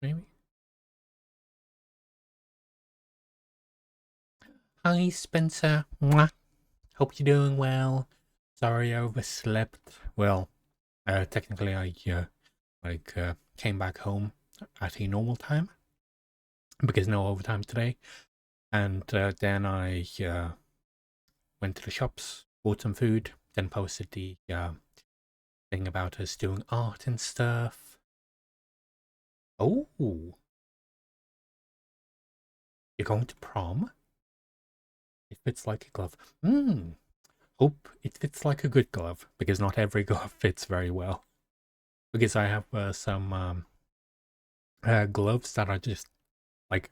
maybe. Hi, Spencer. Mwah. Hope you're doing well. Sorry I overslept. Well, technically I came back home at a normal time because no overtime today, and then I went to the shops, bought some food, then posted the thing about us doing art and stuff. Oh, you're going to prom? It fits like a glove. Hope it fits like a good glove, because not every glove fits very well. Because I have some gloves that are just like,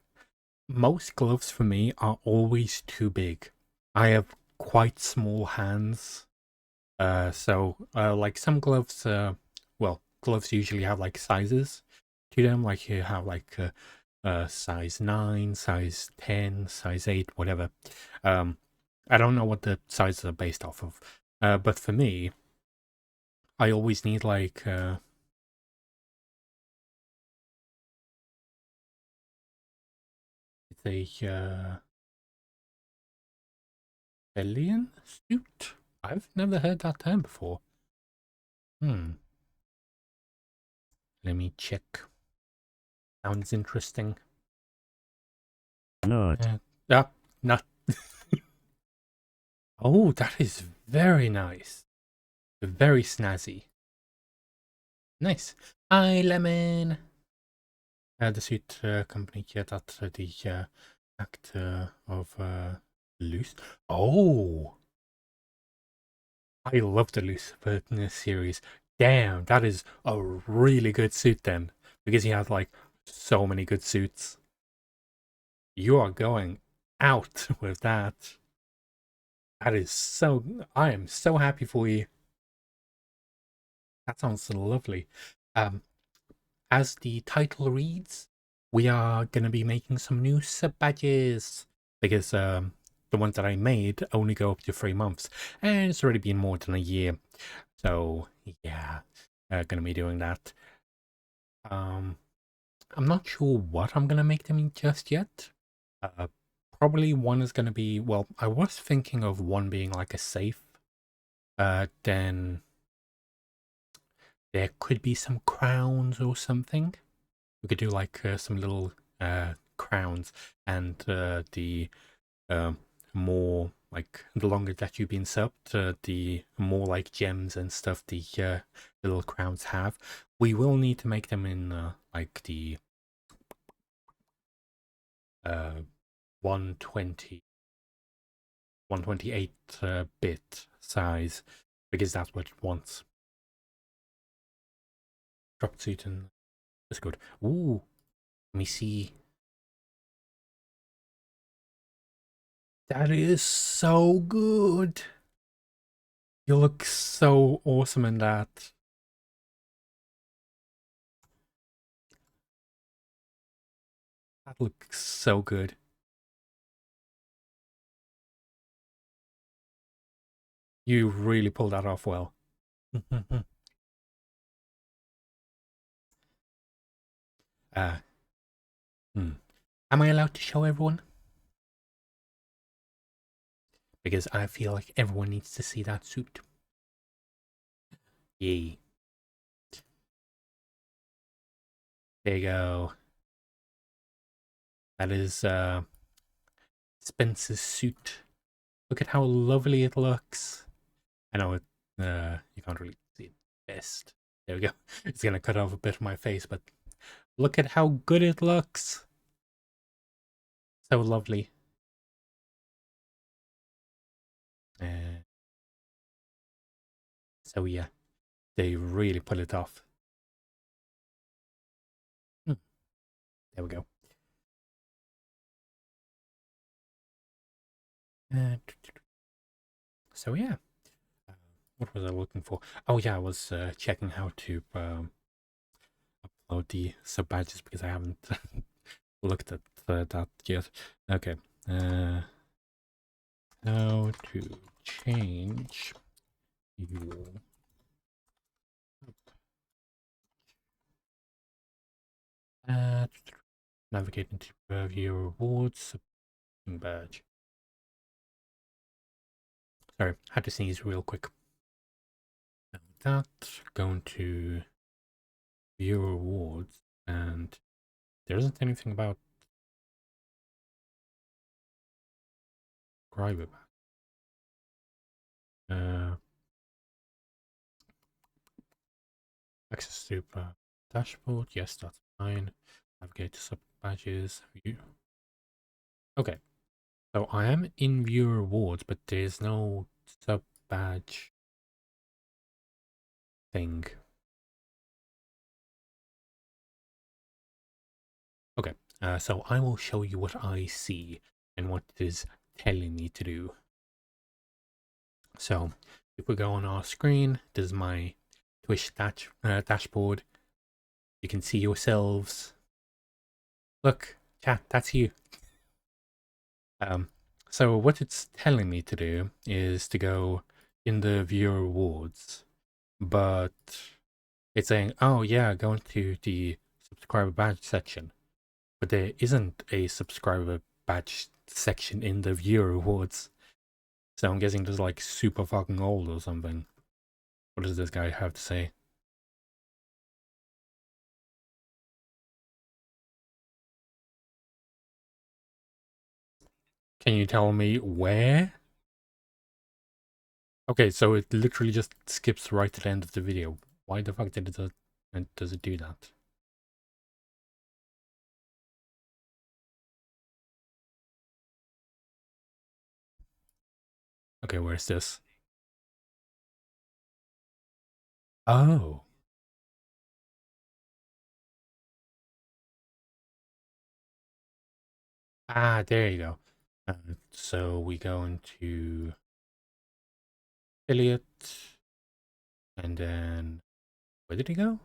most gloves for me are always too big. I have quite small hands, so like some gloves, well, gloves usually have like sizes to them. Like you have like size 9, size 10, size 8, whatever. I don't know what the sizes are based off of, but for me, I always need like it's a alien suit. I've never heard that term before. Hmm. Let me check. Sounds interesting. Not. Not. Oh, that is very nice. Very snazzy. Nice. Hi, Lemon. The suit company here that the actor of Loose. Oh, I love the Lucifer series. Damn, that is a really good suit then, because he has like so many good suits. You are going out with that. That is so. I am so happy for you. That sounds lovely. Um, as the title reads, we are gonna be making some new sub badges, because the ones that I made only go up to 3 months, and it's already been more than a year. So yeah, gonna be doing that. I'm not sure what I'm gonna make them in just yet. Probably one is gonna be, well, I was thinking of one being like a safe. Then there could be some crowns or something. We could do like some little crowns, and the more like, the longer that you've been subbed, the more like gems and stuff the little crowns have. We will need to make them in like the 120 128 bit size, because that's what it wants. Drop suit and that's good. Ooh, let me see. That is so good. You look so awesome in that. That looks so good. You really pulled that off well. uh, hmm. Am I allowed to show everyone? Because I feel like everyone needs to see that suit. Yay. There you go. That is Spencer's suit. Look at how lovely it looks. I know it, you can't really see it best. There we go. It's gonna cut off a bit of my face, but look at how good it looks. So lovely. So yeah, they really pull it off. There we go. So yeah, what was I looking for? Oh yeah, I was checking how to upload the sub badges, because I haven't looked at that yet. Okay, how to change your Navigate into view rewards, badge. Sorry, had to sneeze real quick. That, going to view rewards, and there isn't anything about subscriber badge. Access to dashboard, yes, that's fine. Navigate to sub badges, view. Okay, so I am in view rewards, but there's no sub badge thing. Okay, so I will show you what I see and what it is telling me to do. So if we go on our screen, this is my Twitch dashboard. You can see yourselves. Look, chat, that's you. So what it's telling me to do is to go in the viewer rewards, but it's saying, oh yeah, go into the subscriber badge section, but there isn't a subscriber badge section in the viewer rewards. So I'm guessing this is like super fucking old or something. What does this guy have to say? Can you tell me where? Okay, so it literally just skips right to the end of the video. Why the fuck does it do that? Okay, where's this? Oh. Ah, there you go. So we go into affiliate, and then where did he go?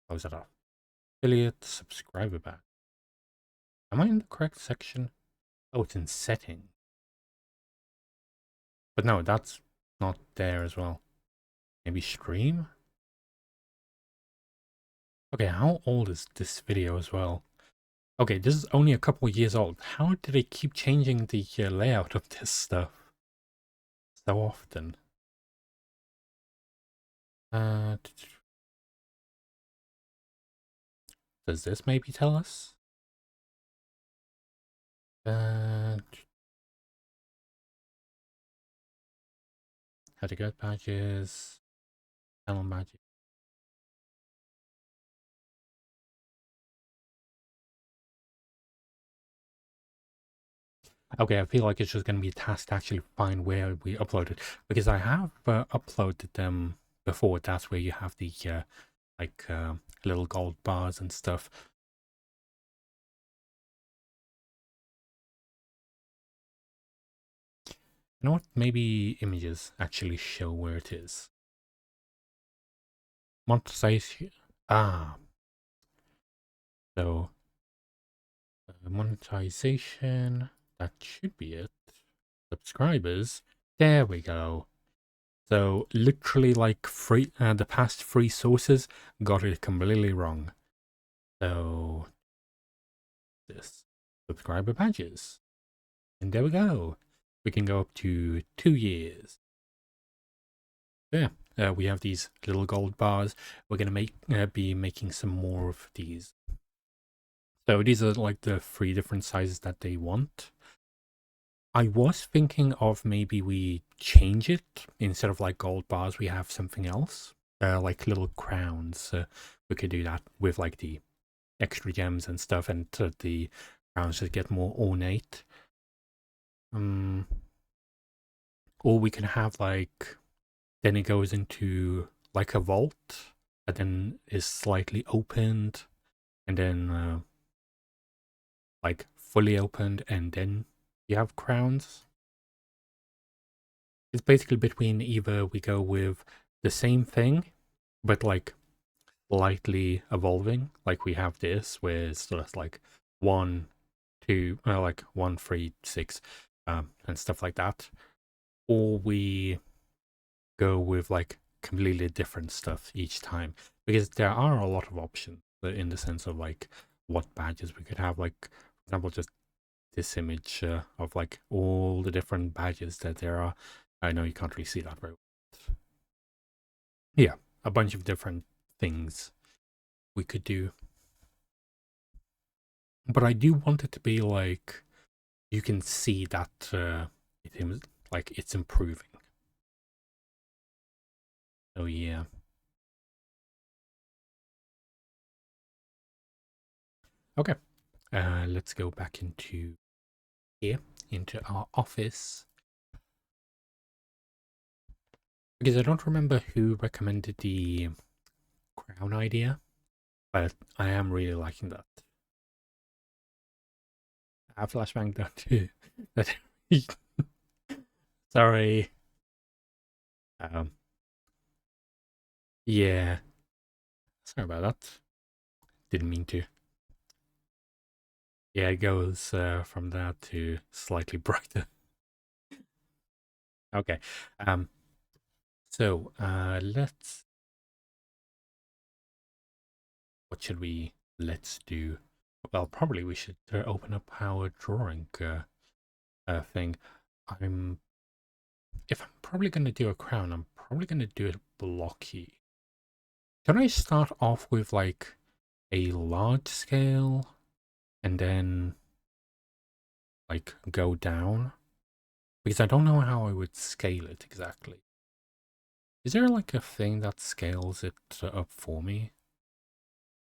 Oh, is that off? Affiliate subscriber badge. Am I in the correct section? Oh, it's in setting. But no, that's not there as well. Maybe stream? Okay, how old is this video as well? Okay, this is only a couple years old. How do they keep changing the layout of this stuff so often? Does this maybe tell us? How to get badges, channel badges. Okay, I feel like it's just going to be a task to actually find where we uploaded, because I have uploaded them before. That's where you have the little gold bars and stuff. You know what? Maybe images actually show where it is. Monetization. Ah. So, monetization. That should be it. Subscribers. There we go. So literally like the past three sources got it completely wrong. So this subscriber badges. And there we go. We can go up to 2 years. Yeah, we have these little gold bars. We're gonna be making some more of these. So these are like the 3 different sizes that they want. I was thinking of maybe we change it. Instead of like gold bars, we have something else. Like little crowns. We could do that with like the extra gems and stuff, and the crowns just get more ornate. Or we can have like, then it goes into like a vault, and then is slightly opened, and then like fully opened, and then you have crowns. It's basically between either we go with the same thing, but like slightly evolving, like we have this, where it's just like 1, 2, like 1, 3, 6, and stuff like that. Or we go with like completely different stuff each time, because there are a lot of options. in the sense of like what badges we could have. Like, for example, just this image of like all the different badges that there are. I know you can't really see that very well. Yeah, a bunch of different things we could do. But I do want it to be like you can see that it is like it's improving. So yeah. Okay. Let's go back into here, into our office. Because I don't remember who recommended the crown idea, but I am really liking that. I flashbang that too. That sorry. Um yeah. Sorry about that. Didn't mean to. Yeah, it goes from that to slightly brighter. Okay. Um so let's what should we let's do? Well, probably we should open up our drawing thing. I'm if I'm probably going to do a crown, I'm probably going to do it blocky. Can I start off with like a large scale and then like go down? Because I don't know how I would scale it exactly. Is there like a thing that scales it up for me?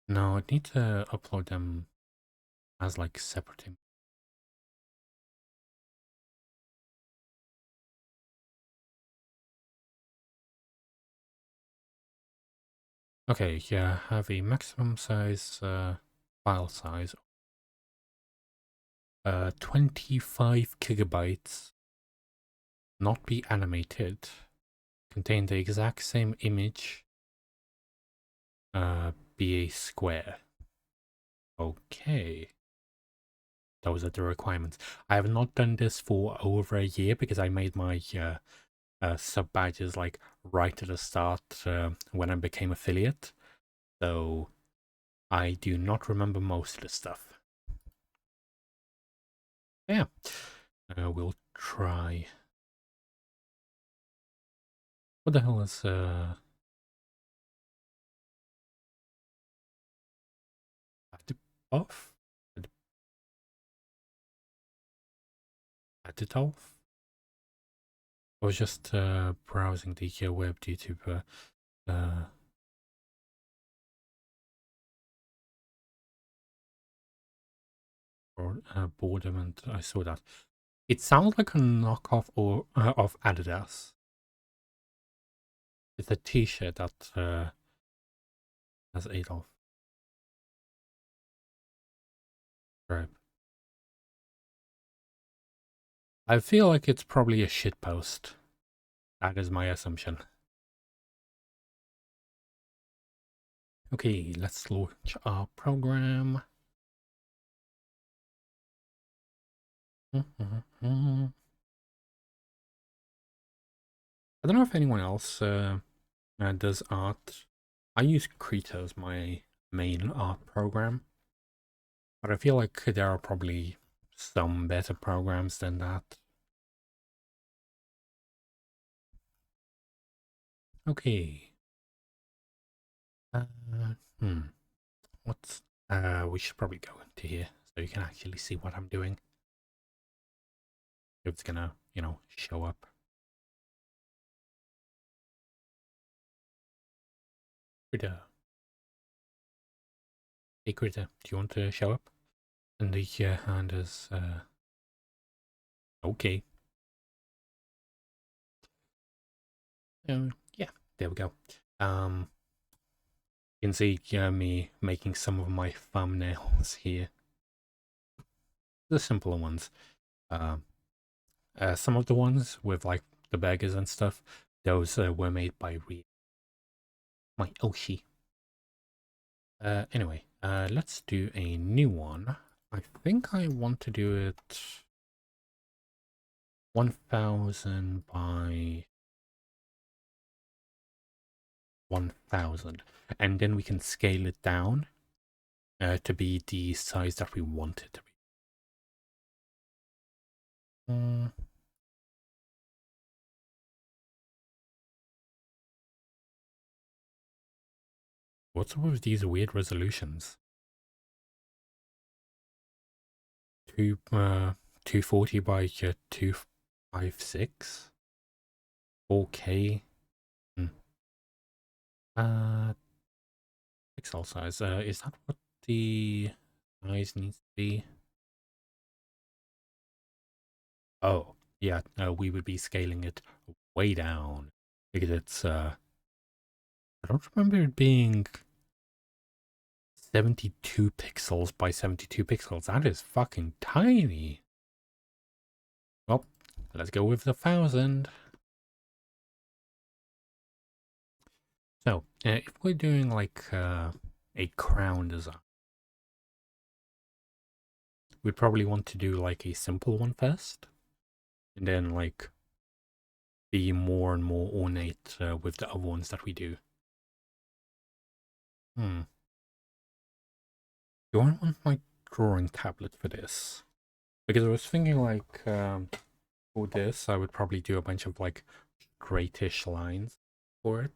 No, I need to upload them as like separate. Okay, yeah, have a maximum size file size 25 gigabytes, not be animated, contain the exact same image, be a square. Okay. Those are the requirements. I have not done this for over a year because I made my sub badges like right at the start when I became affiliate. So I do not remember most of the stuff. Yeah. We'll try. What the hell is off? Edit off? I was just browsing the web due to boredom, and I saw that. It sounds like a knockoff or of Adidas. It's a T-shirt that has Adolf. Right. I feel like it's probably a shitpost. That is my assumption. Okay, let's launch our program. I don't know if anyone else does art. I use Krita as my main art program, but I feel like there are probably some better programs than that. Okay. Uh, hmm. What's we should probably go into here so you can actually see what I'm doing. If it's gonna, show up. Critter. Hey Critter, do you want to show up? And the hand is okay. Yeah, there we go. You can see me making some of my thumbnails here. The simpler ones. Some of the ones with like the beggars and stuff, those were made by my Oshi. Anyway, let's do a new one. I think I want to do it 1000 by 1000, and then we can scale it down to be the size that we want it to be. Mm. What's up with these weird resolutions? 240 by 256, 4K. Hmm. Uh, Pixel size. Is that what the size needs to be? Oh, yeah. We would be scaling it way down because it's. I don't remember it being 72 pixels by 72 pixels. That is fucking tiny. Well, let's go with the 1000. So, if we're doing like a crown design, we'd probably want to do like a simple one first, and then like be more and more ornate with the other ones that we do. Hmm. Do I want my drawing tablet for this? Because I was thinking like for this, I would probably do a bunch of like straightish lines for it.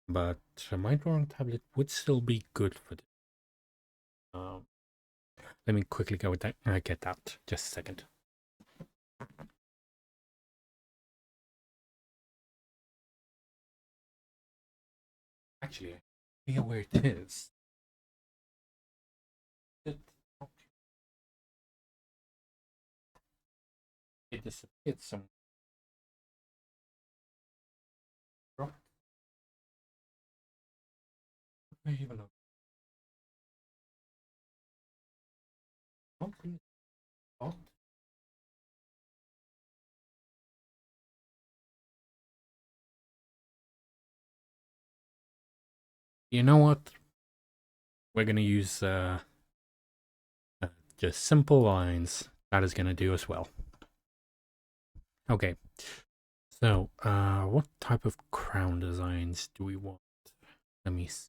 But my drawing tablet would still be good for this. Um, Let me quickly go with that. Get that. Just a second. Actually, I feel where it is. It, it disappeared some. Drop. I even know. Something. Oh, you know what? We're gonna use uh, just simple lines. That is gonna do as well. Okay. So, what type of crown designs do we want? Let me see.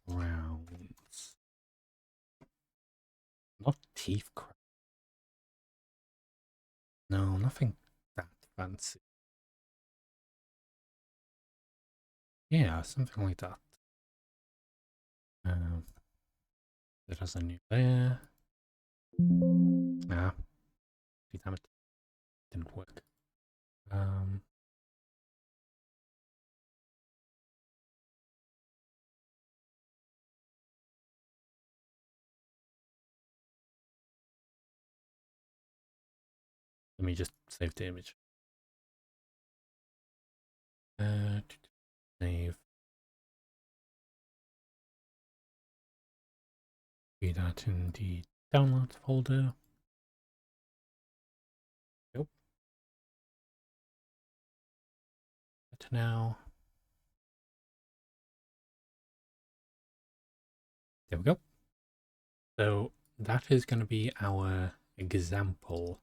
Crowns. Not teeth crown. No, nothing that fancy. Yeah, something like that. Um, there is a new layer. Ah, damn it. Didn't work. Um, Let me just save the image. Save. Be that in the downloads folder. Yep. But now, there we go. So that is going to be our example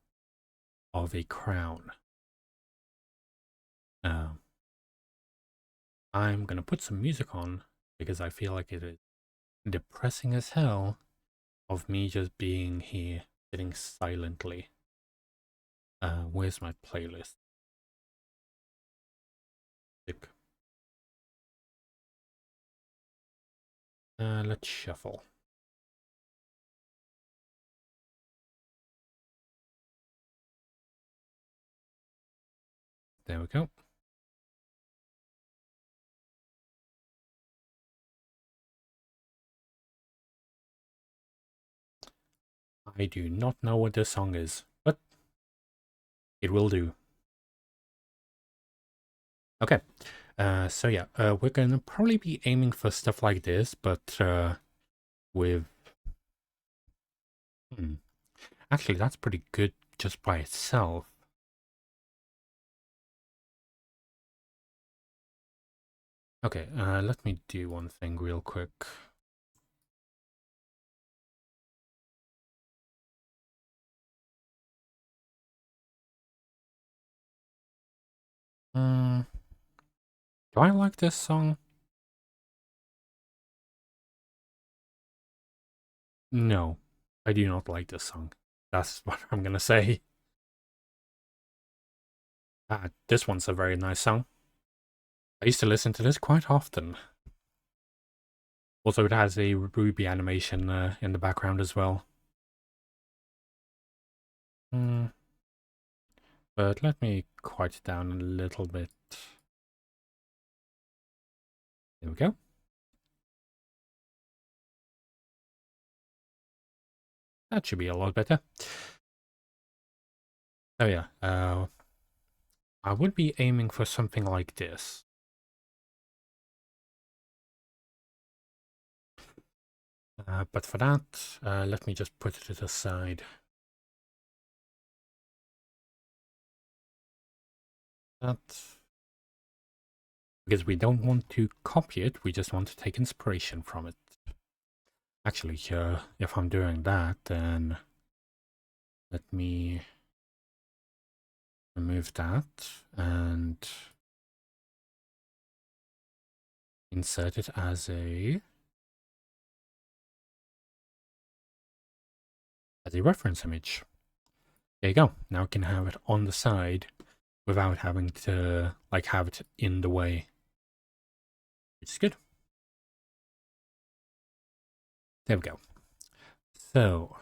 of a crown. Um, I'm going to put some music on because I feel like it is depressing as hell of me just being here sitting silently. Where's my playlist? Let's shuffle. There we go. I do not know what this song is, but it will do. Okay. So yeah, we're gonna probably be aiming for stuff like this, but with actually that's pretty good just by itself. Okay, let me do one thing real quick. Do I like this song? No, I do not like this song. That's what I'm gonna say. This one's a very nice song. I used to listen to this quite often. Also, it has a Ruby animation in the background as well. Mm, but let me quiet it down a little bit. There we go. That should be a lot better. Oh yeah, I would be aiming for something like this. But for that, let me just put it aside. That, because we don't want to copy it, we just want to take inspiration from it. Actually, if I'm doing that, then let me remove that and insert it as a reference image. There you go. Now we can have it on the side without having to like have it in the way, which is good. There we go. So,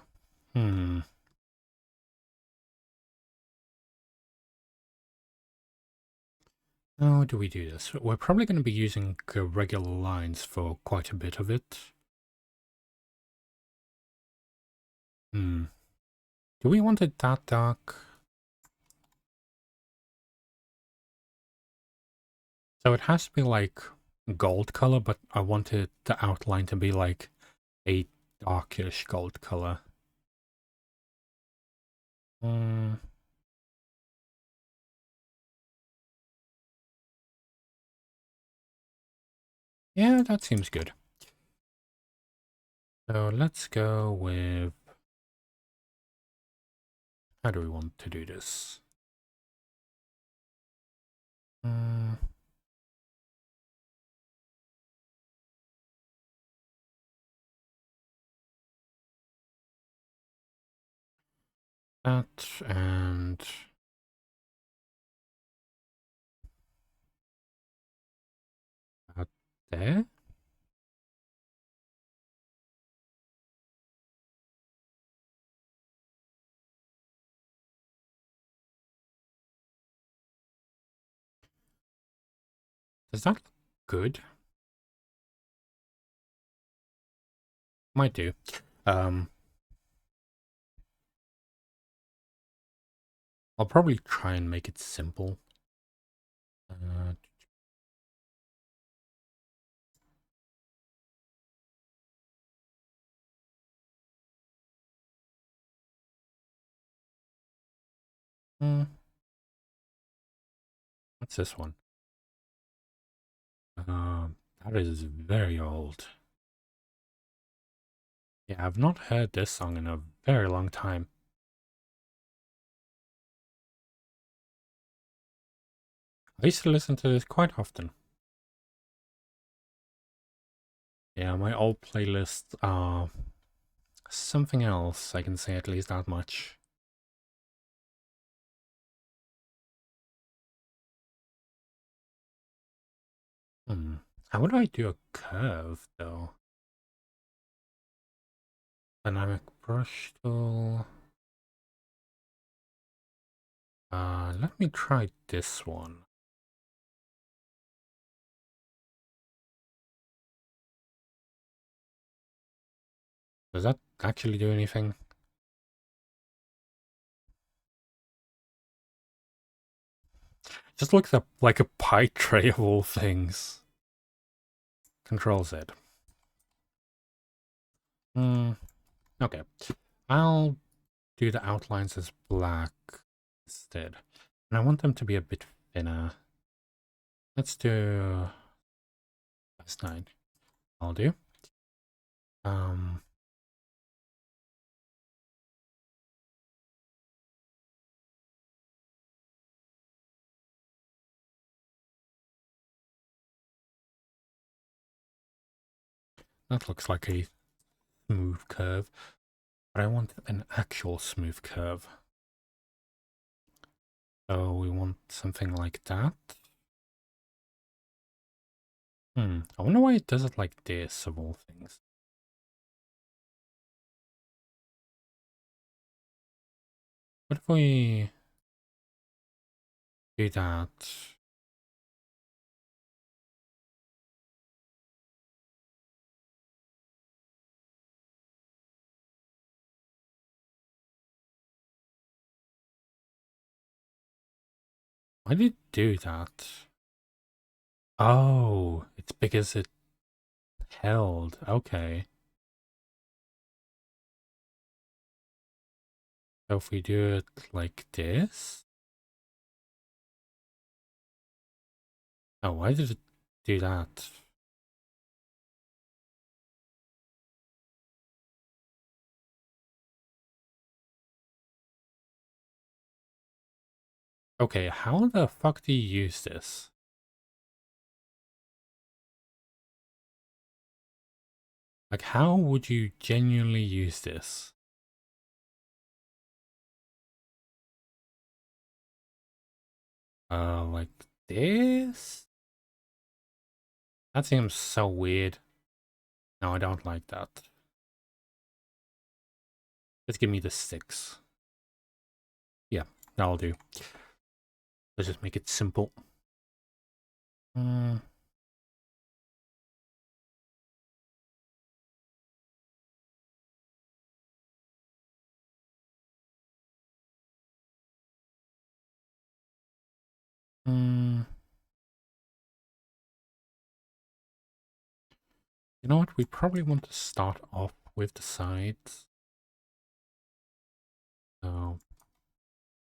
how do we do this? We're probably going to be using regular lines for quite a bit of it. Do we want it that dark? So it has to be like gold color, but I wanted the outline to be like a darkish gold color. Yeah, that seems good. So let's go with... How do we want to do this? That and... that there? Does that look good? Might do. I'll probably try and make it simple. What's this one? That is very old. Yeah, I've not heard this song in a very long time. I used to listen to this quite often. Yeah, my old playlists are something else, I can say at least that much. How would I do a curve, though? Dynamic brush tool. Let me try this one. Does that actually do anything? Just looks up like a pie tray of all things. Control Z. Okay. I'll do the outlines as black instead. And I want them to be a bit thinner. Let's do that's 9. I'll do. That looks like a smooth curve, but I want an actual smooth curve. So we want something like that. I wonder why it does it like this, of all things. What if we do that? Why did it do that? Oh, it's because it held. Okay. So if we do it like this. Oh, why did it do that? Okay, how the fuck do you use this? Like, how would you genuinely use this? Like this? That seems so weird. No, I don't like that. Just give me the 6. Yeah, that'll do. Let's just make it simple. Mm. Mm. You know what? We probably want to start off with the sides. So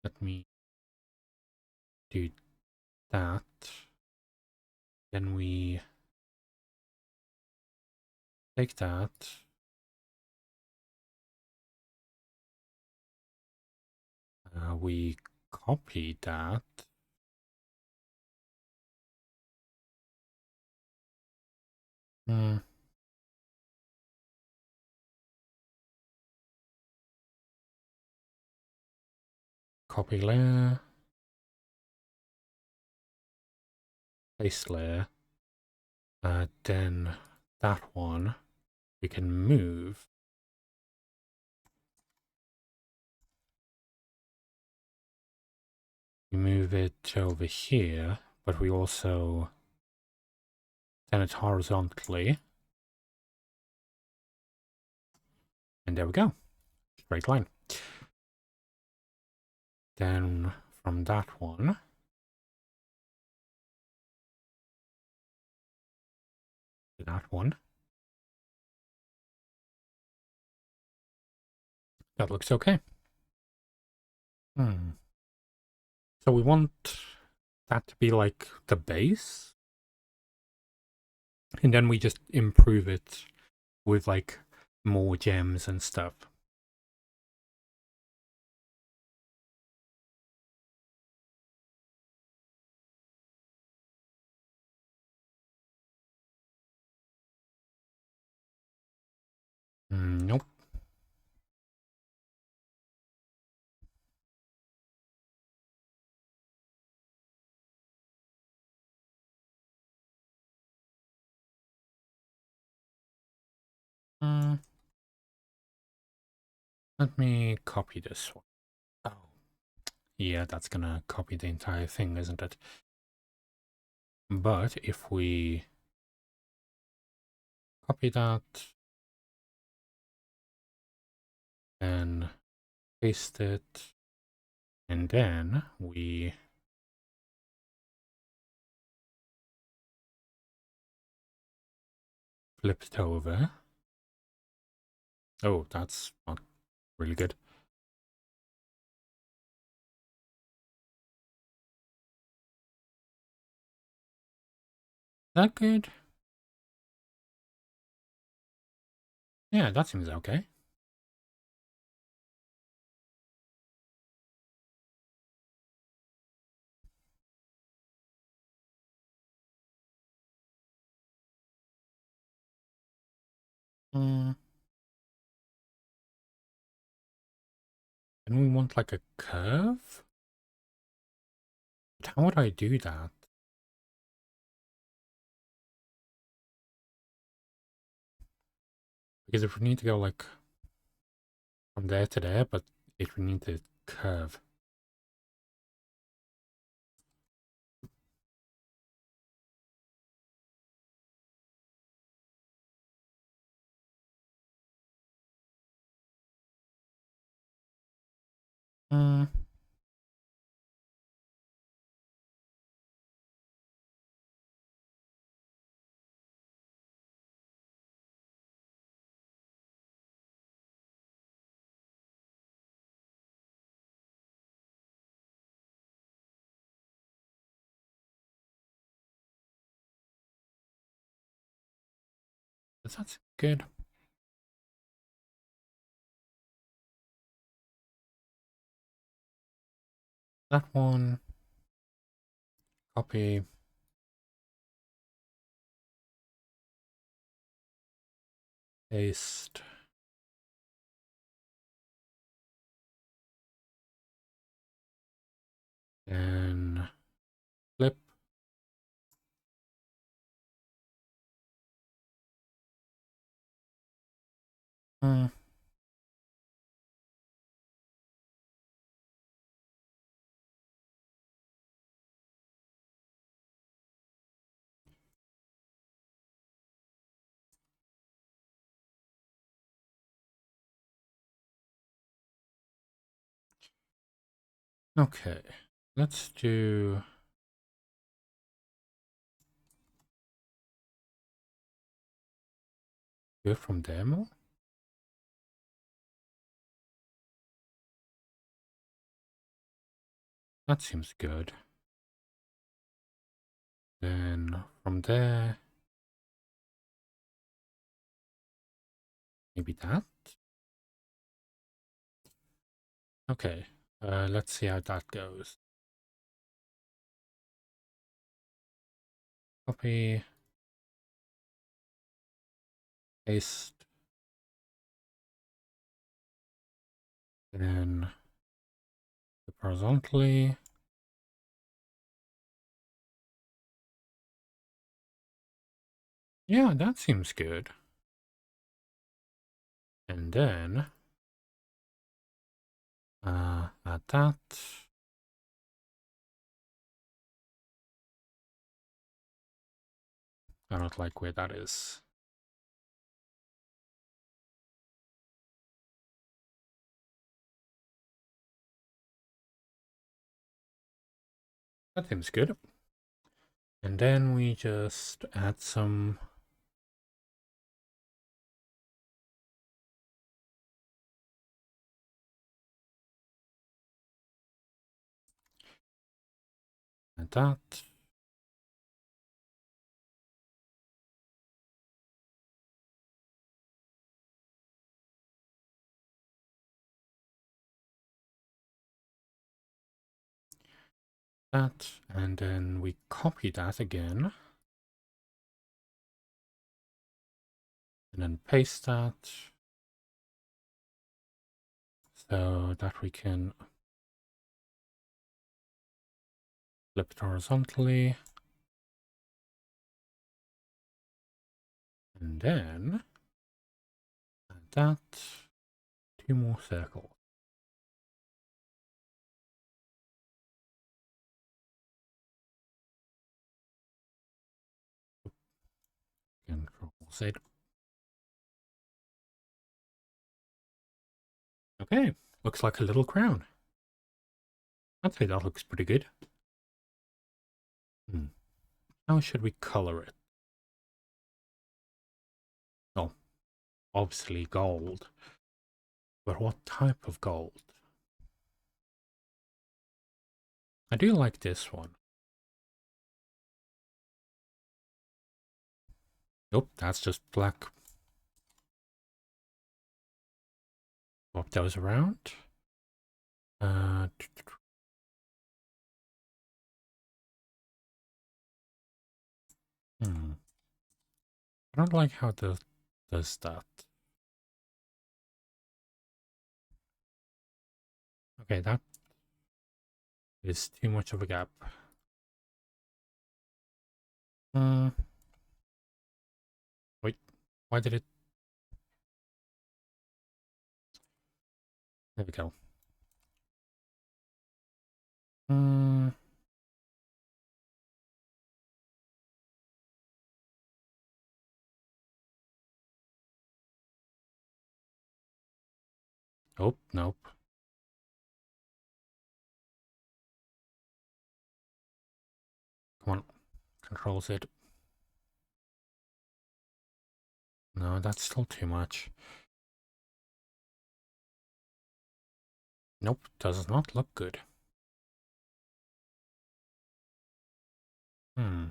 let me do that. Then we take that. We copy that. Mm. Copy layer. Paste layer. Then that one we can move. We move it over here, but we also turn it horizontally. And there we go. Straight line. Then from that one, to that one. That looks okay. So we want that to be like the base. And then we just improve it with like more gems and stuff. Nope. Let me copy this one. Oh, yeah, that's gonna copy the entire thing, isn't it? But if we copy that and paste it, and then we flip it over. Oh, that's not really good. That good? Yeah, that seems okay. And we want like a curve? But how would I do that? Because if we need to go like from there to there, but if we need to curve. Hmm. Does that seem good? That one. Copy. Paste. And flip. Hmm. Okay. Let's do it from demo. That seems good. Then from there, maybe that. Okay. Let's see how that goes. Copy, paste, then horizontally. Yeah, that seems good. And then add that. I don't like where that is. That seems good. And then we just add some add that. That, and then we copy that again. And then paste that. So that we can flip it horizontally. And then add that. 2 more circles. Control Z. Okay, looks like a little crown. I'd say that looks pretty good. How should we color it? Oh, obviously gold. But what type of gold? I do like this one. Nope, that's just black. Swap those around. Uh, I don't like how this does that. Okay, that is too much of a gap. Wait, why did it? There we go. Oh, nope. Come on, Control Z. No, that's still too much. Nope, does not look good. Hmm.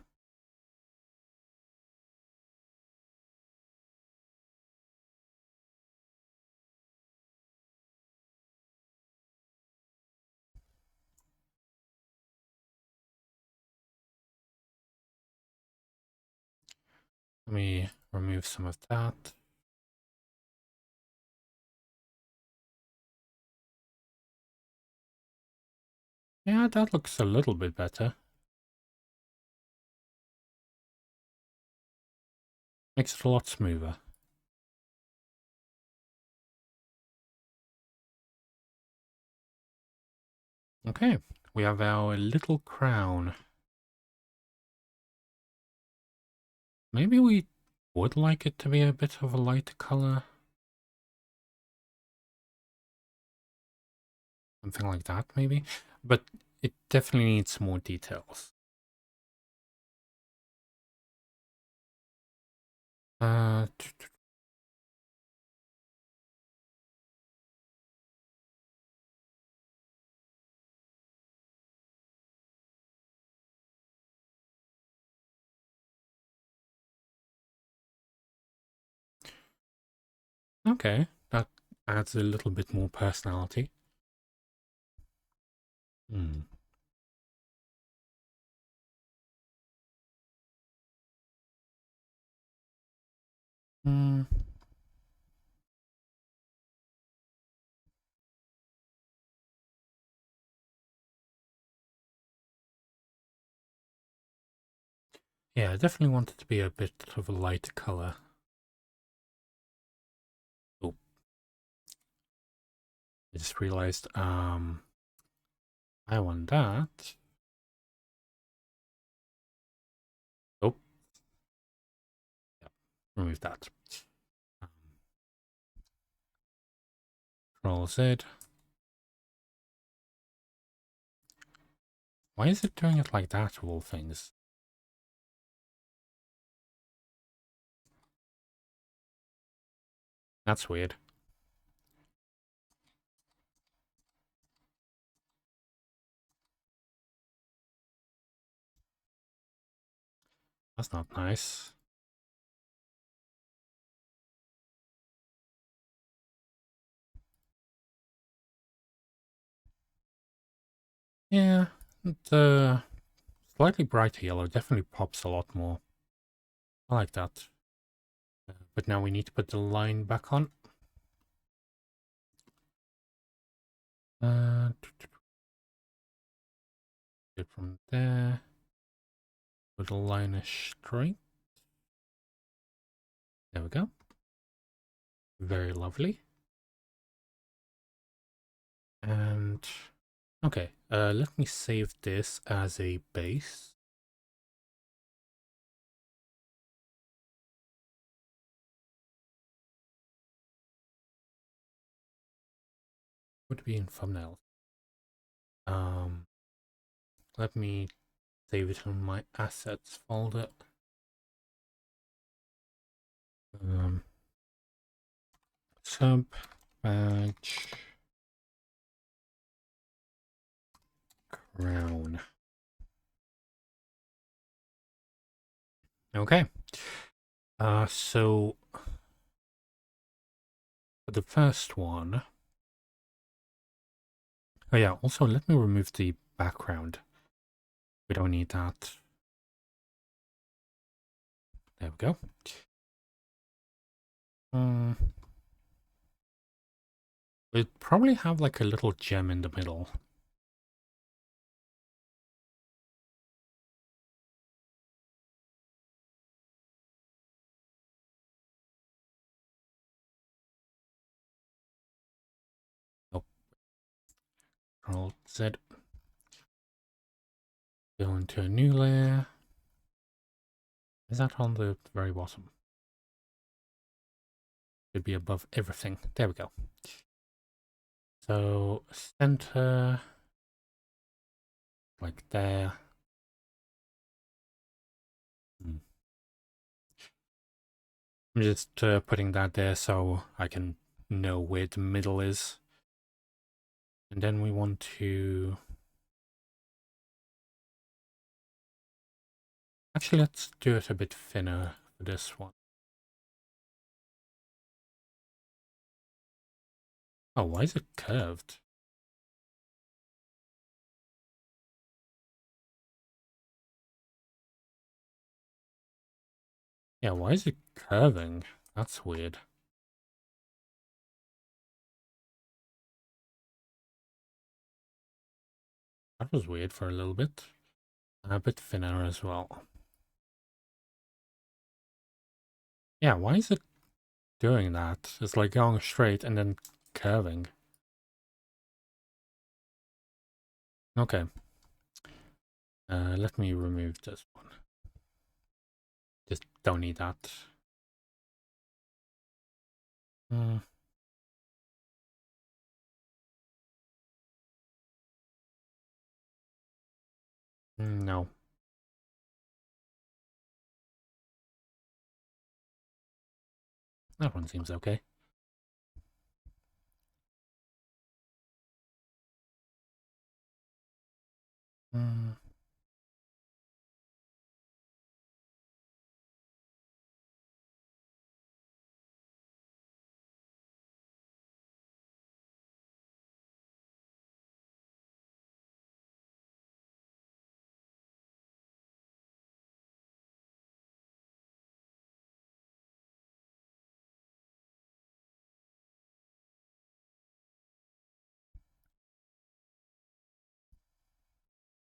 Let me remove some of that. Yeah, that looks a little bit better. Makes it a lot smoother. Okay, we have our little crown. Maybe we would like it to be a bit of a lighter color. Something like that, maybe. But it definitely needs more details. Uh, okay, that adds a little bit more personality. Hmm. Hmm. Yeah, I definitely want it to be a bit of a lighter color. Oh, I just realized, I want that. Oh, yeah, remove that. Um, Control Z. Why is it doing it like that, of all things? That's weird. That's not nice. Yeah, the slightly brighter yellow definitely pops a lot more. I like that. But now we need to put the line back on. Get from there. Put the line straight. There we go. Very lovely. And okay, let me save this as a base. Would be in thumbnails. Let me save it on my assets folder. Sub badge crown. Okay. So for the first one. Oh yeah, also let me remove the background. We don't need that. There we go. It'd probably have like a little gem in the middle. Oh, Control Z. Go into a new layer. Is that on the very bottom? Should be above everything. There we go. So center, like there. I'm just putting that there so I can know where the middle is. And then we want to... Actually, let's do it a bit thinner for this one. Oh, why is it curved? Yeah, why is it curving? That's weird. That was weird for a little bit. A bit thinner as well. Yeah, why is it doing that? It's like going straight and then curving. Okay. Let me remove this one. Just don't need that. Mm. No. That one seems okay. Mm.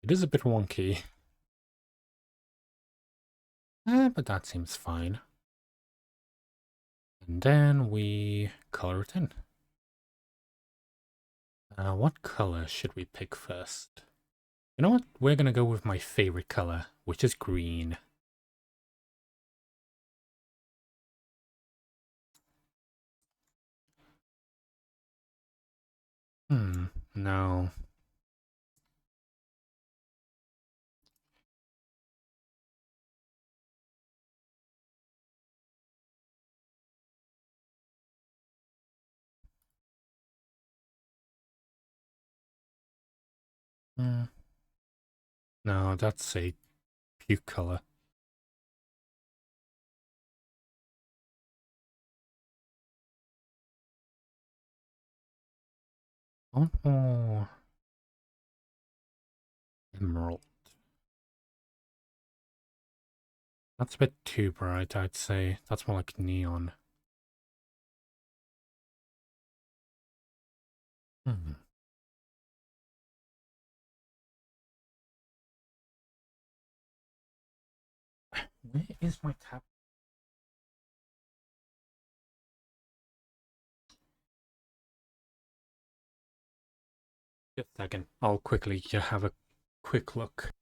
It is a bit wonky. But that seems fine. And then we color it in. What color should we pick first? You know what? We're gonna go with my favorite color, which is green. No. Mm. No, that's a puke color. Oh, emerald. That's a bit too bright, I'd say. That's more like neon. Hmm. Where is my tab? Just a second. I'll quickly have a quick look.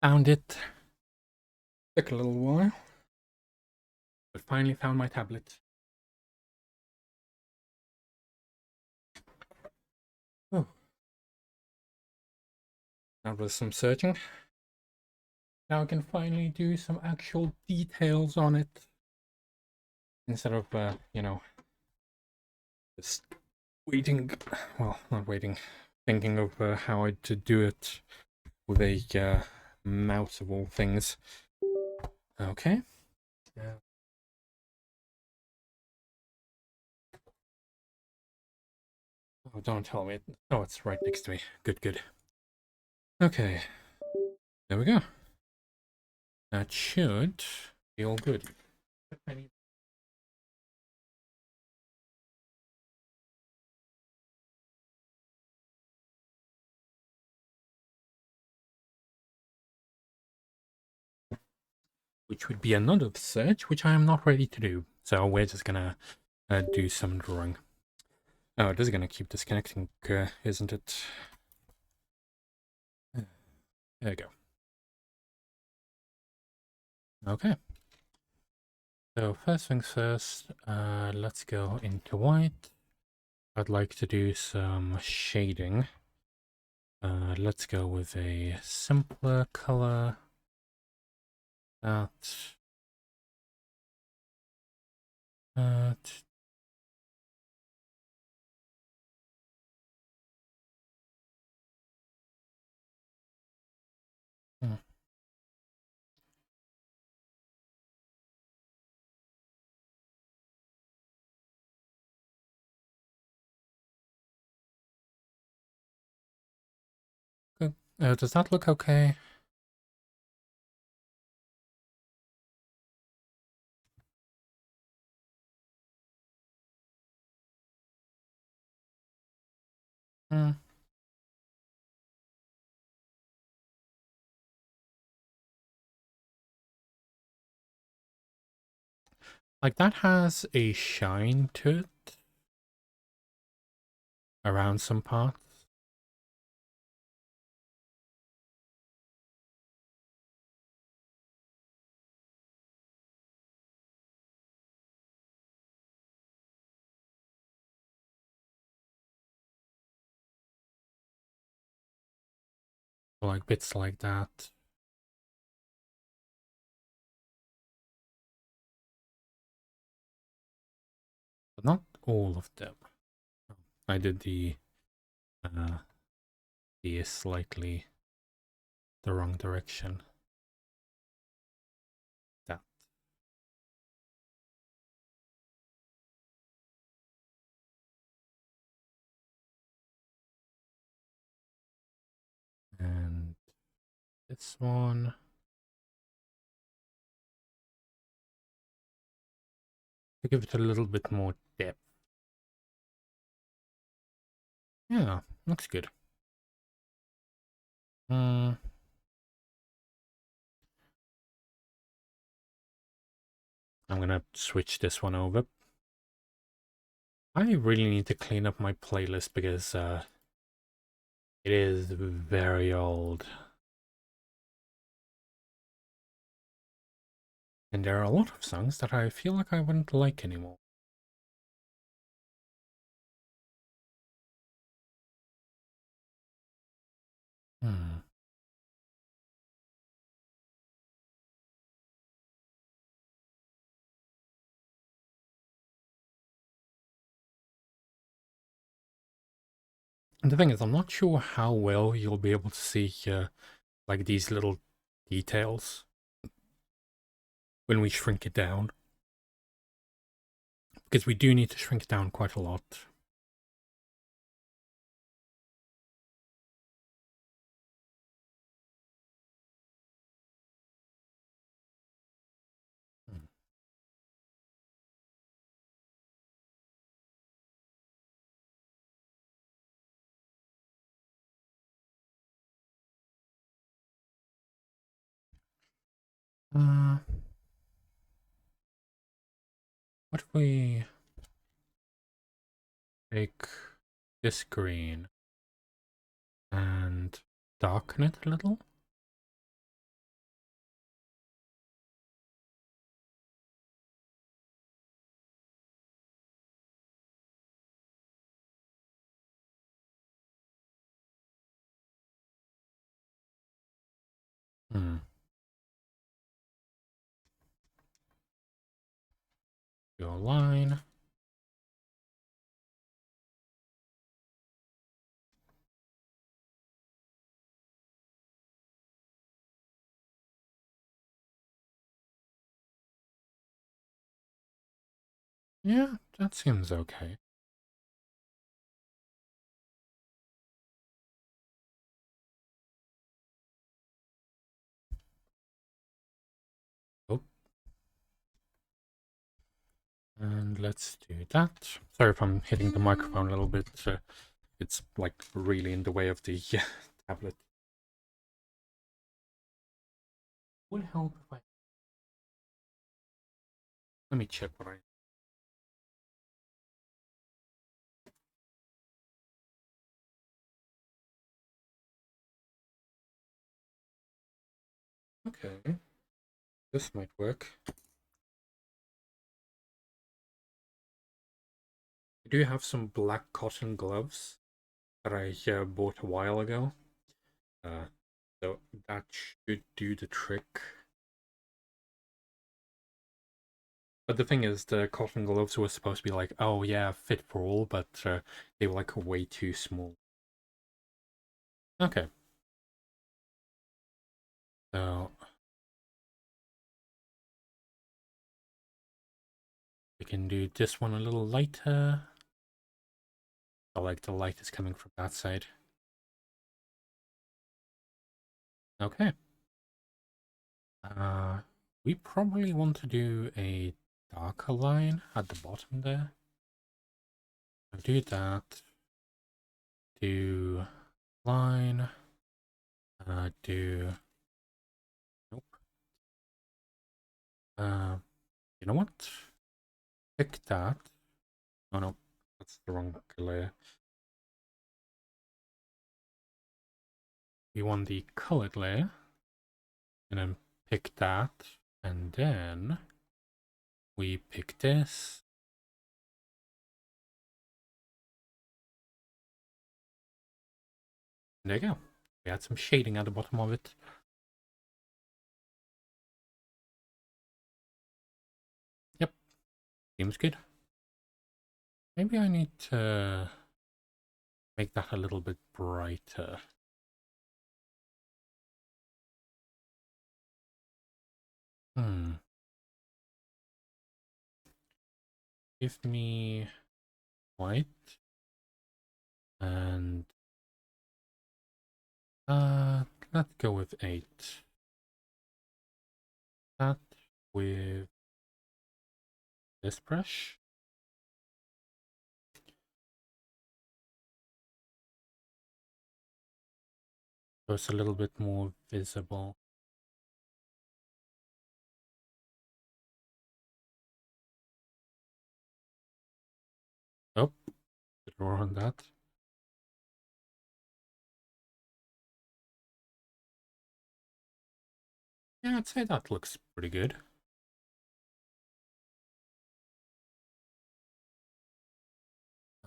Found it. Took a little while, but finally found my tablet. Oh, that was some searching. Now I can finally do some actual details on it instead of, just waiting. Well, not waiting, thinking of how to do it with a mouse of all things. Okay. Yeah. Oh, don't tell me. Oh, it's right next to me. Good, good. Okay. There we go. That should be all good. Which would be another search, which I am not ready to do. So we're just gonna do some drawing. Oh, it is gonna keep disconnecting, isn't it? There we go. Okay. So first things first, let's go into white. I'd like to do some shading. Let's go with a simpler color. That. That. Hmm. Good. Does that look okay? Hmm. Like that has a shine to it around some parts. Like bits like that. But not all of them. I did uh, the slightly the wrong direction. That. And this one. To give it a little bit more depth. Yeah, looks good. I'm gonna switch this one over. I really need to clean up my playlist because it is very old. And there are a lot of songs that I feel like I wouldn't like anymore. Hmm. And the thing is, I'm not sure how well you'll be able to see like these little details when we shrink it down. Because we do need to shrink it down quite a lot. Uh, what if we take this green and darken it a little? Hmm. Go line. Yeah, that seems okay. Oh, and let's do that. Sorry if I'm hitting the microphone a little bit. It's like really in the way of the tablet. Would help if I. Let me check what I. Okay, this might work. I do have some black cotton gloves that I bought a while ago. Uh, so that should do the trick. But the thing is, the cotton gloves were supposed to be like, oh yeah, fit for all, but they were like way too small. Okay. So we can do this one a little lighter. I like the light is coming from that side. Okay. We probably want to do a darker line at the bottom there. I'll do that. Do line. Do. Nope. You know what? Pick that. Oh no, that's the wrong layer. We want the colored layer. And then pick that. And then we pick this. There you go. We add some shading at the bottom of it. Yep, seems good. Maybe I need to make that a little bit brighter. Give me white and let's go with 8. That with this brush. So it's a little bit more visible. Oh, bit more on that. Yeah, I'd say that looks pretty good.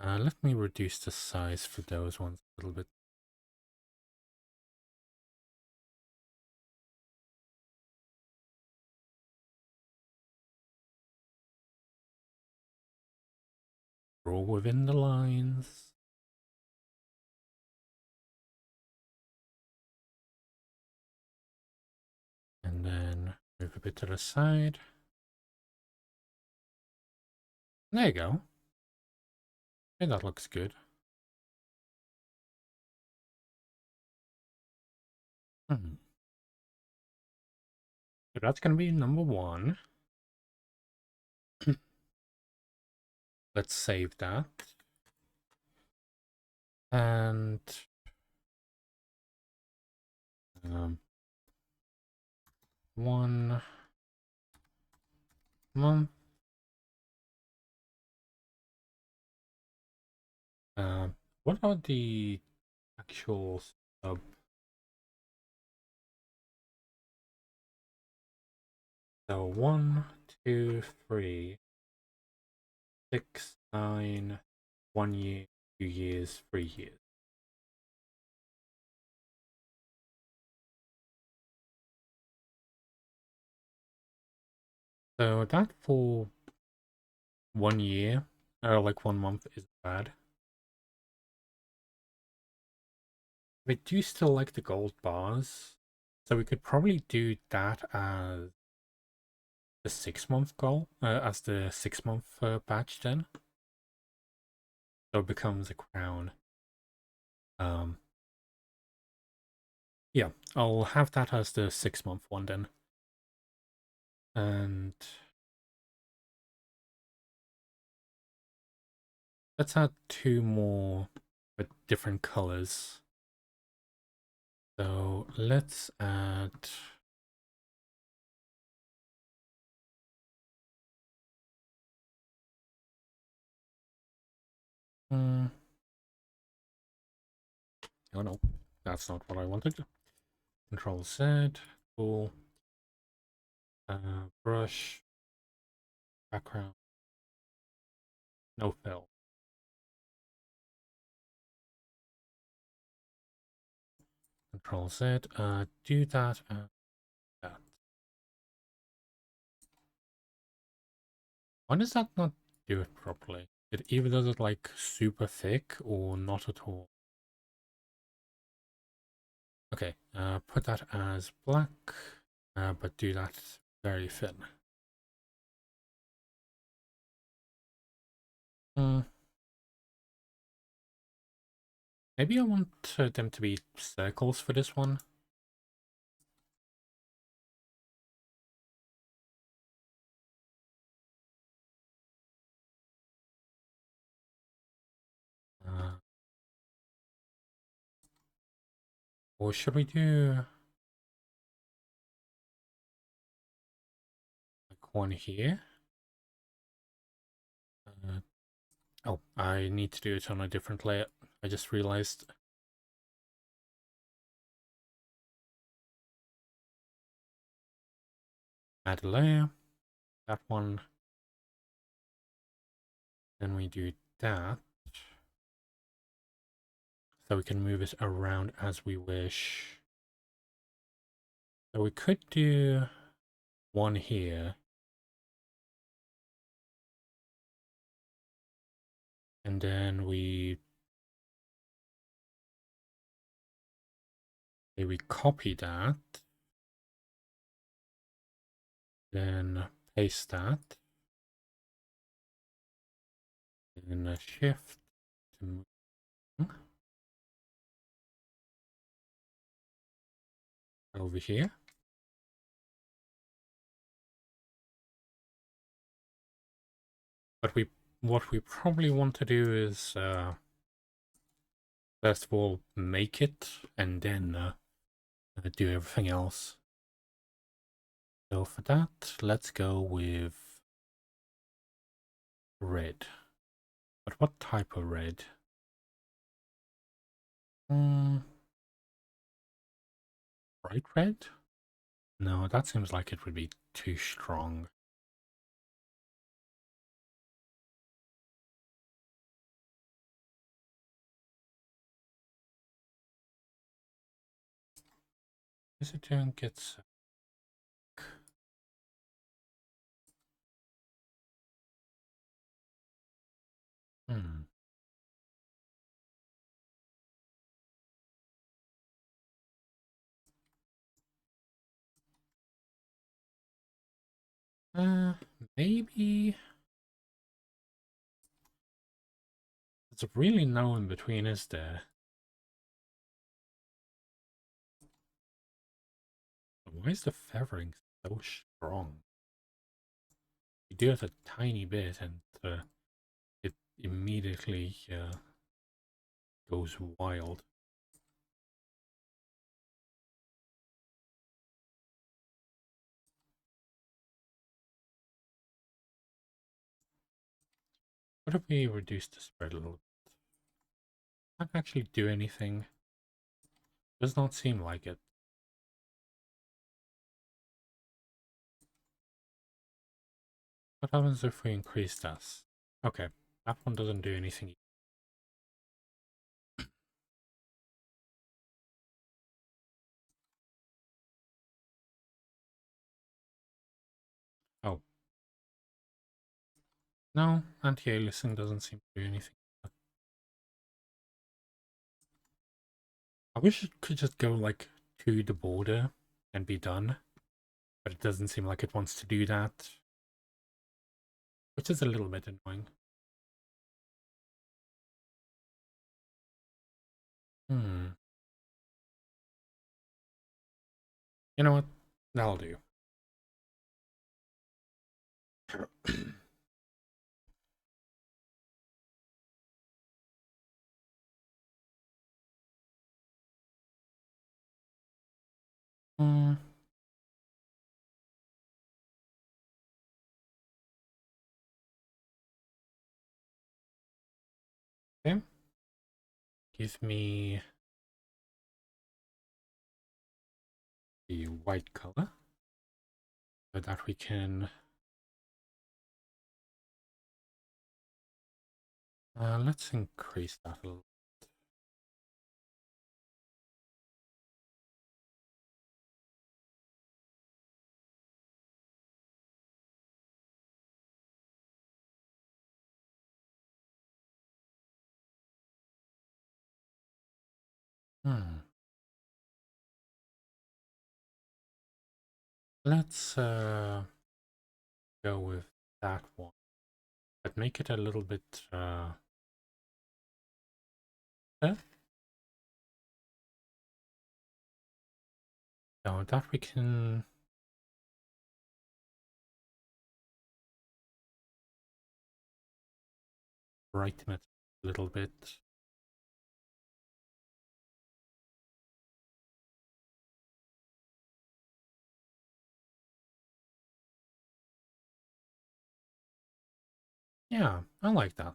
Let me reduce the size for those ones a little bit. Draw within the lines. And then move a bit to the side. There you go. Okay, that looks good. Hmm. So that's going to be number 1. Let's save that. And 1 month. What are the actual sub? So 1, 2, 3, 6, 9, 1 year, 2 years, 3 years. So that for 1 year, or like 1 month, is bad. I do still like the gold bars. So we could probably do that as the 6 month goal, as the 6 month badge then. So it becomes a crown. Um, yeah, I'll have that as the 6 month one then. And let's add two more with different colors. So let's add oh no, that's not what I wanted. Control Z, cool. Brush, background, no fill. Control Z, do that and that. Why does that not do it properly? It either does it like super thick or not at all. Okay, put that as black, but do that very thin. Maybe I want them to be circles for this one. Or should we do like one here? Oh, I need to do it on a different layer. I just realized. Add a layer. That one. Then we do that. So we can move it around as we wish. So we could do one here. And then we copy that. Then paste that. Then a shift to move over here. But what we probably want to do is first of all make it and then do everything else. So for that, let's go with red. But what type of red? Bright red? No, that seems like it would be too strong. Is it doing gets? Hmm. Maybe. There's really no in between, is there? Why is the feathering so strong? You do it a tiny bit and it immediately goes wild. What if we reduce the spread a little? Can't actually do anything. Does not seem like it. What happens if we increase this? Okay, that one doesn't do anything. Oh, No, anti-aliasing doesn't seem to do anything. I wish it could just go like to the border and be done, but it doesn't seem like it wants to do that, which is a little bit annoying. Hmm. You know what? That'll do. Hmm. Okay. Give me the white color so that we can. Let's increase that a little. Hmm. Let's go with that one, but make it a little bit there. So that we can. Brighten it a little bit. Yeah, I like that.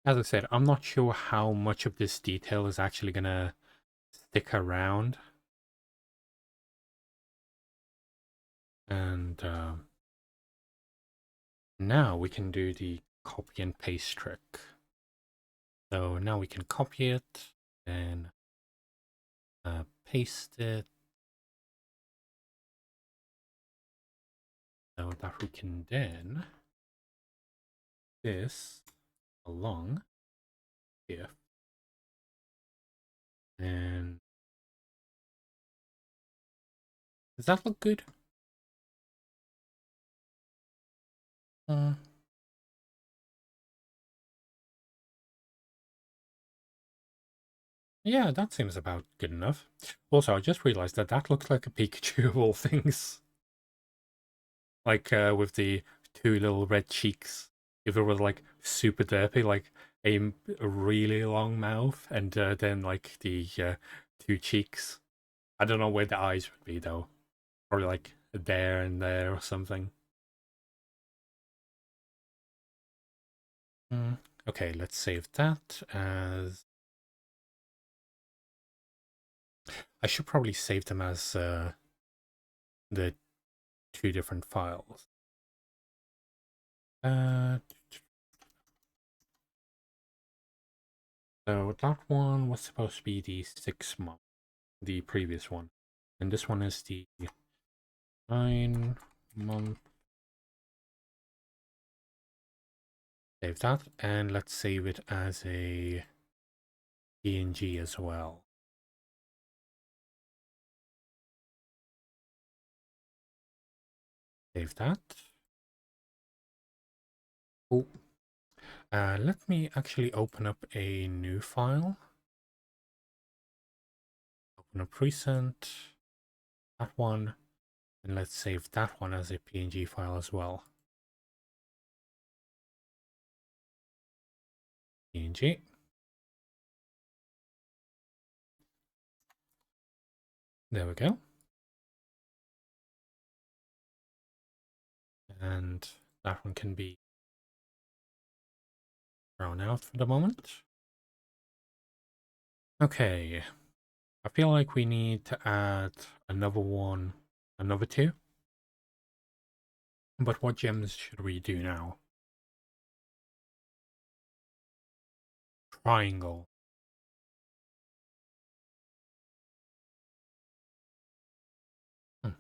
As I said, I'm not sure how much of this detail is actually gonna stick around. And now we can do the copy and paste trick. So now we can copy it and paste it so that we can then this along here. And does that look good? Uh, yeah, that seems about good enough. Also, I just realized that that looks like a Pikachu of all things. Like with the two little red cheeks. If it was like super derpy, like a really long mouth, and then like the two cheeks. I don't know where the eyes would be though. Probably like there and there or something. Mm. Okay, let's save that as. I should probably save them as the two different files. Uh, so that one was supposed to be the 6 month, the previous one, and this one is the 9 month. Save that, and let's save it as a PNG as well. Save that. Oh, let me actually open up a new file. Open up recent, that one, and let's save that one as a PNG file as well. PNG. There we go. And that one can be thrown out for the moment. Okay, I feel like we need to add another one, another two. But what gems should we do now? Triangle. Hmm.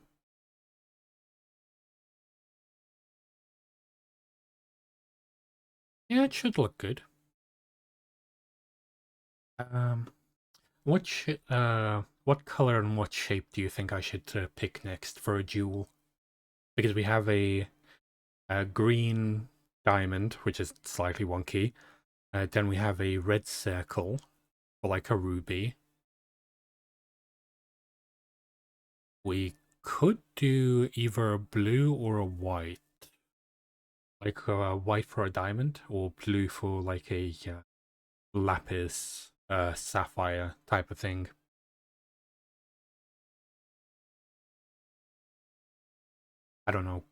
Yeah, it should look good. Um, what color and what shape do you think I should pick next for a jewel? Because we have a green diamond, which is slightly wonky. Then we have a red circle, or like a ruby. We could do either a blue or a white. Like a white for a diamond, or blue for like a lapis, sapphire type of thing. I don't know.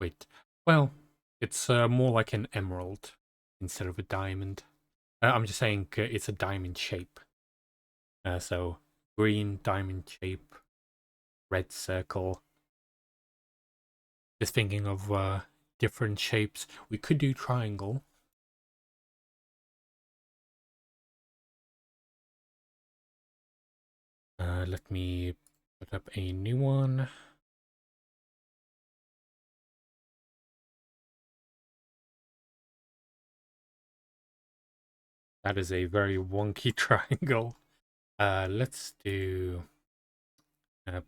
Wait. Well, it's more like an emerald instead of a diamond. I'm just saying it's a diamond shape. So green diamond shape, red circle. Just thinking of different shapes. We could do triangle. Let me put up a new one. That is a very wonky triangle. Let's do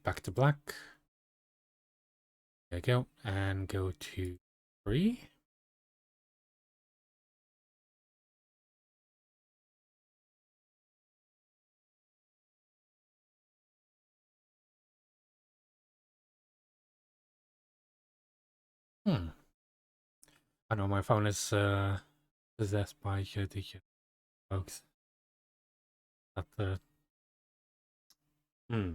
back to black. There we go. And go to 3. I know my phone is possessed by the folks. But hmm.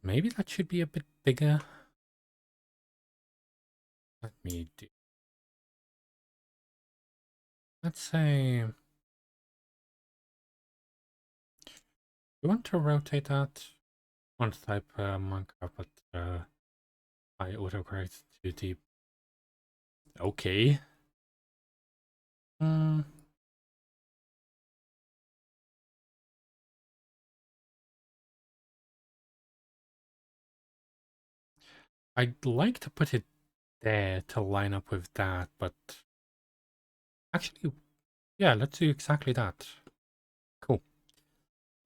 Maybe that should be a bit bigger. Let me do. Let's say we want to rotate that. I want to type Minecraft, but I autocorrect to the. Okay. Hmm. I'd like to put it there to line up with that, but actually, yeah, let's do exactly that. Cool.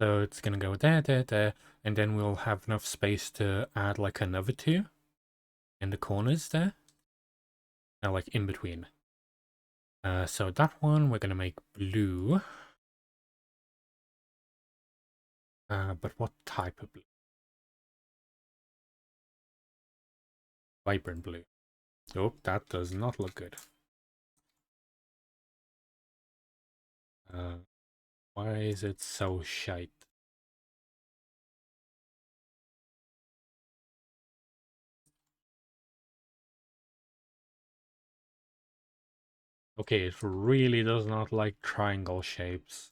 So it's gonna go there, there, there, and then we'll have enough space to add like another 2 in the corners there. Now, like in between. So that one we're gonna make blue. But what type of blue? Vibrant blue. Oh, that does not look good. Why is it so shite? Okay, it really does not like triangle shapes.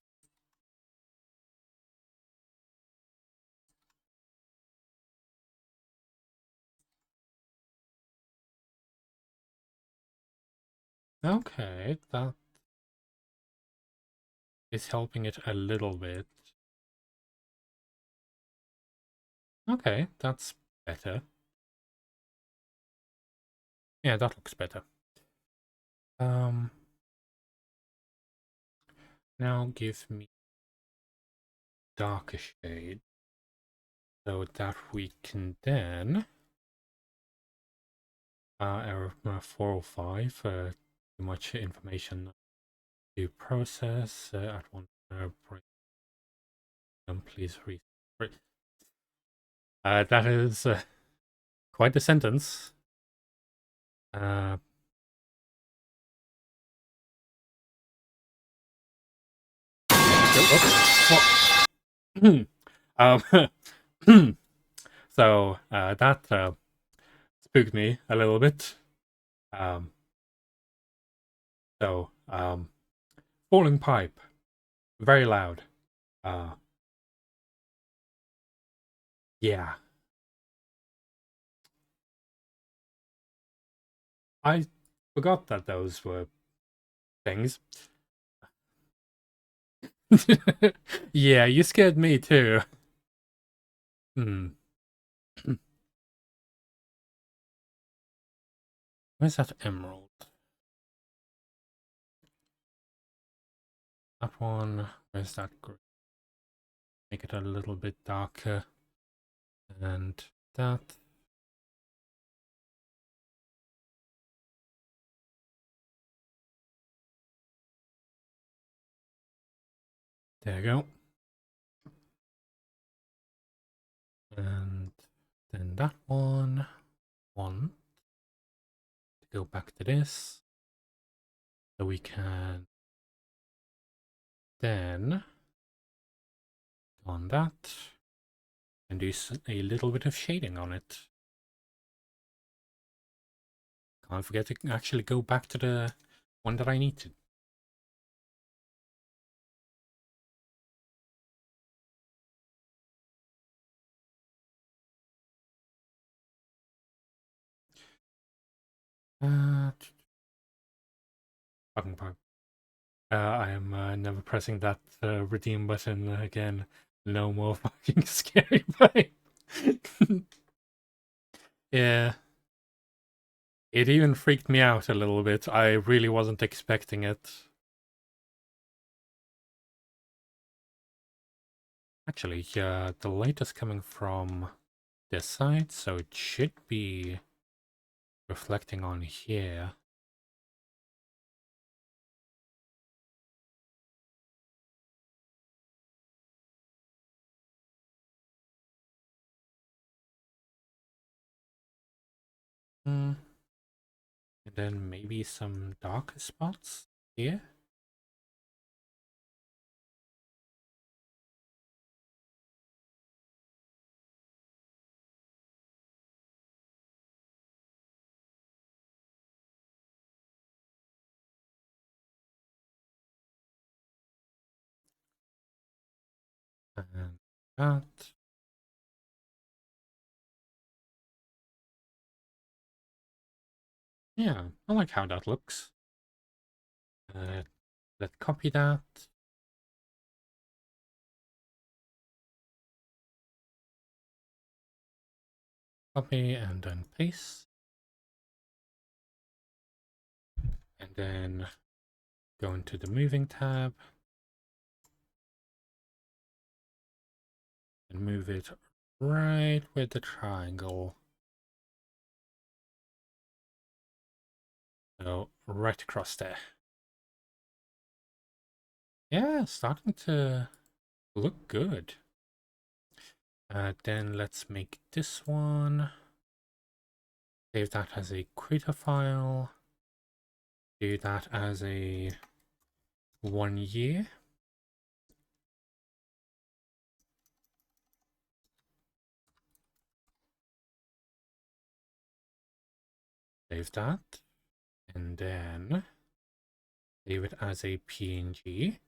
Okay, that is helping it a little bit. Okay, that's better. Yeah, that looks better. Now give me darker shade so that we can then error 405 too much information to process at one break. Please read. That is quite a sentence. Uh, oh, so that spooked me a little bit. Um, falling pipe, very loud. Yeah, I forgot that those were things. Yeah, you scared me too. Hmm. Where's that emerald? That one. Where's that green? Make it a little bit darker. And that. There you go. And then that one. One. Go back to this. So we can then on that and do a little bit of shading on it. Can't forget to actually go back to the one that I need to. Fucking pipe. I am never pressing that redeem button again. No more fucking scary pipe. Yeah. It even freaked me out a little bit. I really wasn't expecting it. Actually, yeah, the light is coming from this side, so it should be reflecting on here. And then maybe some dark spots here. And that. Yeah, I like how that looks. Let's copy that. Copy and then paste. And then go into the moving tab. And move it right with the triangle. So right across there. Yeah, starting to look good. Then let's make this one. Save that as a creator file. Do that as a 1 year. Save that. And then save it as a PNG.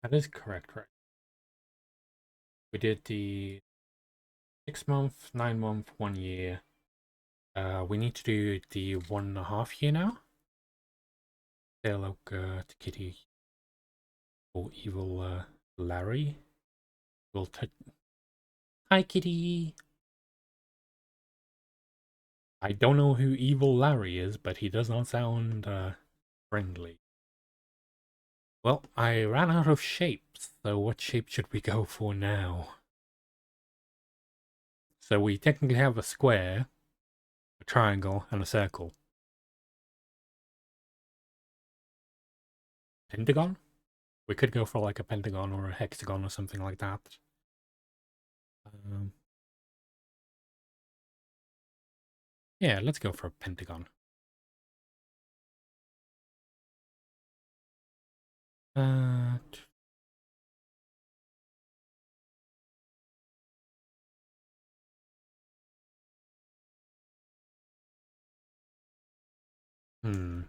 That is correct, right? We did the 6 month, 9 month, 1 year. We need to do the 1.5 year now. Say hello to Kitty. Or evil Larry. Will Hi, Kitty. I don't know who evil Larry is, but he does not sound friendly. Well, I ran out of shapes, so what shape should we go for now? So we technically have a square, a triangle, and a circle. Pentagon? We could go for like a pentagon or a hexagon or something like that. Yeah, let's go for a pentagon. Uh, hmm.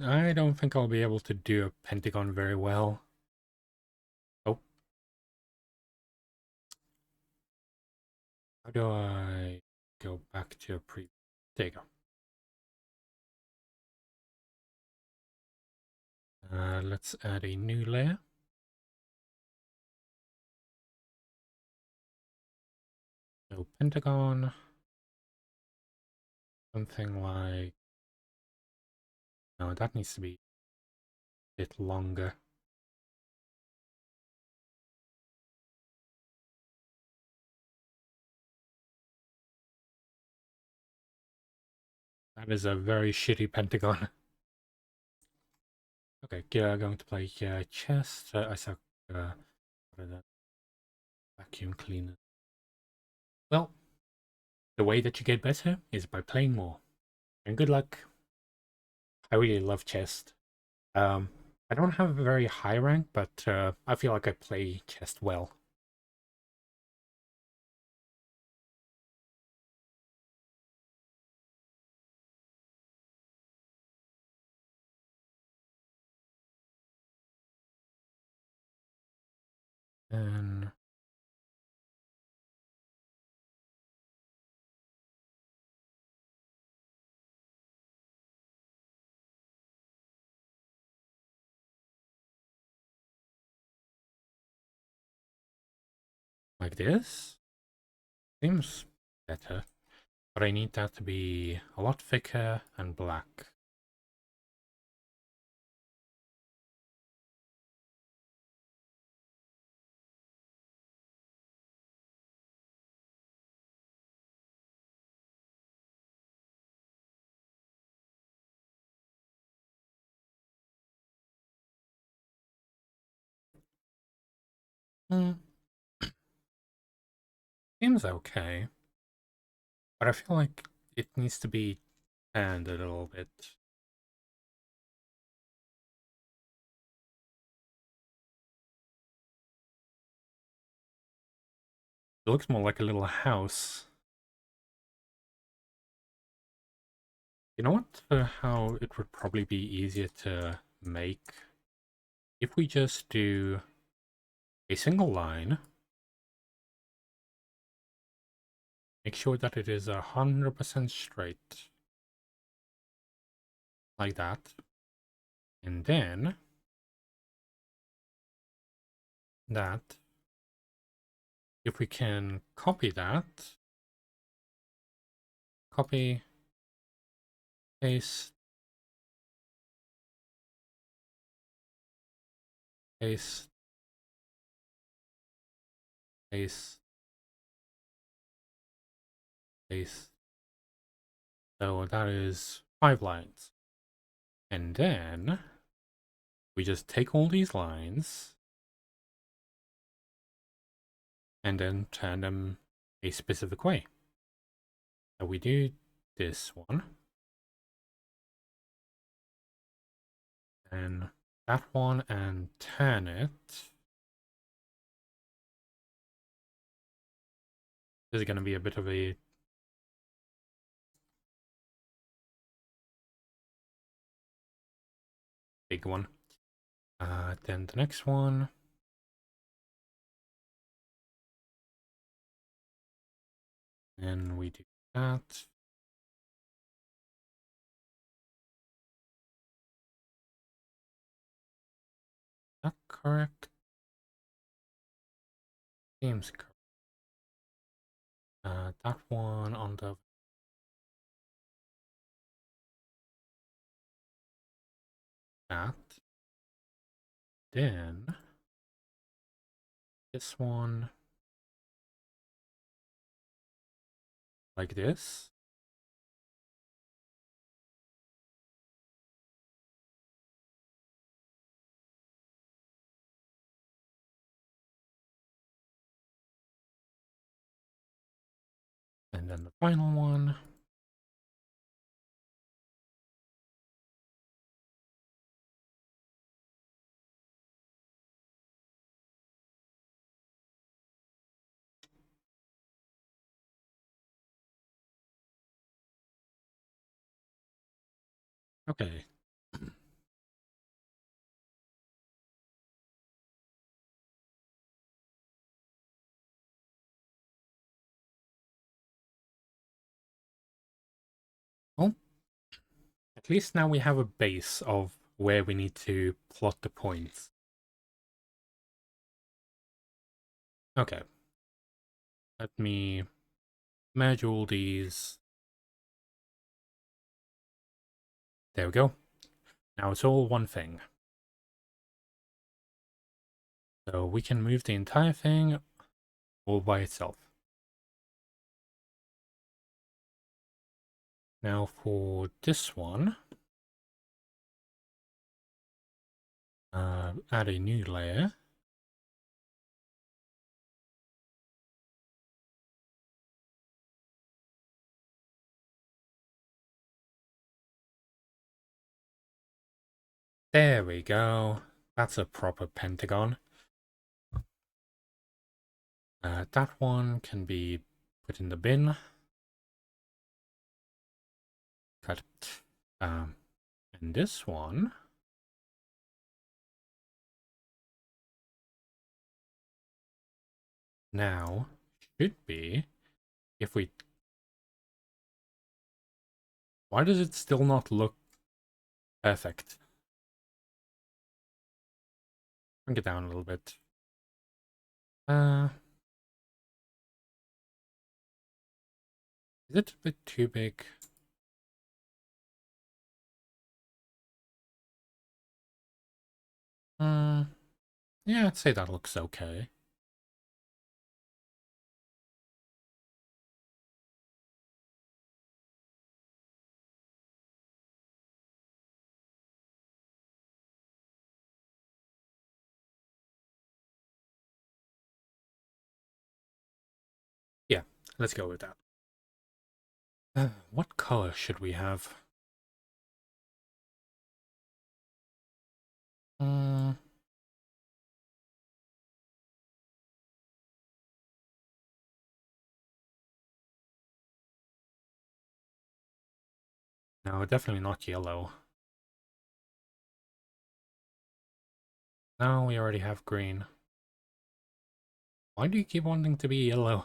I don't think I'll be able to do a pentagon very well. Oh. How do I go back to a pre... There you go. Let's add a new layer. So pentagon, something like, no, that needs to be a bit longer. That is a very shitty pentagon. Okay, yeah, going to play chest. I suck. What is that? Vacuum cleaner. Well, the way that you get better is by playing more. And good luck. I really love chest. Um, I don't have a very high rank, but I feel like I play chest well. And like this seems better, but I need that to be a lot thicker and black. Hmm, seems okay, but I feel like it needs to be tanned a little bit. It looks more like a little house. You know what? How it would probably be easier to make if we just do a single line. Make sure that it is 100% straight, like that. And then that, if we can copy that, copy, paste, paste, paste, paste. So that is 5 lines. And then we just take all these lines and then turn them a specific way. So we do this one, and that one, and turn it. This is going to be a bit of a big one. Then the next one. And we do that. That correct? Seems correct. That one on the that. Then this one like this. And then the final one. Okay. Well, at least now we have a base of where we need to plot the points. Okay. Let me merge all these. There we go. Now it's all one thing. So we can move the entire thing all by itself. Now for this one, add a new layer. There we go. That's a proper pentagon. That one can be put in the bin. Cut. And this one, now should be, if we... Why does it still not look perfect? Bring it down a little bit. Is it a bit too big? Yeah, I'd say that looks okay. Yeah, let's go with that. What color should we have? No, definitely not yellow. No, we already have green. Why do you keep wanting to be yellow?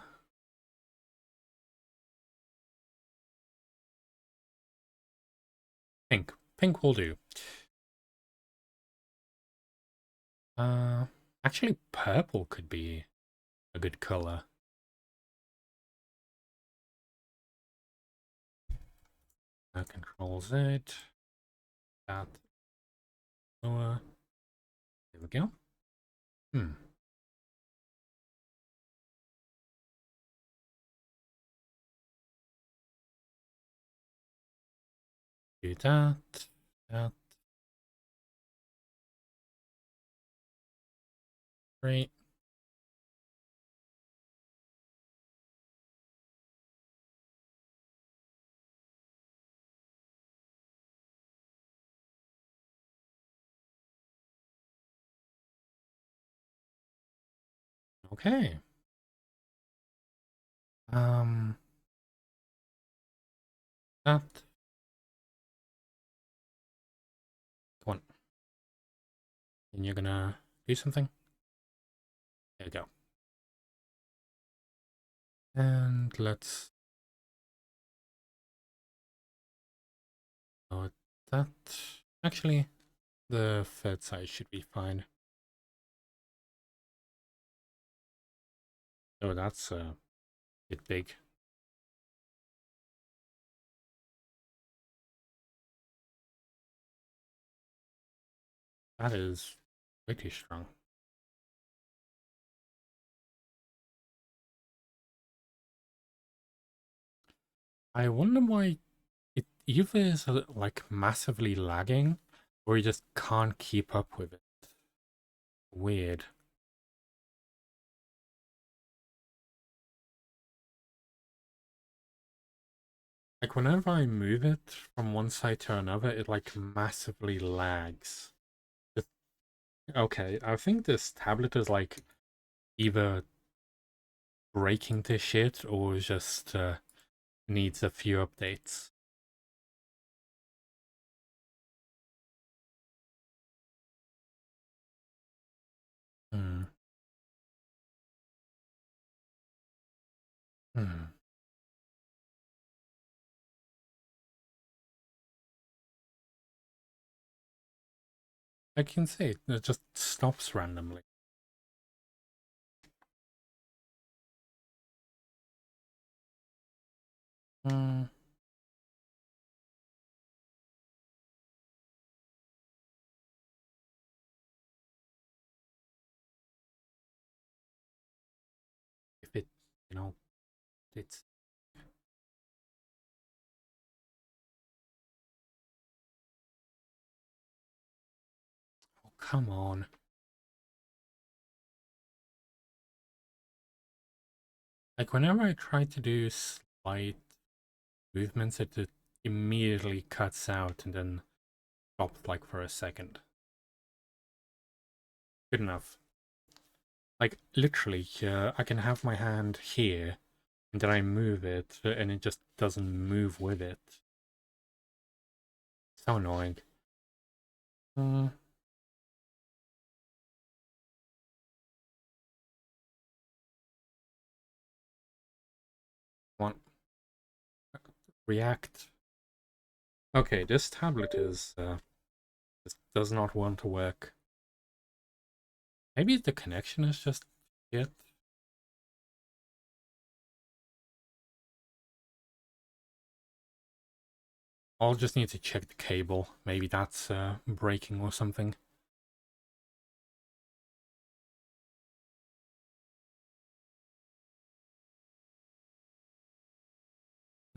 Pink. Pink will do. Actually, purple could be a good color. Control Z. That. Lower. There we go. Do that. That. Great. Okay. That. Come on. And you're gonna do something? There we go. And let's... Oh, that... Actually, the third side should be fine. Oh, that's a bit big. That is way too strong. I wonder why it either is like massively lagging or you just can't keep up with it. Weird. Like whenever I move it from one side to another, it like massively lags. Okay, I think this tablet is like either breaking to shit or just needs a few updates. Hmm. Hmm. I can see it just stops randomly. You know, it's... Oh, come on. Like, whenever I try to do slight movements, it immediately cuts out and then stops, like, for a second. Good enough. Like, literally, I can have my hand here, and then I move it, and it just doesn't move with it. So annoying. Uh, want react. Okay, this tablet is just does not want to work. Maybe the connection is just shit. I'll just need to check the cable. Maybe that's breaking or something.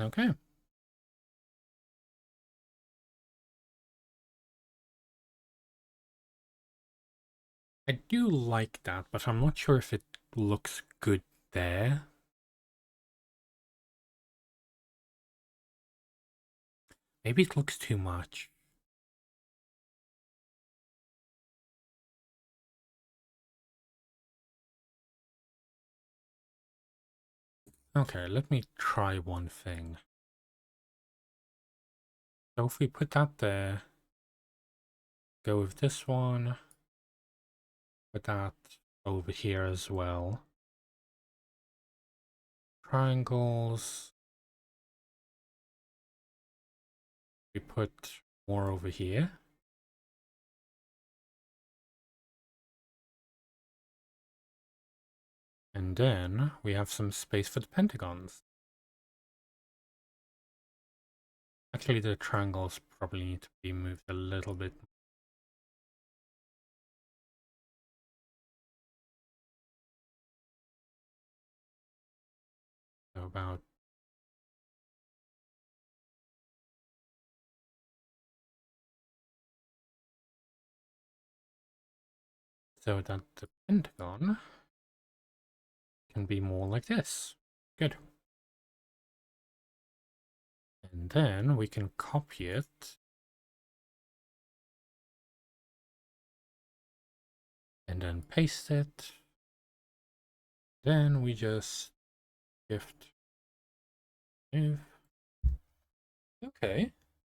Okay. I do like that, but I'm not sure if it looks good there. Maybe it looks too much. Okay, let me try one thing. So if we put that there, go with this one, put that over here as well. Triangles. We put more over here. And then we have some space for the pentagons. Actually, the triangles probably need to be moved a little bit. So about so that the pentagon can be more like this. Good. And then we can copy it and then paste it. Then we just shift move. Okay,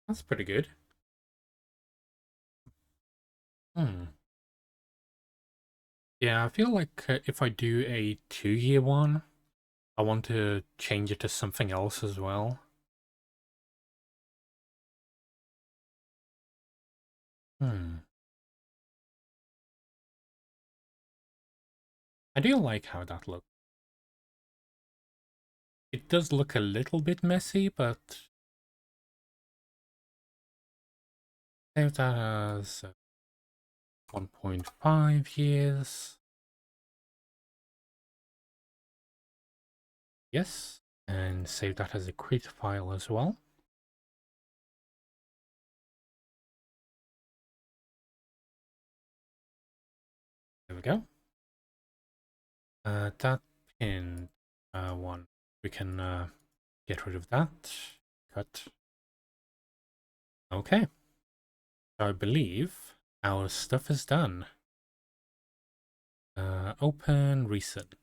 that's pretty good. Yeah, I feel like if I do a 2-year one, I want to change it to something else as well. I do like how that looks. It does look a little bit messy, but save that as 1.5 years. Yes, and save that as a Crete file as well. There we go. That pinned one, we can get rid of that. Cut. Okay. I believe our stuff is done. Open recent.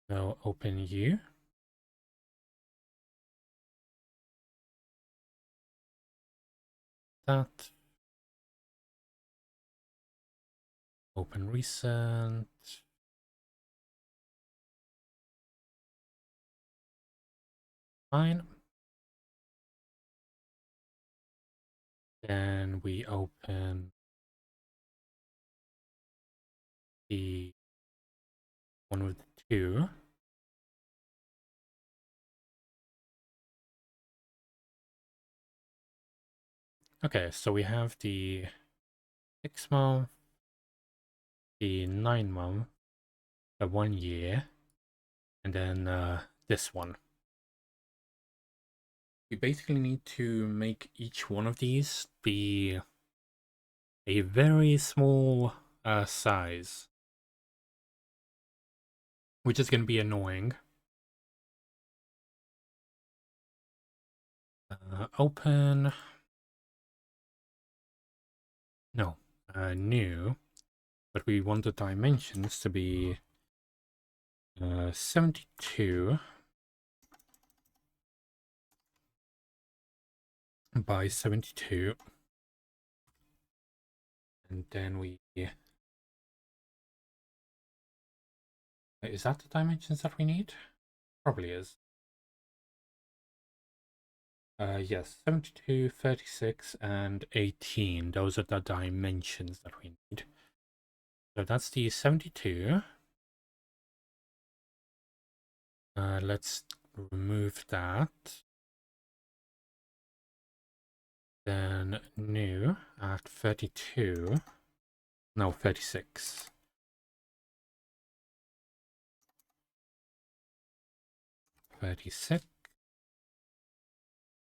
So open you. That. Open recent. Fine. Then we open the one with the 2. Okay, so we have the 6 month, the 9 month, the 1 year, and then this one. We basically need to make each one of these be a very small size, which is going to be annoying. Open. No, new. But we want the dimensions to be 72 by 72. And then we... Is that the dimensions that we need? Probably is. Yes, 72, 36, and 18. Those are the dimensions that we need. So that's the 72. Let's remove that. Then new at 32. No, 36.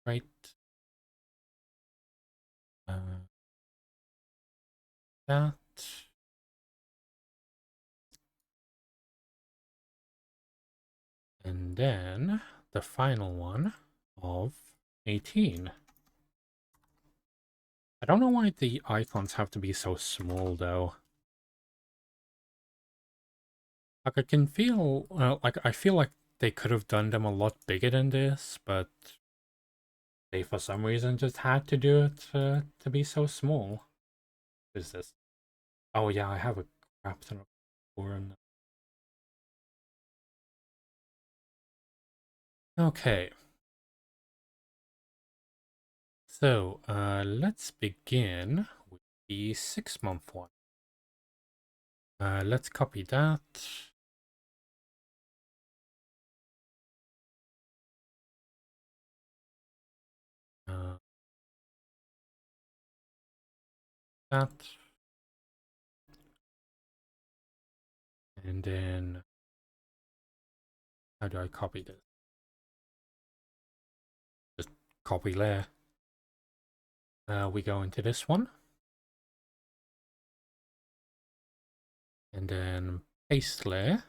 Right. That. And then the final one of 18. I don't know why the icons have to be so small, though. Like, I can feel, I feel like they could have done them a lot bigger than this, but they, for some reason, just had to do it to be so small. What is this? Oh, yeah, I have a crap ton of foreign. Okay. So, let's begin with the 6-month one. Let's copy that. That. And then, how do I copy this? Just copy layer. We go into this one. And then paste layer.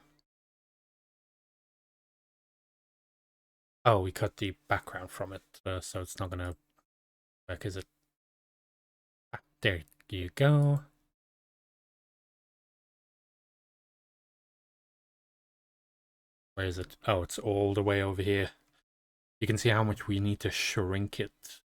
Oh, we cut the background from it, so it's not gonna work, is it? Ah, there you go. Where is it? Oh, it's all the way over here. You can see how much we need to shrink it.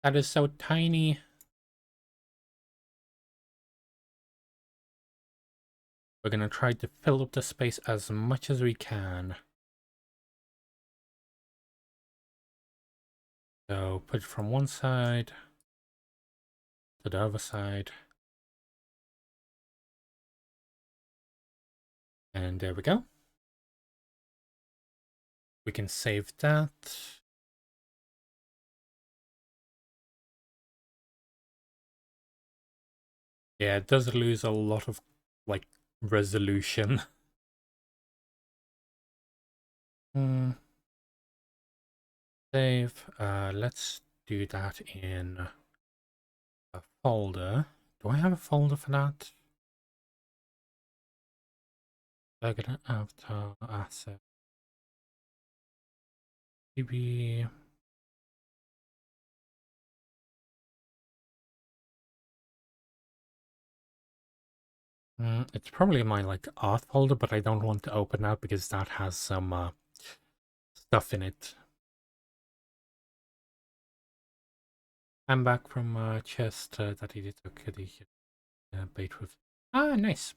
That is so tiny. We're gonna try to fill up the space as much as we can. So put it from one side to the other side. And there we go. We can save that. Yeah, it does lose a lot of, like, resolution. Save. Let's do that in a folder. Do I have a folder for that? Regular avatar asset. Maybe. It's probably my like art folder, but I don't want to open that because that has some stuff in it. I'm back from chest that he took the bait with. Ah, nice.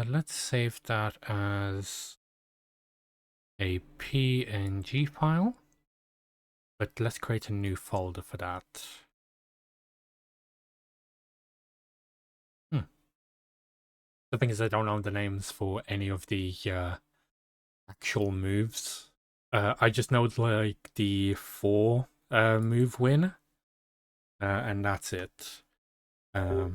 Let's save that as a PNG file, but let's create a new folder for that. The thing is, I don't know the names for any of the actual moves. I just know like the 4 move win, and that's it. Let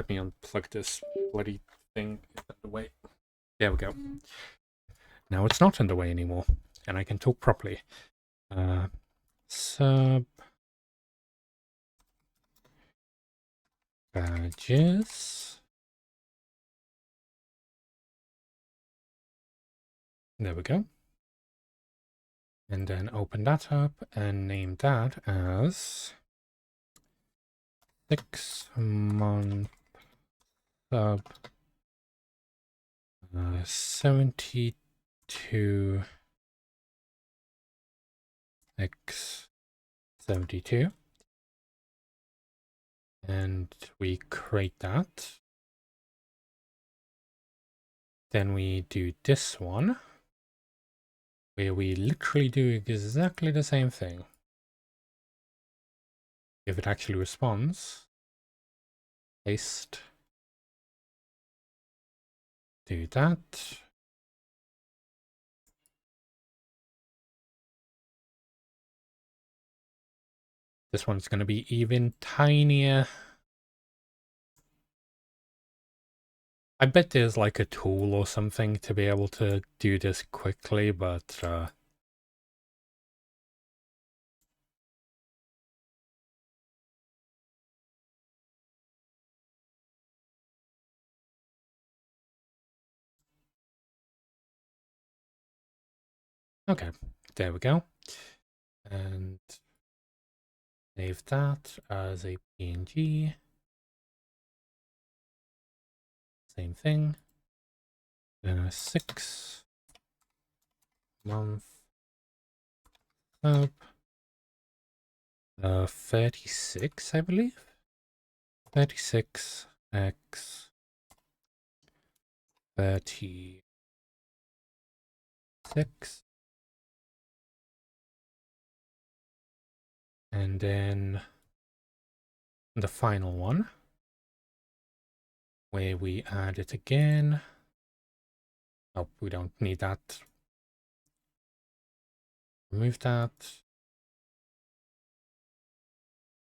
me unplug this bloody thing. Is that the way? There we go. Now it's not underway anymore, and I can talk properly. Sub badges. There we go. And then open that up and name that as 6-month sub 72 x 72. And we create that. Then we do this one, where we literally do exactly the same thing. If it actually responds, paste, do that. This one's going to be even tinier. I bet there's like a tool or something to be able to do this quickly, but okay, there we go. And save that as a PNG. Same thing. 6-month sub 36, I believe. 36 x 36. And then the final one, where we add it again. Oh, we don't need that. Remove that.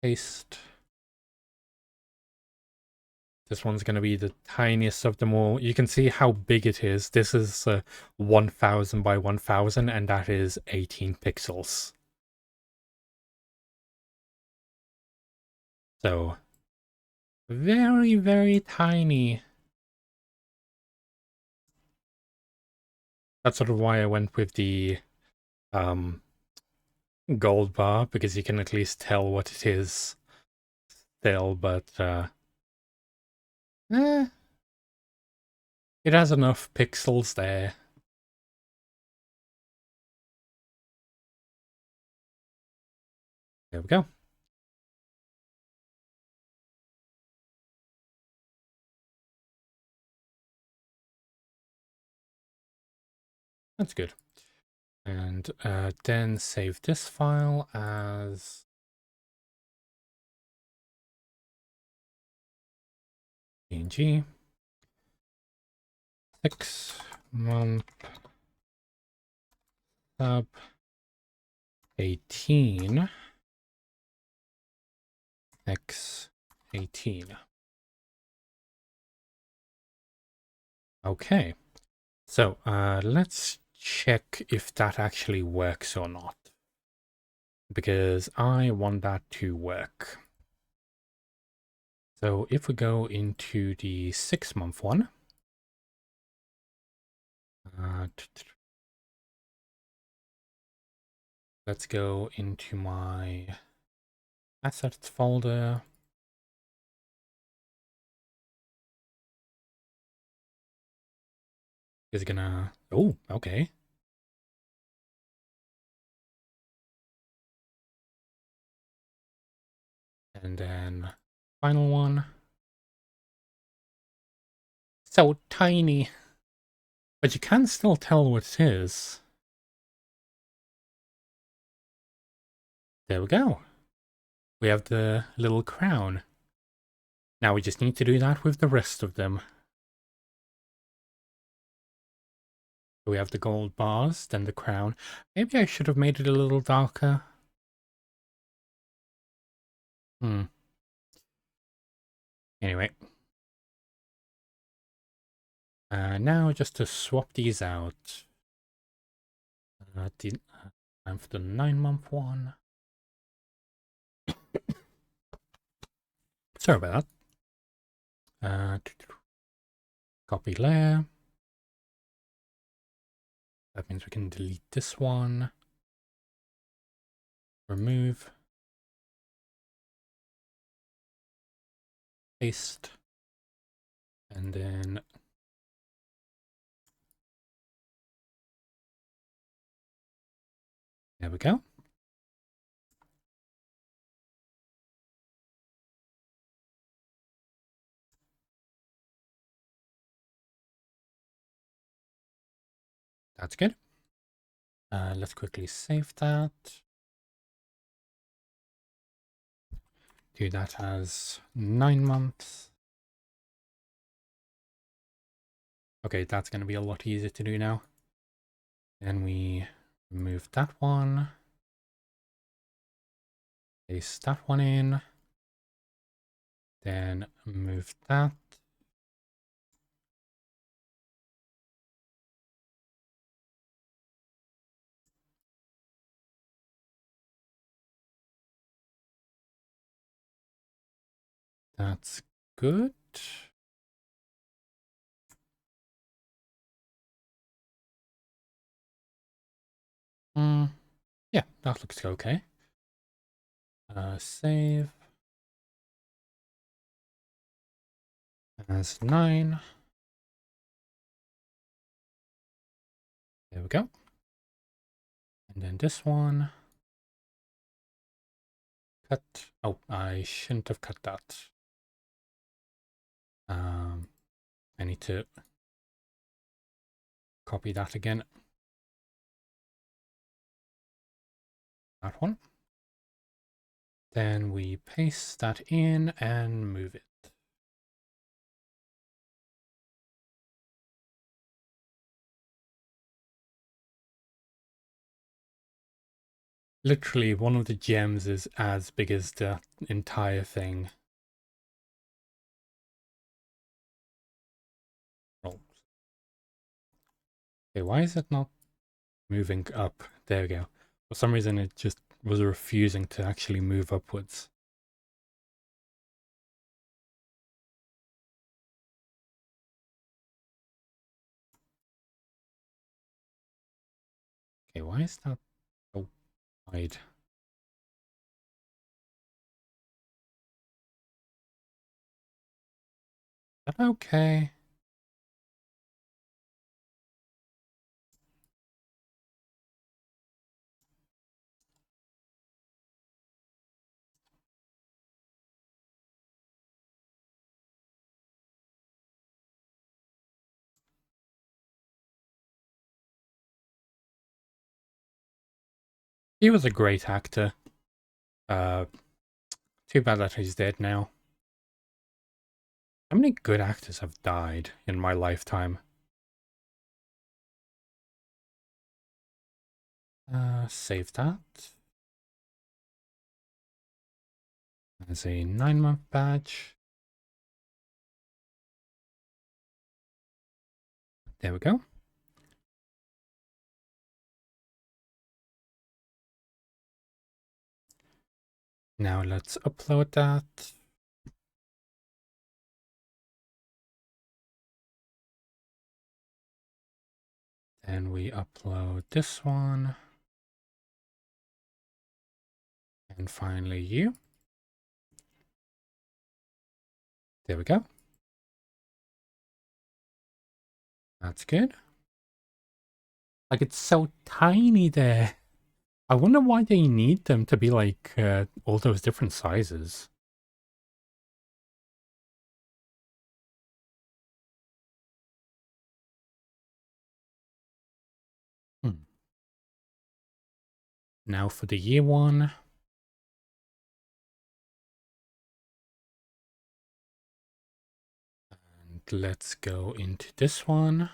Paste. This one's going to be the tiniest of them all. You can see how big it is. This is 1000 by 1000, and that is 18 pixels. So, very, very tiny. That's sort of why I went with the gold bar, because you can at least tell what it is still, but it has enough pixels there. There we go. That's good. And then save this file as PNG. 6-month sub 18 x 18. Okay, so let's check if that actually works or not, because I want that to work. So if we go into the 6-month one, let's go into my assets folder. Is gonna, oh, okay. And then final one. So tiny, but you can still tell what it is. There we go. We have the little crown. Now we just need to do that with the rest of them. So we have the gold bars, then the crown. Maybe I should have made it a little darker. Anyway. Now just to swap these out. Time for the 9-month one. Sorry about that. Copy layer. That means we can delete this one. Remove. Paste. And then there we go. That's good. Let's quickly save that. Do that as 9 months. Okay, that's going to be a lot easier to do now. Then we remove that one. Paste that one in. Then move that. That's good. Yeah, that looks okay. Save as 9. There we go. And then this one. Cut. Oh, I shouldn't have cut that. I need to copy that again. That one. Then we paste that in and move it. Literally, one of the gems is as big as the entire thing. Oh. Okay, why is it not moving up? There we go. For some reason, it just was refusing to actually move upwards. Okay, why is that so wide? Is that okay? He was a great actor. Too bad that he's dead now. How many good actors have died in my lifetime? Save that. As a 9-month badge. There we go. Now let's upload that. Then we upload this one. And finally you. There we go. That's good. Like, it's so tiny there. I wonder why they need them to be like all those different sizes. Now for the year one. And let's go into this one.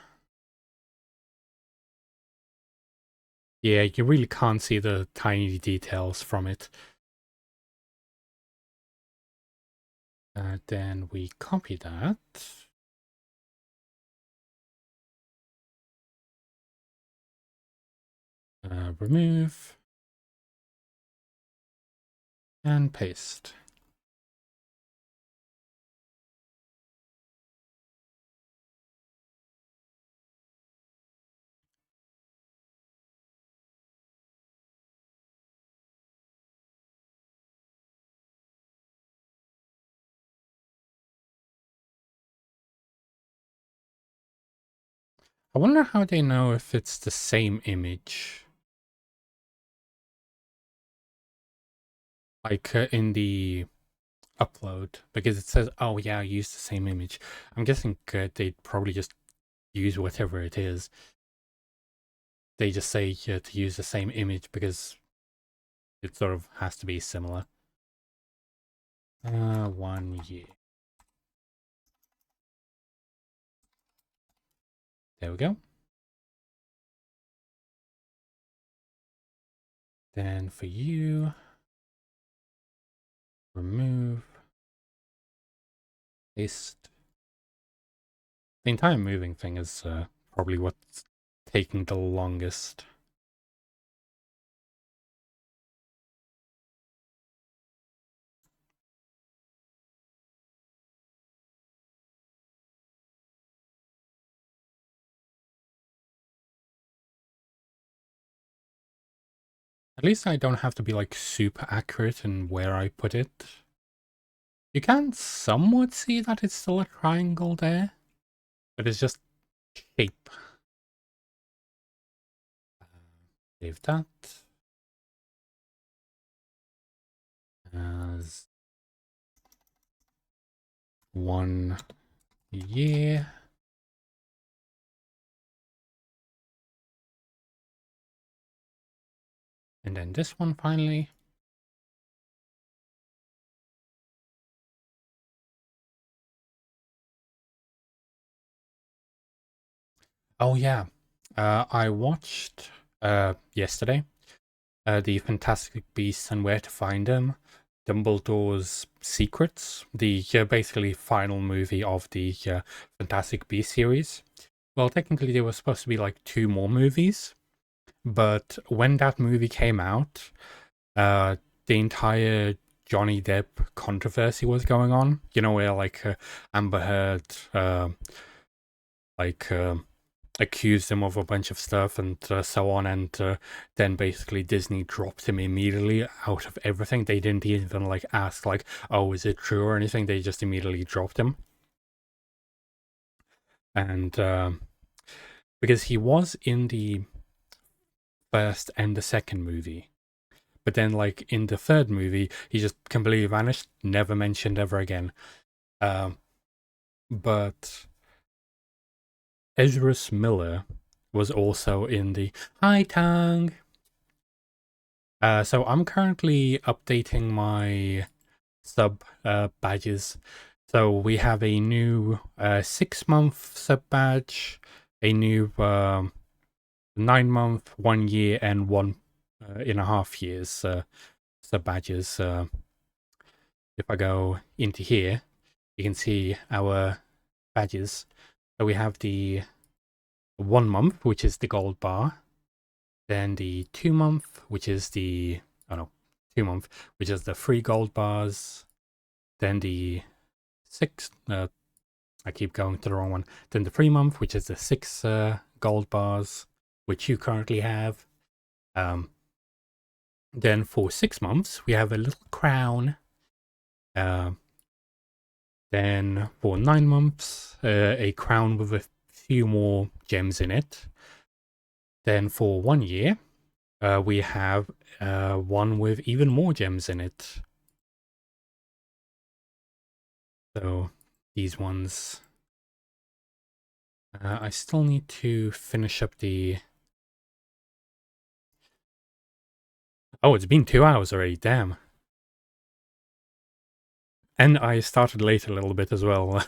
Yeah, you really can't see the tiny details from it. Then we copy that. Remove. And paste. I wonder how they know if it's the same image. Like in the upload, because it says, oh yeah, I used the same image. I'm guessing they'd probably just use whatever it is. They just say to use the same image because it sort of has to be similar. 1 year. There we go. Then for you, remove, paste. The entire moving thing is probably what's taking the longest. At least I don't have to be like super accurate in where I put it. You can somewhat see that it's still a triangle there, but it's just shape. Save that as 1 year. And then this one finally. Oh yeah, I watched yesterday the Fantastic Beasts and Where to Find Them, Dumbledore's Secrets, the basically final movie of the Fantastic Beasts series. Well, technically there were supposed to be like 2 more movies, but when that movie came out, the entire Johnny Depp controversy was going on. You know, where like Amber Heard like accused him of a bunch of stuff and so on, and then basically Disney dropped him immediately out of everything. They didn't even like ask like, oh, is it true or anything. They just immediately dropped him. And because he was in the first and the second movie, but then like in the third movie he just completely vanished, never mentioned ever again. But Ezra Miller was also in the Hi Tang. So I'm currently updating my sub badges. So we have a new 6-month sub badge, a new 9-month, 1 year, and 1.5 years sub badges. If I go into here, you can see our badges. So we have the 1 month, which is the gold bar. Then the 2 month, which is the 2 month, which is the 3 gold bars. Then the 6, I keep going to the wrong one. Then the 3 month, which is the 6 gold bars, which you currently have. Then for 6 months, we have a little crown. Then for 9 months, a crown with a few more gems in it. Then for 1 year, we have one with even more gems in it. So these ones, I still need to finish up the... Oh, it's been 2 hours already, damn. And I started late a little bit as well.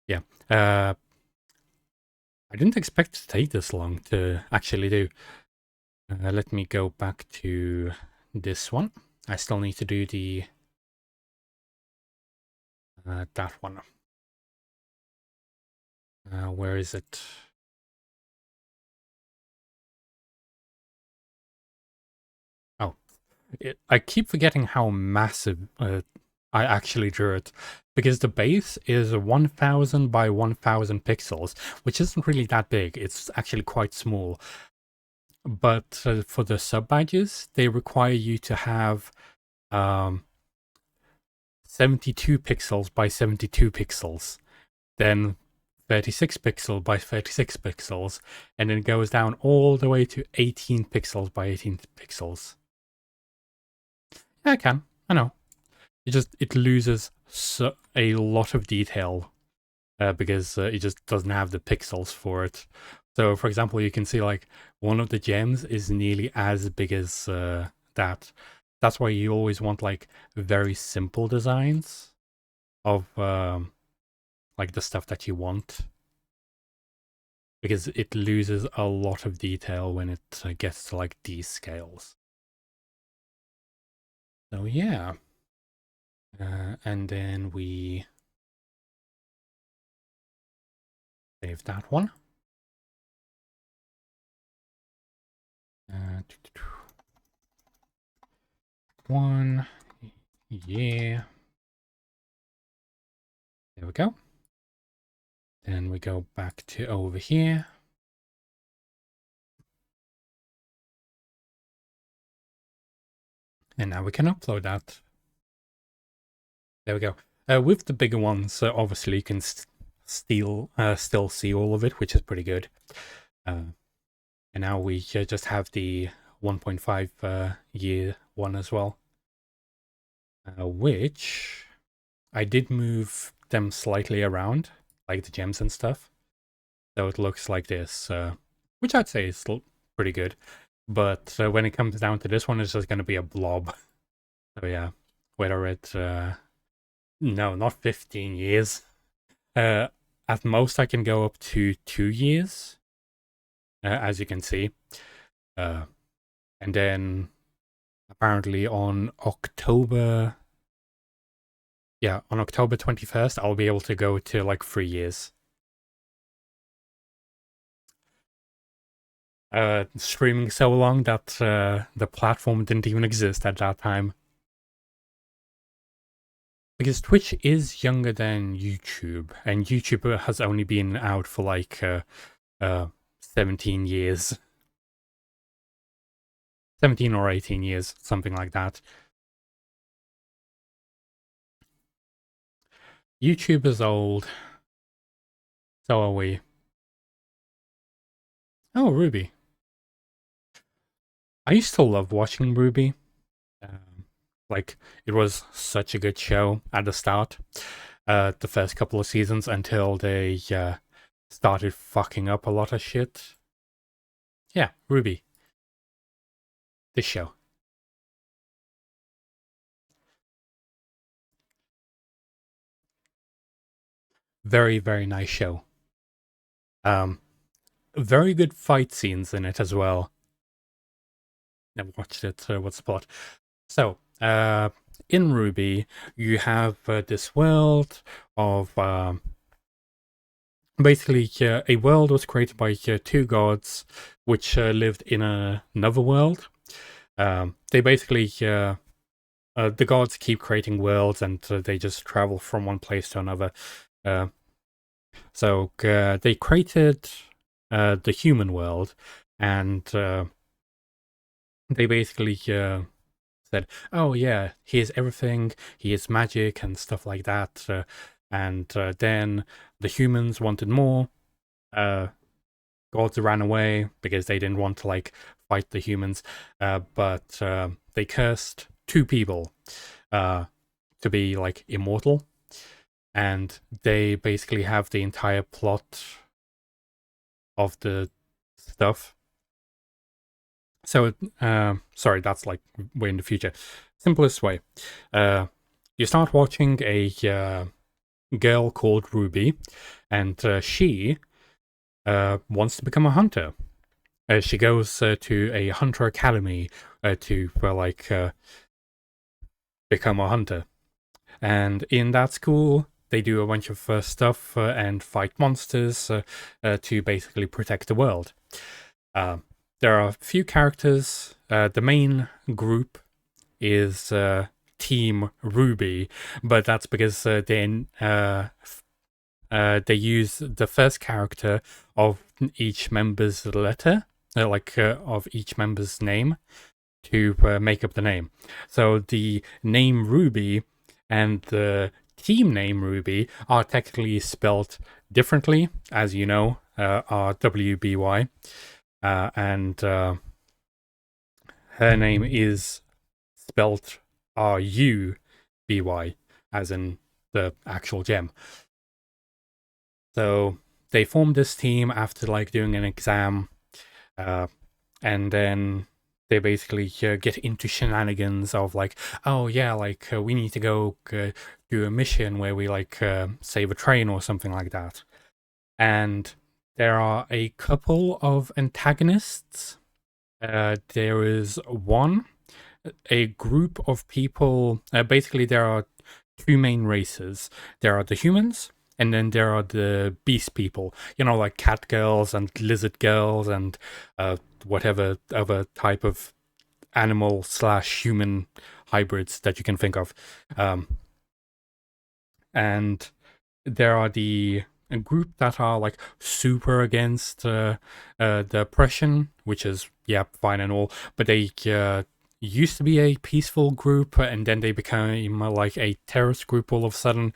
Yeah. I didn't expect it to take this long to actually do. Let me go back to this one. I still need to do the that one. Where is it? Oh, I keep forgetting how massive I actually drew it, because the base is 1000 by 1000 pixels, which isn't really that big. It's actually quite small. But for the sub badges, they require you to have 72 pixels by 72 pixels, then 36 pixel by 36 pixels, and then it goes down all the way to 18 pixels by 18 pixels. Yeah, I can. I know. It loses a lot of detail because it just doesn't have the pixels for it. So, for example, you can see like one of the gems is nearly as big as that. That's why you always want like very simple designs of like the stuff that you want, because it loses a lot of detail when it gets to like these scales. So yeah, and then we save that one. One, yeah. There we go. Then we go back to over here. And now we can upload that. There we go. With the bigger ones, obviously you can still see all of it, which is pretty good. And now we just have the 1.5 year one as well, which I did move them slightly around, like the gems and stuff. So it looks like this, which I'd say is still pretty good. But when it comes down to this one, it's just going to be a blob. So yeah, whether it... no, not 15 years. At most, I can go up to 2 years, as you can see. And then apparently on October... Yeah, on October 21st, I'll be able to go to like 3 years. Streaming so long that the platform didn't even exist at that time. Because Twitch is younger than YouTube, and YouTube has only been out for like 17 years. 17 or 18 years, something like that. YouTube is old. So are we. Oh, Ruby. I used to love watching Ruby. Like, it was such a good show at the start. The first couple of seasons until they started fucking up a lot of shit. Yeah, Ruby. This show. Very, very nice show. Very good fight scenes in it as well. Never watched it, what's the plot? So, in Ruby, you have this world of... basically, a world was created by two gods, which lived in another world. They basically... the gods keep creating worlds, and they just travel from one place to another. So they created the human world, and they basically said, oh yeah, here's everything, here's magic and stuff like that. And then the humans wanted more. Gods ran away because they didn't want to like fight the humans, but they cursed two people to be like immortal, and they basically have the entire plot of the stuff. So, sorry, that's like way in the future. Simplest way. You start watching a girl called Ruby, and she wants to become a hunter. She goes to a hunter academy to become a hunter. And in that school, they do a bunch of stuff and fight monsters to basically protect the world. There are a few characters. The main group is Team Ruby, but that's because they use the first character of each member's letter, of each member's name, to make up the name. So the name Ruby and the team name Ruby are technically spelled differently, as you know, RWBY, and her name is spelled RUBY, as in the actual gem. So they formed this team after doing an exam, and then they basically get into shenanigans of oh yeah, we need to go do a mission where we save a train or something like that. And there are a couple of antagonists. There is a group of people. Basically, there are two main races. There are the humans, and then there are the beast people. Like cat girls and lizard girls and whatever other type of animal/human hybrids that you can think of. And there are a group that are super against the oppression, which is fine and all, but they used to be a peaceful group, and then they became a terrorist group all of a sudden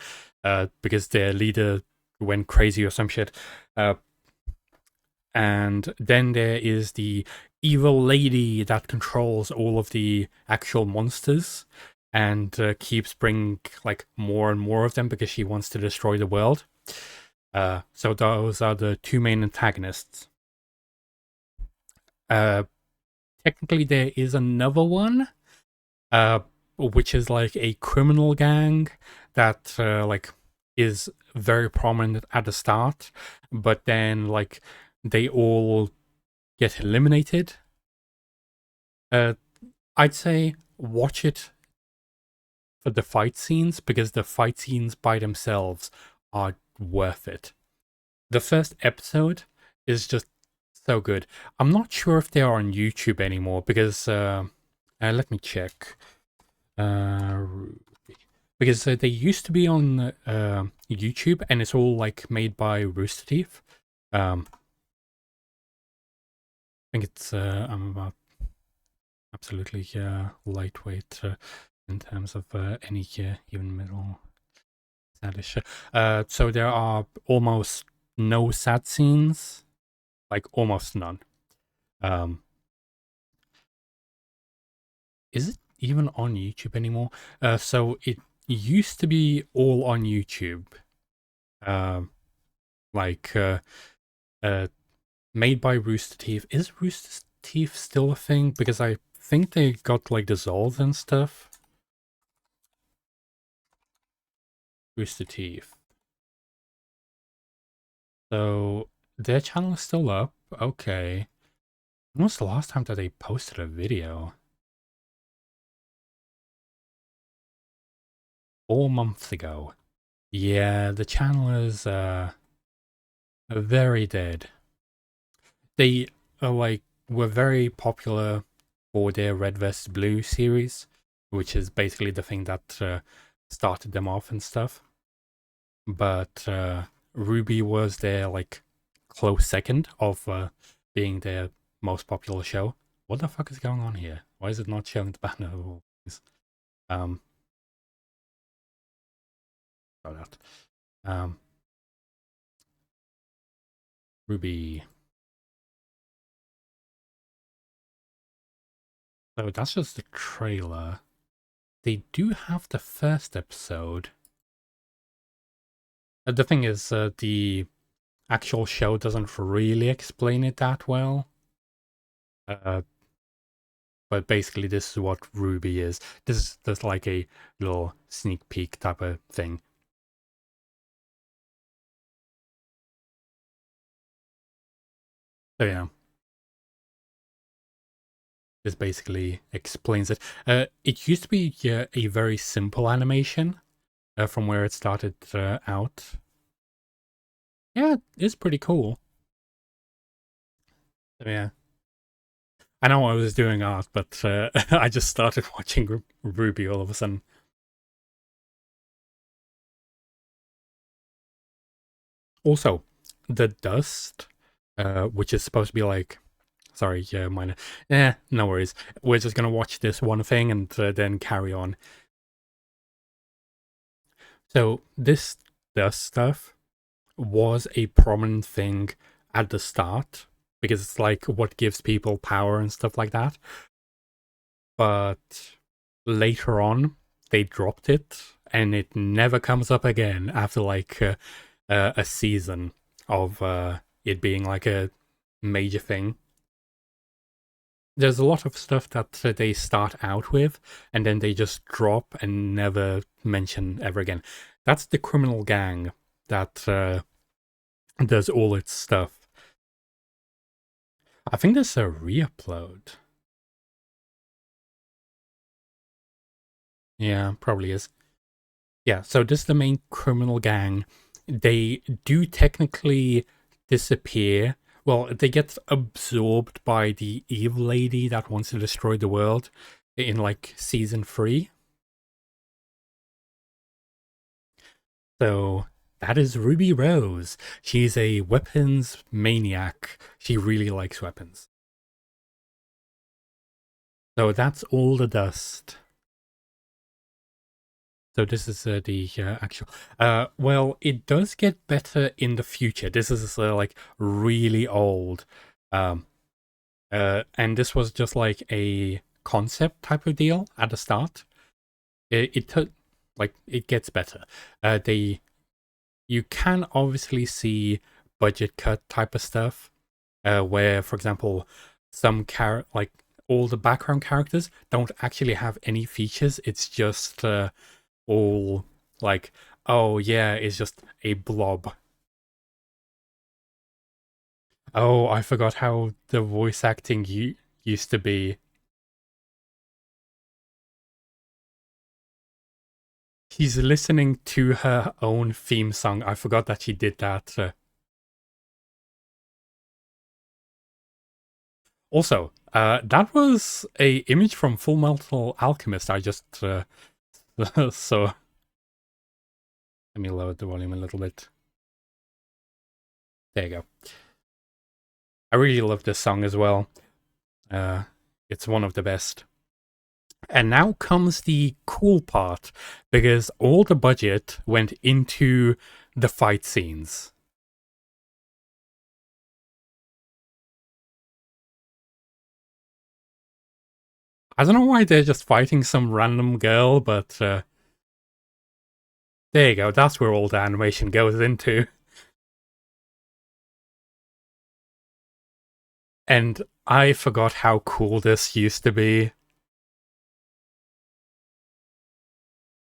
because their leader went crazy or some shit. And then there is the evil lady that controls all of the actual monsters and keeps bringing more and more of them because she wants to destroy the world. So those are the two main antagonists. Technically, there is another one, which is a criminal gang that is very prominent at the start, but then they all get eliminated. I'd say watch it for the fight scenes, because the fight scenes by themselves are worth it. The first episode is just so good. I'm not sure if they are on YouTube anymore, because let me check. Because they used to be on YouTube, and it's all made by Rooster Teeth. I think it's I'm about absolutely lightweight in terms of any even middle sadish. So there are almost no sad scenes, almost none. Is it even on YouTube anymore? So it used to be all on YouTube. Made by Rooster Teeth. Is Rooster Teeth still a thing? Because I think they got dissolved and stuff. Rooster Teeth. So their channel is still up. Okay. When was the last time that they posted a video? 4 months ago. Yeah, the channel is very dead. They were very popular for their Red vs. Blue series, which is basically the thing that started them off and stuff. But Ruby was their close second of being their most popular show. What the fuck is going on here? Why is it not showing the banner? That. Ruby. So that's just the trailer. They do have the first episode. The thing is, the actual show doesn't really explain it that well. But basically, this is what Ruby is. This is just a little sneak peek type of thing. So yeah. This basically explains it. It used to be a very simple animation from where it started out. Yeah, it's pretty cool. So, yeah. I know I was doing art, but I just started watching Ruby all of a sudden. Also, the dust, which is supposed to be like, sorry, yeah, minor. No worries. We're just gonna watch this one thing and then carry on. So this dust stuff was a prominent thing at the start because it's like what gives people power and stuff like that. But later on, they dropped it and it never comes up again after like a season of it being like a major thing. There's a lot of stuff that they start out with and then they just drop and never mention ever again. That's the criminal gang that does all its stuff. I think there's a re-upload. Yeah, probably is. Yeah, so this is the main criminal gang. They do technically disappear. Well, they get absorbed by the evil lady that wants to destroy the world in like season 3. So that is Ruby Rose. She's a weapons maniac. She really likes weapons. So that's all the dust. So this is the actual. Well, it does get better in the future. This is like really old, um, and this was just like a concept type of deal at the start. It took like it gets better. They You can obviously see budget cut type of stuff, where, for example, some like all the background characters don't actually have any features. It's just all like, oh yeah, it's just a blob. Oh, I forgot how the voice acting used to be. She's listening to her own theme song. I forgot that she did that. Also, that was a image from Full Metal Alchemist. I just so let me lower the volume a little bit. There you go. I really love this song as well. It's one of the best. And now comes the cool part, because all the budget went into the fight scenes. I don't know why they're just fighting some random girl, but there you go. That's where all the animation goes into. And I forgot how cool this used to be.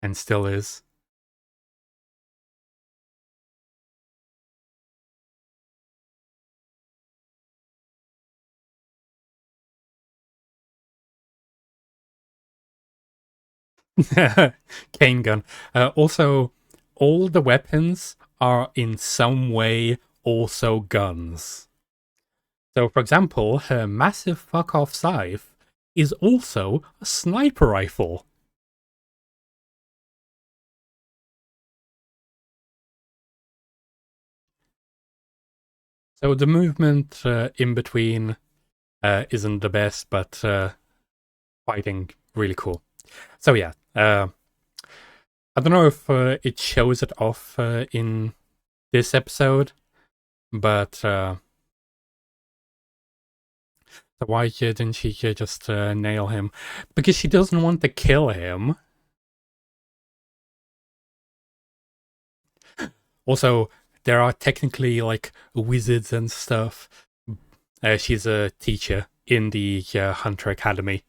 And still is. Cane gun. Also, all the weapons are in some way also guns. So, for example, her massive fuck off scythe is also a sniper rifle. So the movement in between isn't the best, but fighting really cool. So yeah, I don't know if it shows it off in this episode, but why didn't she just nail him? Because she doesn't want to kill him. Also, there are technically like wizards and stuff. She's a teacher in the Hunter Academy.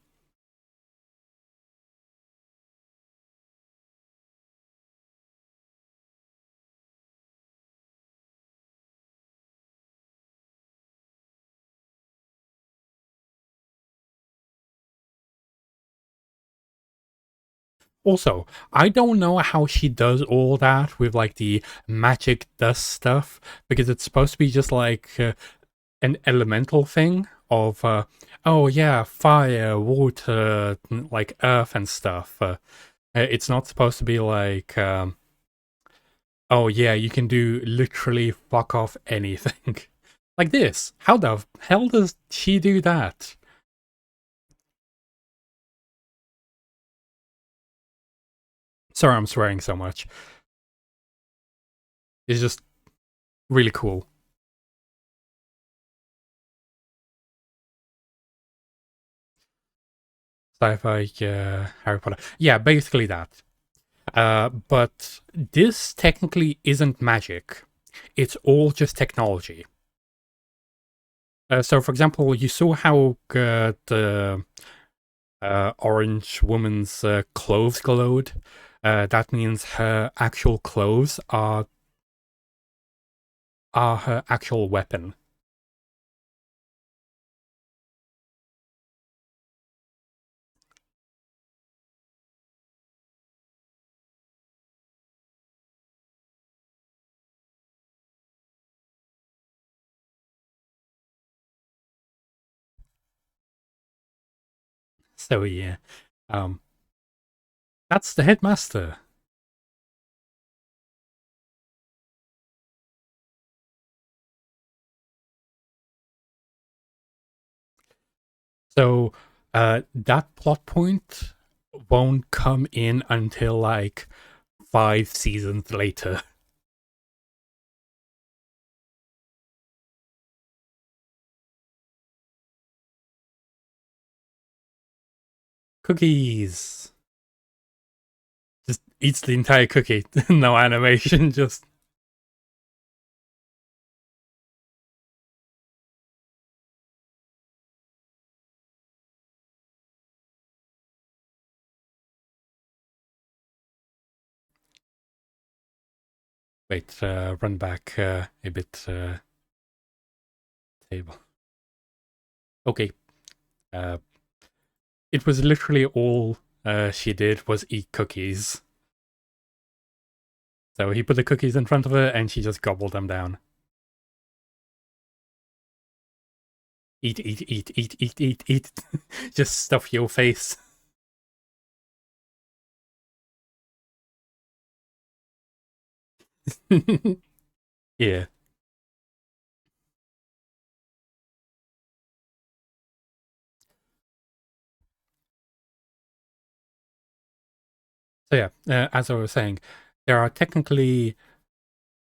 Also, I don't know how she does all that with like the magic dust stuff, because it's supposed to be just like an elemental thing of oh yeah, fire, water, like earth and stuff. It's not supposed to be like oh yeah, you can do literally fuck off anything. Like this. How the hell does she do that? Sorry I'm swearing so much. It's just really cool. Sci-fi, Harry Potter. Yeah, basically that. But this technically isn't magic. It's all just technology. So, for example, you saw how the orange woman's clothes glowed. That means her actual clothes are her actual weapon. So yeah, um, that's the headmaster. So that plot point won't come in until like 5 seasons later. Cookies. Just eats the entire cookie. No animation, just wait, run back a bit table. Okay. Uh, it was literally all she did was eat cookies. So he put the cookies in front of her and she just gobbled them down. Eat, eat, eat, eat, eat, eat, eat. Just stuff your face. Yeah. So yeah, as I was saying, there are technically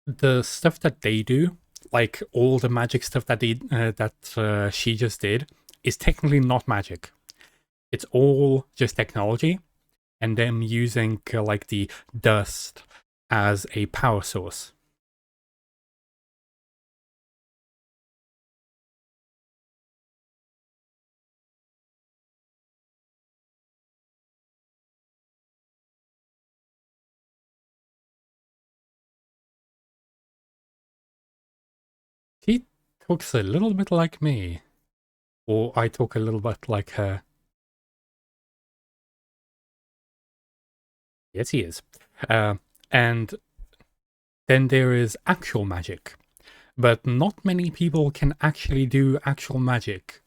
the stuff that they do, like all the magic stuff that she just did, is technically not magic. It's all just technology, and them using like the dust as a power source. She talks a little bit like me, or I talk a little bit like her. Yes, he is. Uh, and then there is actual magic, but not many people can actually do actual magic.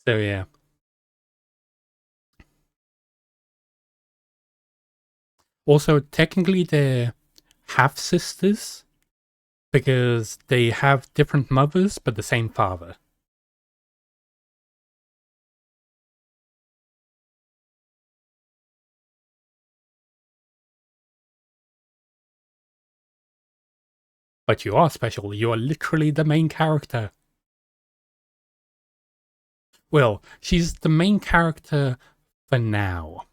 So yeah. Also, technically, they're half sisters because they have different mothers but the same father. But you are special. You are literally the main character. Well, she's the main character for now.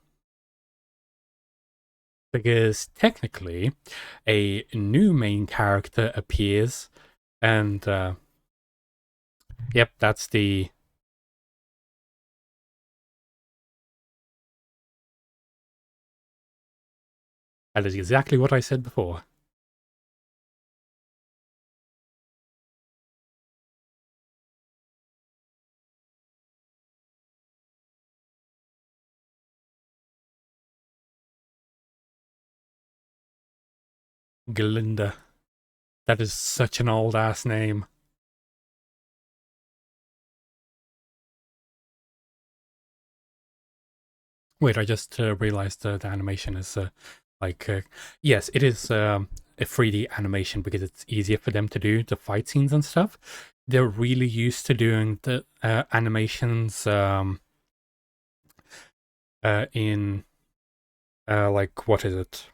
Because technically, a new main character appears, and yep, that is exactly what I said before. Glinda. That is such an old ass name. Wait, I just realized the animation is like, yes, it is a 3D animation because it's easier for them to do the fight scenes and stuff. They're really used to doing the animations in like, what is it?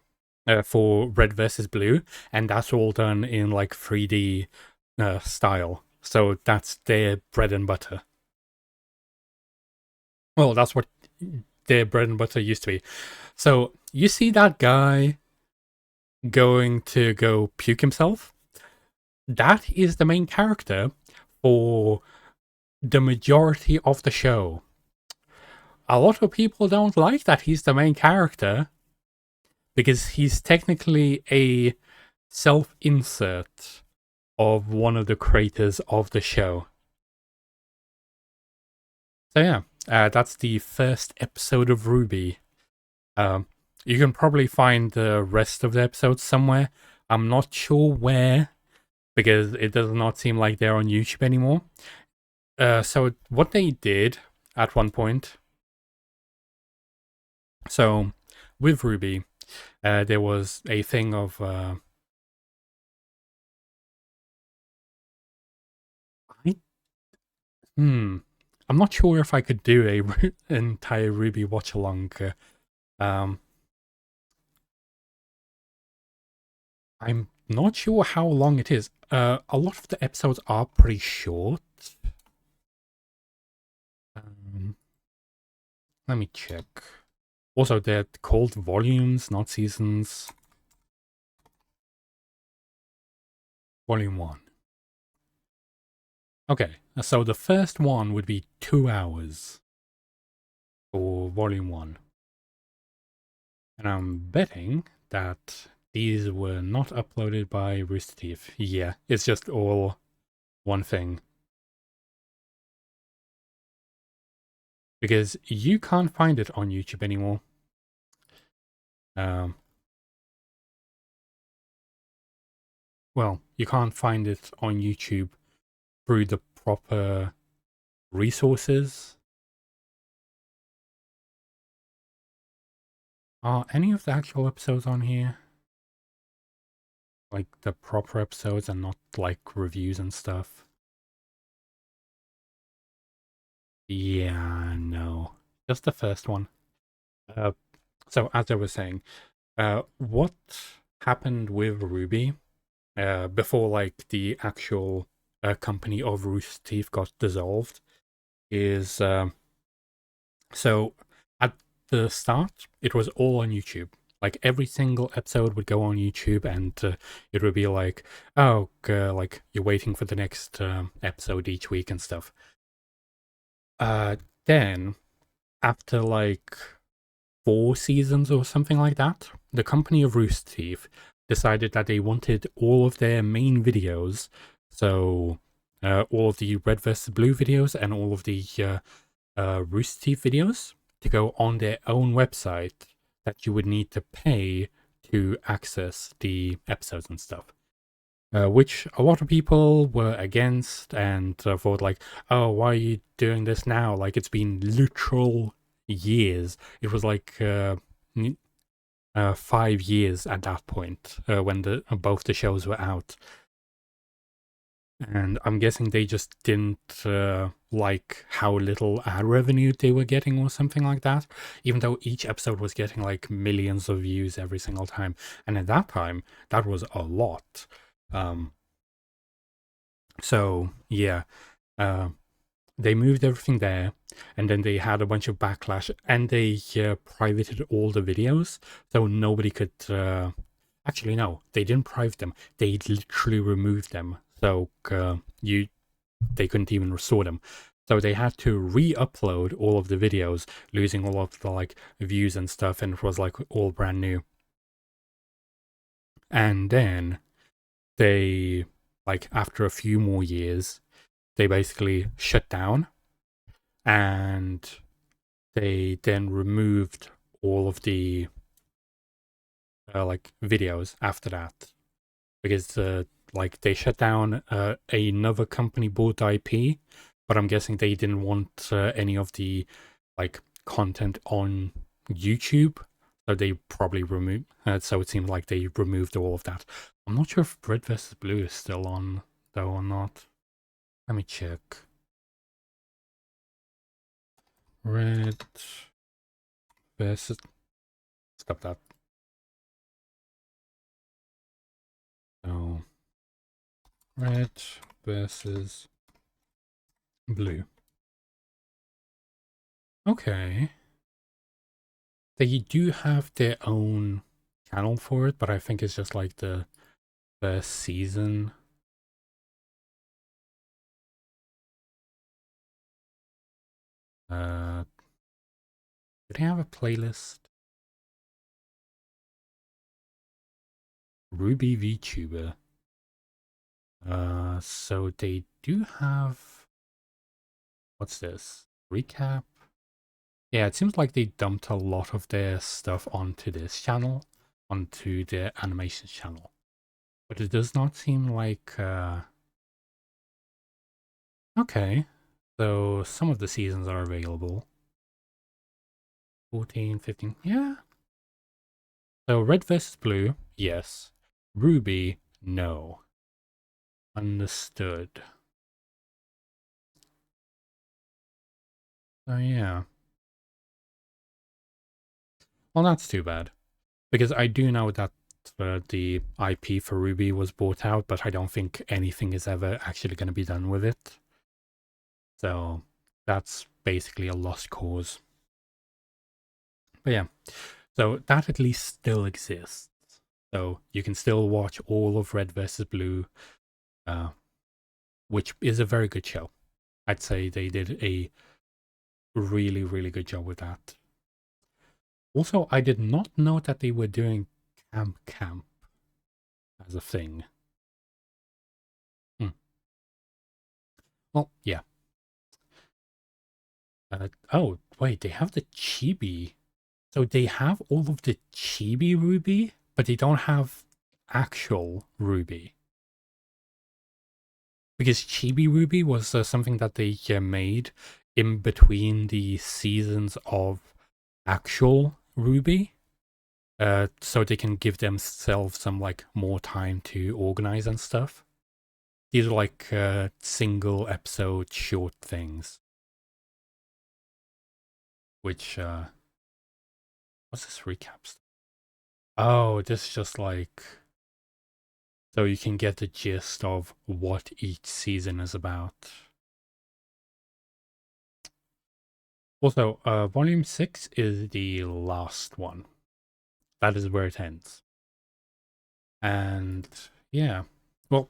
For red versus blue, and that's all done in like 3D style. So that's their bread and butter. Well, that's what their bread and butter used to be. So you see that guy going to go puke himself? That is the main character for the majority of the show. A lot of people don't like that he's the main character because he's technically a self-insert of one of the creators of the show. So yeah, that's the first episode of Ruby. You can probably find the rest of the episodes somewhere. I'm not sure where, because it does not seem like they're on YouTube anymore. So what they did at one point, so with Ruby, there was a thing of I'm not sure if I could do a entire Ruby watch along. Um, I'm not sure how long it is. A lot of the episodes are pretty short. Let me check. Also, they're called volumes, not seasons. Volume 1. Okay, so the first one would be 2 hours for Volume 1. And I'm betting that these were not uploaded by Rooster Teeth. Yeah, it's just all one thing. Because you can't find it on YouTube anymore. Well, you can't find it on YouTube through the proper resources. Are any of the actual episodes on here? Like the proper episodes and not like reviews and stuff? Yeah, no. Just the first one. So as I was saying, what happened with Ruby before like the actual company of Rooster Teeth got dissolved is so at the start it was all on YouTube. Like every single episode would go on YouTube, and it would be like, oh, like you're waiting for the next episode each week and stuff. Then after like 4 seasons or something like that, the company of Rooster Teeth decided that they wanted all of their main videos, so all of the Red vs. Blue videos and all of the Rooster Teeth videos, to go on their own website that you would need to pay to access the episodes and stuff. Which a lot of people were against and thought like, oh, why are you doing this now? Like, it's been literal years. It was like 5 years at that point when both the shows were out. And I'm guessing they just didn't like how little ad revenue they were getting or something like that, even though each episode was getting like millions of views every single time. And at that time, that was a lot. So yeah, they moved everything there, and then they had a bunch of backlash, and they privated all the videos, so nobody could. Actually, no, they didn't private them. They literally removed them, so they couldn't even restore them. So they had to re-upload all of the videos, losing all of the like views and stuff, and it was like all brand new. And then they, like, after a few more years, they basically shut down, and they then removed all of the like videos after that. because like they shut down another company bought IP, but I'm guessing they didn't want any of the like content on YouTube, so they probably removed. So it seems like they removed all of that. I'm not sure if Red versus Blue is still on though or not. Let me check. Red versus. Stop that. So Red versus Blue. Okay. They do have their own channel for it, but I think it's just like the first season. Do they have a playlist? Ruby VTuber. So they do have, what's this? Recap? Yeah, it seems like they dumped a lot of their stuff onto this channel, onto their animation channel. But it does not seem like, okay. So some of the seasons are available. 14, 15, yeah. So Red versus Blue, yes. Ruby, no. Understood. So yeah. Well, that's too bad. Because I do know that the IP for Ruby was bought out, but I don't think anything is ever actually going to be done with it. So that's basically a lost cause. But yeah, so that at least still exists. So you can still watch all of Red versus Blue, which is a very good show. I'd say they did a really, really good job with that. Also, I did not know that they were doing Camp as a thing. Hmm. Well, yeah. Oh, wait, they have the Chibi. So they have all of the Chibi Ruby, but they don't have actual Ruby. Because Chibi Ruby was something that they made in between the seasons of actual Ruby. So they can give themselves some like more time to organize and stuff. These are like single episode short things. Which what's this recap stuff? Oh, this is just like so you can get the gist of what each season is about. Also, volume 6 is the last one. That is where it ends. And yeah, well,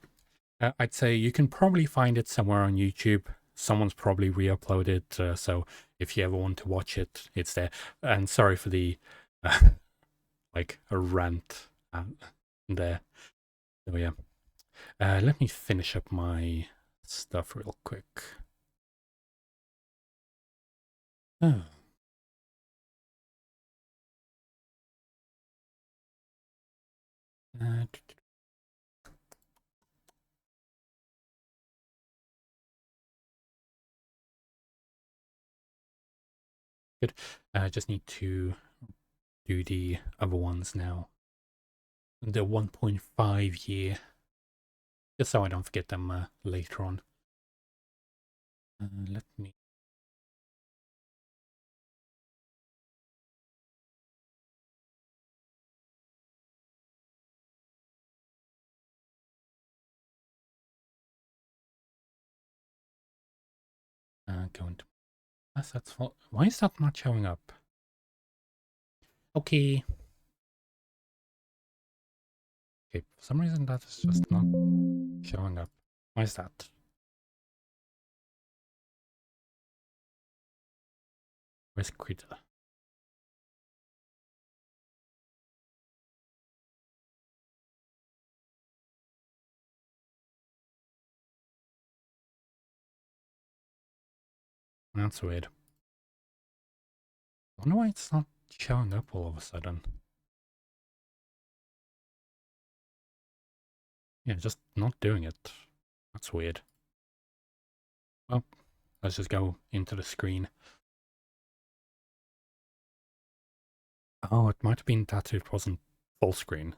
I'd say you can probably find it somewhere on YouTube. Someone's probably re-uploaded, so if you ever want to watch it, it's there. And sorry for the like a rant there. So yeah, let me finish up my stuff real quick. Oh. Good. I just need to do the other ones now. The 1.5 year, just so I don't forget them later on. Let me. Go into assets. Why is that not showing up? Okay. Okay, for some reason that is just not showing up. Why is that? Where's Krita? That's weird. I wonder why it's not showing up all of a sudden. Yeah, just not doing it. That's weird. Well, let's just go into the screen. Oh, it might have been that it wasn't full screen.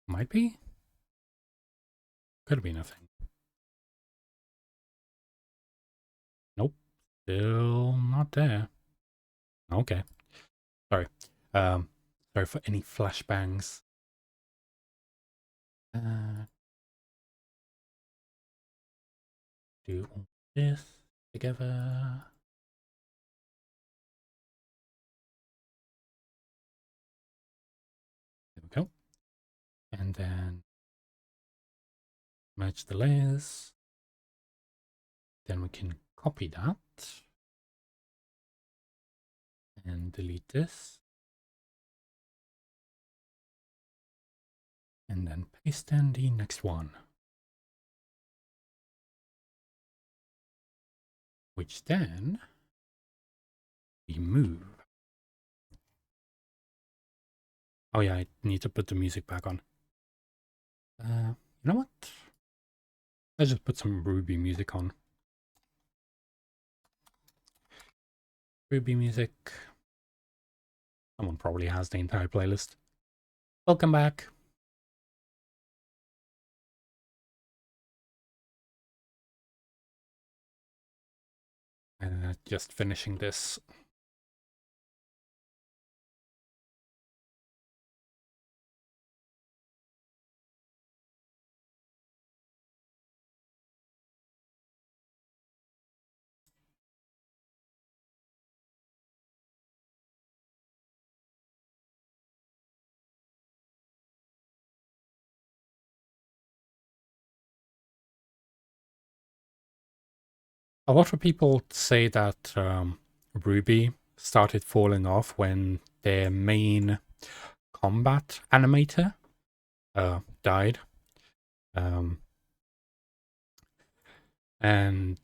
Might be? Could have been a thing. Nope. Still not there. Okay. Sorry. Sorry for any flashbangs. Do all this together. There we go. And then merge the layers. Then we can copy that and delete this. And then paste in the next one. Which then we move. Oh yeah, I need to put the music back on. You know what? Let's just put some Ruby music on. Ruby music. Someone probably has the entire playlist. Welcome back. Just finishing this. A lot of people say that Ruby started falling off when their main combat animator died. And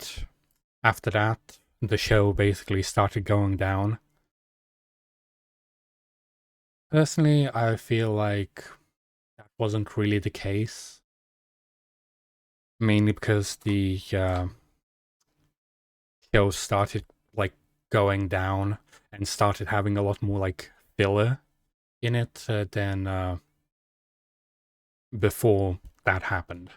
after that, the show basically started going down. Personally, I feel like that wasn't really the case. Mainly because the show started like going down and started having a lot more like filler in it than before that happened.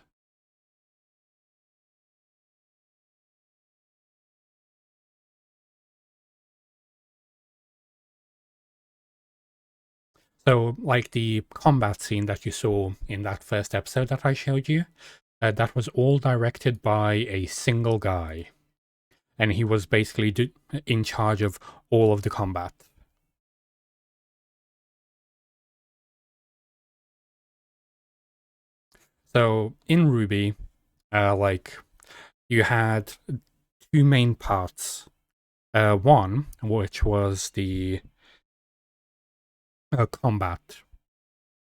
So, like the combat scene that you saw in that first episode that I showed you, that was all directed by a single guy. And he was basically in charge of all of the combat. So, in Ruby, like, you had two main parts. One, which was the combat.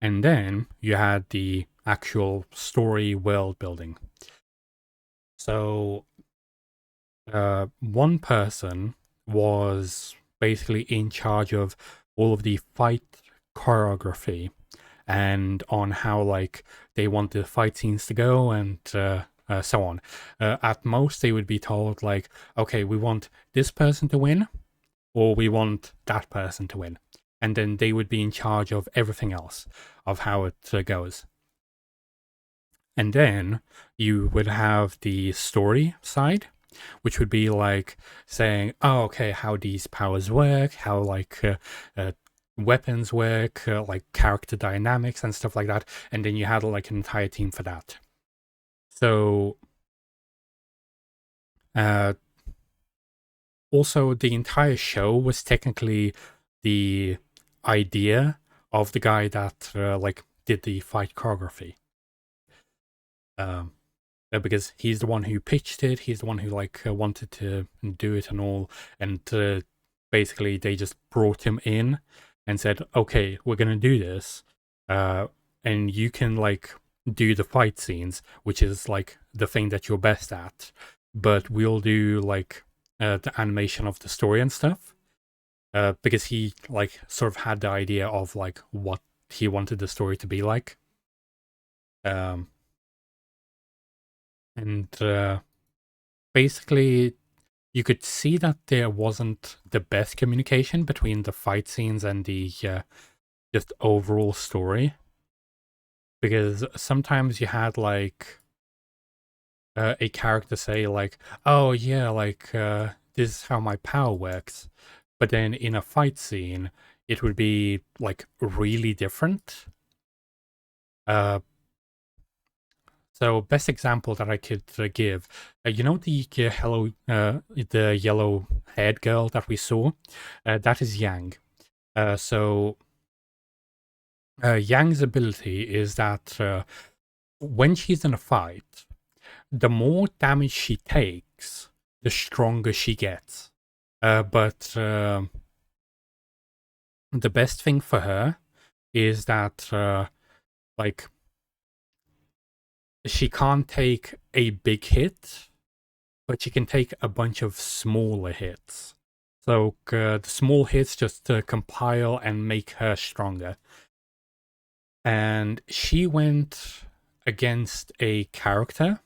And then you had the actual story world building. So one person was basically in charge of all of the fight choreography and on how like they want the fight scenes to go and so on. At most, they would be told like, okay, we want this person to win, or we want that person to win. And then they would be in charge of everything else, of how it goes. And then you would have the story side, which would be like saying, oh, okay, how these powers work, how like weapons work, like character dynamics and stuff like that. And then you had like an entire team for that. So also the entire show was technically the idea of the guy that like did the fight choreography. Because he's the one who pitched it, he's the one who like wanted to do it and all, and basically they just brought him in and said, okay, we're gonna do this, and you can like do the fight scenes, which is like the thing that you're best at, but we'll do like the animation of the story and stuff, because he like sort of had the idea of like what he wanted the story to be like. Um, and basically, you could see that there wasn't the best communication between the fight scenes and the just overall story. Because sometimes you had like a character say like, "Oh yeah, like this is how my power works," but then in a fight scene, it would be like really different. Uh, so best example that I could give, you know the yellow haired girl that we saw, that is Yang. So Yang's ability is that when she's in a fight, the more damage she takes, the stronger she gets. But the best thing for her is that, like, she can't take a big hit, but she can take a bunch of smaller hits. So the small hits just compile and make her stronger. And she went against a character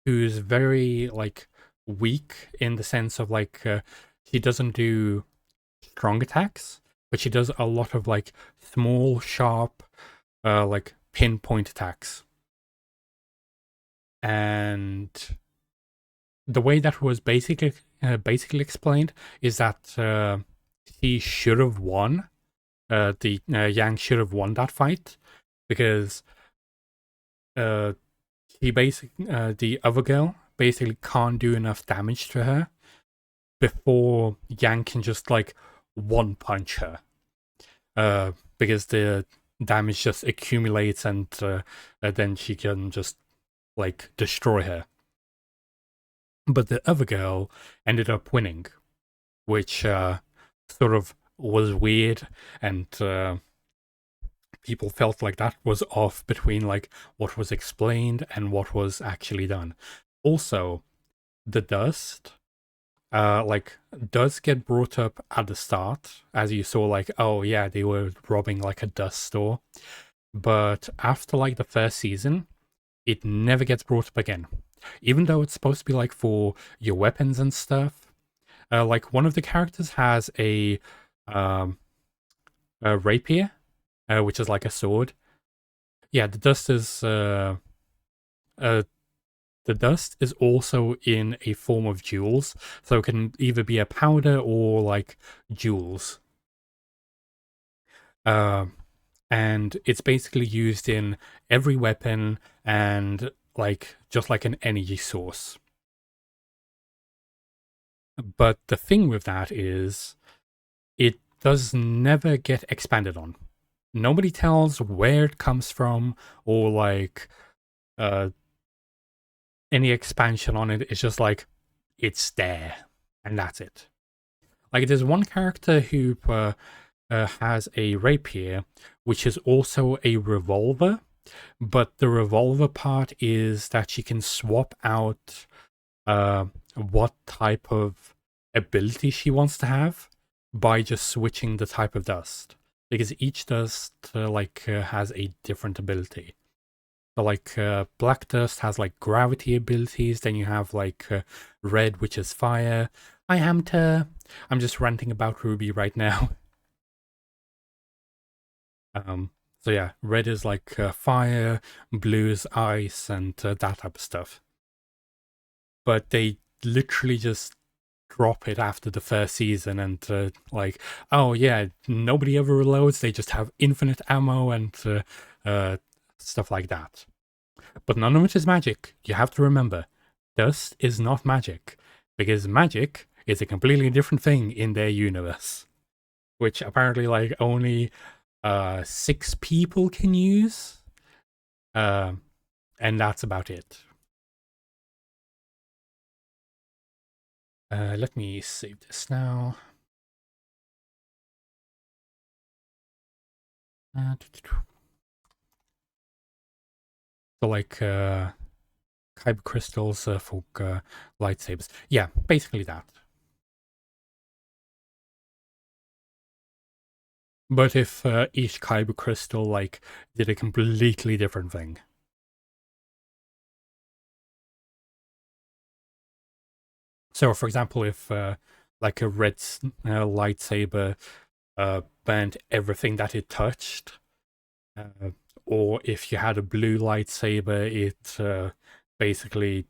who's very like weak in the sense of like she doesn't do strong attacks, but she does a lot of like small, sharp, like pinpoint attacks. And the way that was basically explained is that he should have won. The Yang should have won that fight because the other girl basically can't do enough damage to her before Yang can just like one punch her. Because the damage just accumulates and then she can just like destroy her. But the other girl ended up winning, which sort of was weird, and people felt like that was off between like what was explained and what was actually done. Also, the dust like does get brought up at the start, as you saw, like, oh yeah, they were robbing like a dust store. But after like the first season, it never gets brought up again. Even though it's supposed to be like for your weapons and stuff. Like one of the characters has um, a rapier, which is like a sword. Yeah, uh, the dust is also in a form of jewels, so it can either be a powder or like jewels. Uh, and it's basically used in every weapon and like just like an energy source. But the thing with that is it does never get expanded on. Nobody tells where it comes from or like uh any expansion on it. It's just like it's there and that's it. Like there's one character who has a rapier, which is also a revolver, but the revolver part is that she can swap out what type of ability she wants to have by just switching the type of dust, because each dust has a different ability. So like black dust has like gravity abilities, then you have like red, which is fire. I'm just ranting about Ruby right now. So yeah, red is like fire, blue is ice, and that type of stuff. But they literally just drop it after the first season and like, oh yeah, nobody ever reloads. They just have infinite ammo and stuff like that. But none of it is magic. You have to remember, dust is not magic, because magic is a completely different thing in their universe, which apparently like only 6 people can use, and that's about it. Let me save this now. So like kyber crystals for lightsabers. Yeah, basically that. But if each kyber crystal like did a completely different thing. So, for example, if like a red lightsaber burned everything that it touched, uh, or if you had a blue lightsaber, it basically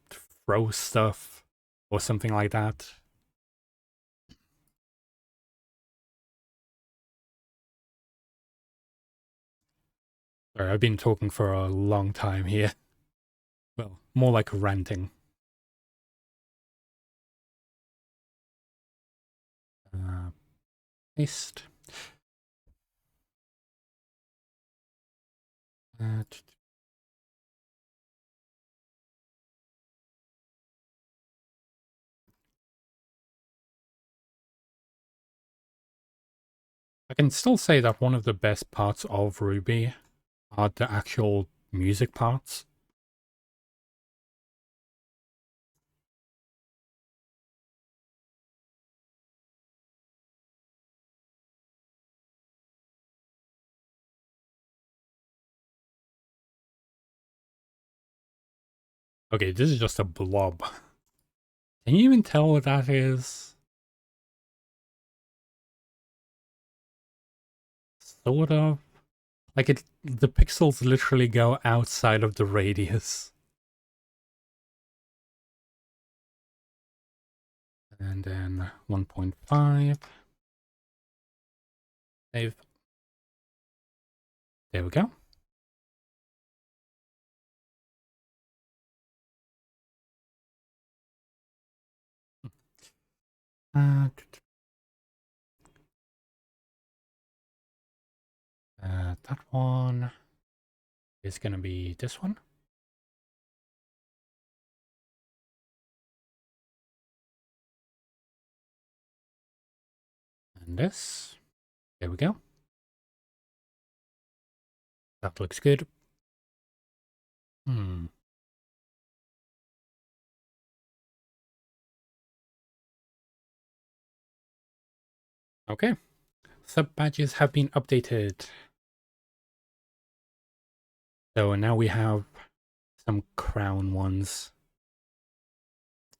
throws stuff or something like that. Sorry, I've been talking for a long time here. Well, more like ranting. Paste. Uh, I can still say that one of the best parts of Ruby are the actual music parts. Okay, this is just a blob. Can you even tell what that is? Sort of. Like the pixels literally go outside of the radius. And then 1.5. Save. There we go. That one is going to be this one. And this. There we go. That looks good. Okay. Sub badges have been updated. So now we have some crown ones,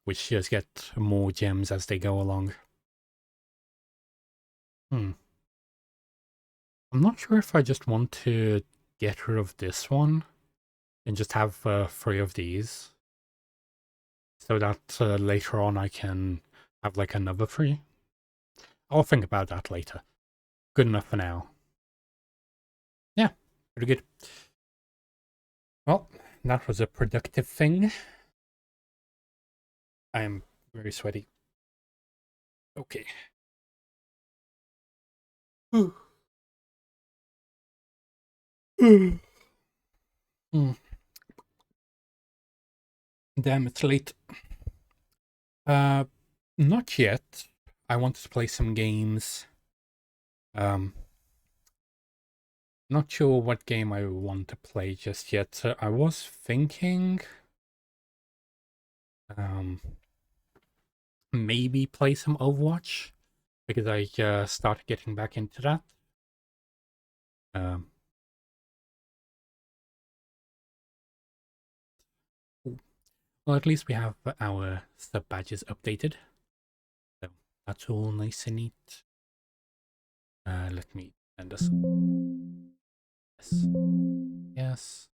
which just get more gems as they go along. I'm not sure if I just want to get rid of this one and just have 3 of these, so that later on I can have like another 3. I'll think about that later. Good enough for now. Yeah, pretty good. Well, that was a productive thing. I am very sweaty. Okay. Mm. Damn, it's late. Not yet. I wanted to play some games. Not sure what game I want to play just yet. I was thinking, maybe play some Overwatch, because I started getting back into that. Well, at least we have our sub badges updated, so that's all nice and neat. Let me send this. Yes. Yes.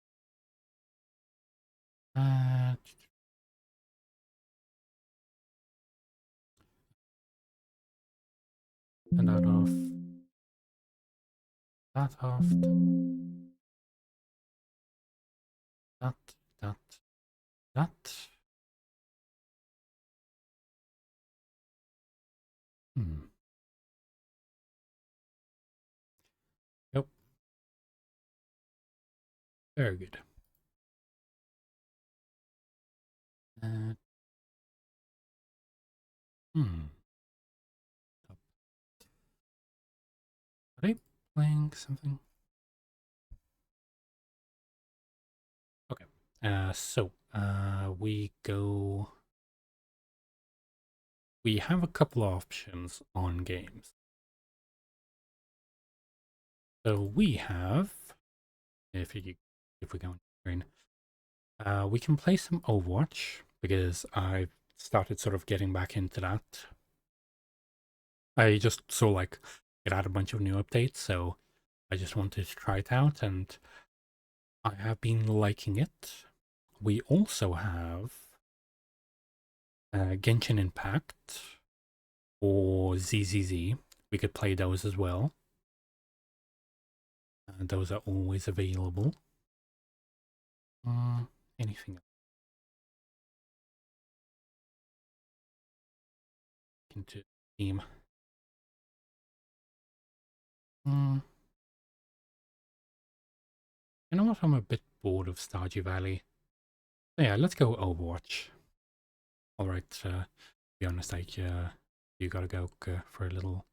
And that off. That off. That. Yep. Very good. Are they playing something? Okay. So we go. We have a couple of options on games. So we have, if we go on screen, we can play some Overwatch, because I've started sort of getting back into that. I just saw like it had a bunch of new updates, so I just wanted to try it out, and I have been liking it. We also have Genshin Impact or ZZZ. We could play those as well. Those are always available. Anything else? Into Steam. You know what? I'm a bit bored of Stardew Valley. So yeah, let's go Overwatch. Alright, to be honest, you gotta go for a little...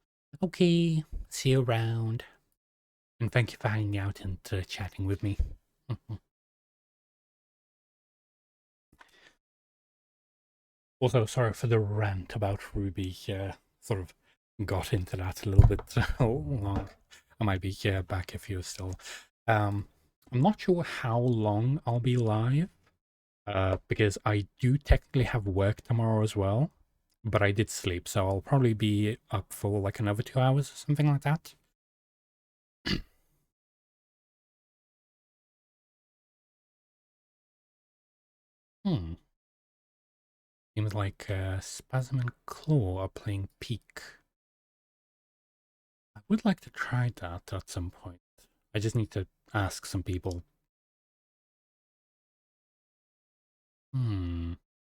Okay, see you around. And thank you for hanging out and chatting with me. Also, sorry for the rant about Ruby. Sort of got into that a little bit long. I might be back if you're still. I'm not sure how long I'll be live, because I do technically have work tomorrow as well, but I did sleep, so I'll probably be up for like another 2 hours or something like that. Seems like Spasm and Claw are playing Peak. I would like to try that at some point. I just need to ask some people.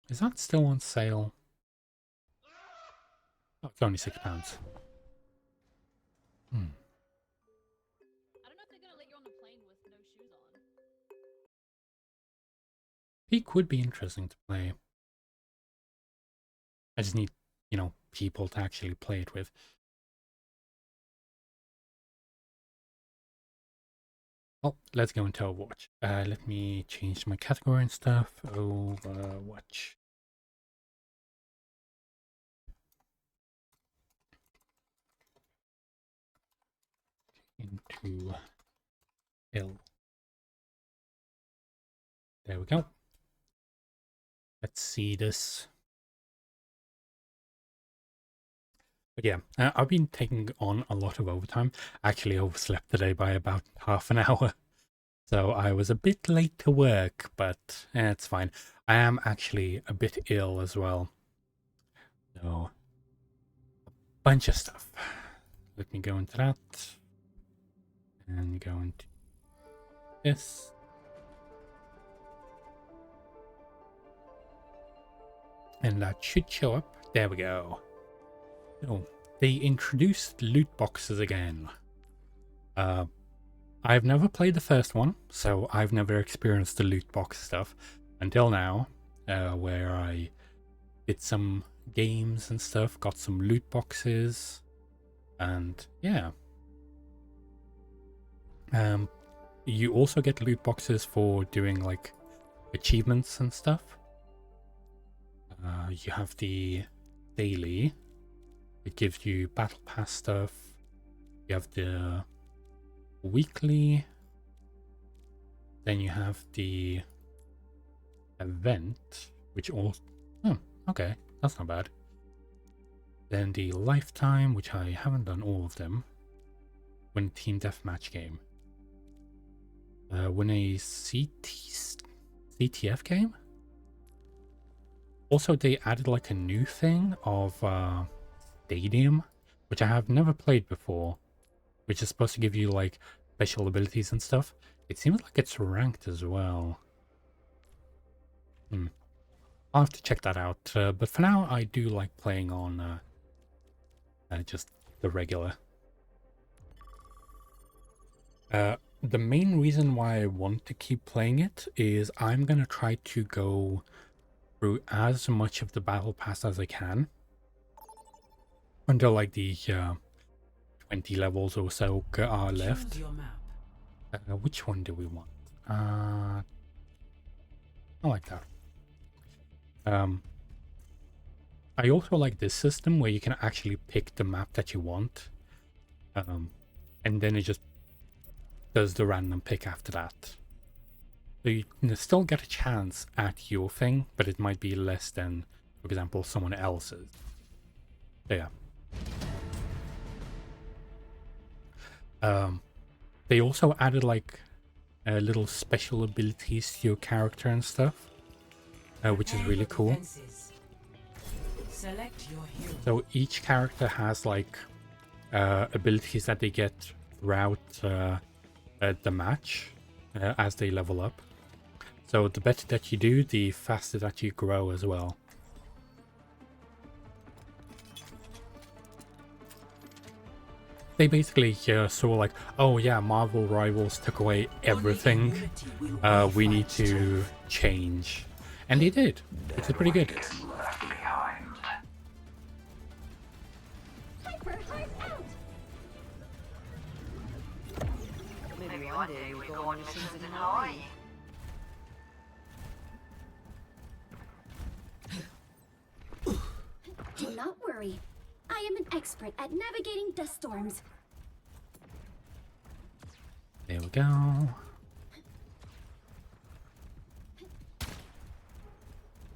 Is that still on sale? Oh, it's only £6. I don't know if they're gonna let you on the plane with no shoes on. Peak would be interesting to play. I just need, people to actually play it with. Oh, let's go into Overwatch. Let me change my category and stuff. Overwatch. Into L. There we go. Let's see this. But yeah, I've been taking on a lot of overtime. Actually overslept today by about half an hour. So I was a bit late to work, but it's fine. I am actually a bit ill as well. So, a bunch of stuff. Let me go into that. And go into this. And that should show up. There we go. So, they introduced loot boxes again. I've never played the first one, so I've never experienced the loot box stuff until now, where I did some games and stuff, got some loot boxes, and yeah. You also get loot boxes for doing like achievements and stuff. You have the daily, it gives you battle pass stuff. You have the weekly, then you have the event, which also, okay, that's not bad. Then the lifetime, which I haven't done all of them. Win a team deathmatch game. Win a CTF game. Also, they added like a new thing of Stadium, which I have never played before, which is supposed to give you like special abilities and stuff. It seems like it's ranked as well. I'll have to check that out. But for now, I do like playing on just the regular. The main reason why I want to keep playing it is I'm going to try to go through as much of the battle pass as I can until like the 20 levels or so are left. Which one do we want? I like that. I also like this system where you can actually pick the map that you want, and then it just does the random pick after that. So you can still get a chance at your thing, but it might be less than for example, someone else's. So yeah. They also added like little special abilities to your character and stuff, which is really cool. So each character has like abilities that they get throughout the match as they level up. So the better that you do, the faster that you grow as well. They basically saw like, oh yeah, Marvel Rivals took away everything. We need to change. And they did, which is pretty good. Maybe one day we go on missions in Hawaii. Do not worry. I am an expert at navigating dust storms. There we go.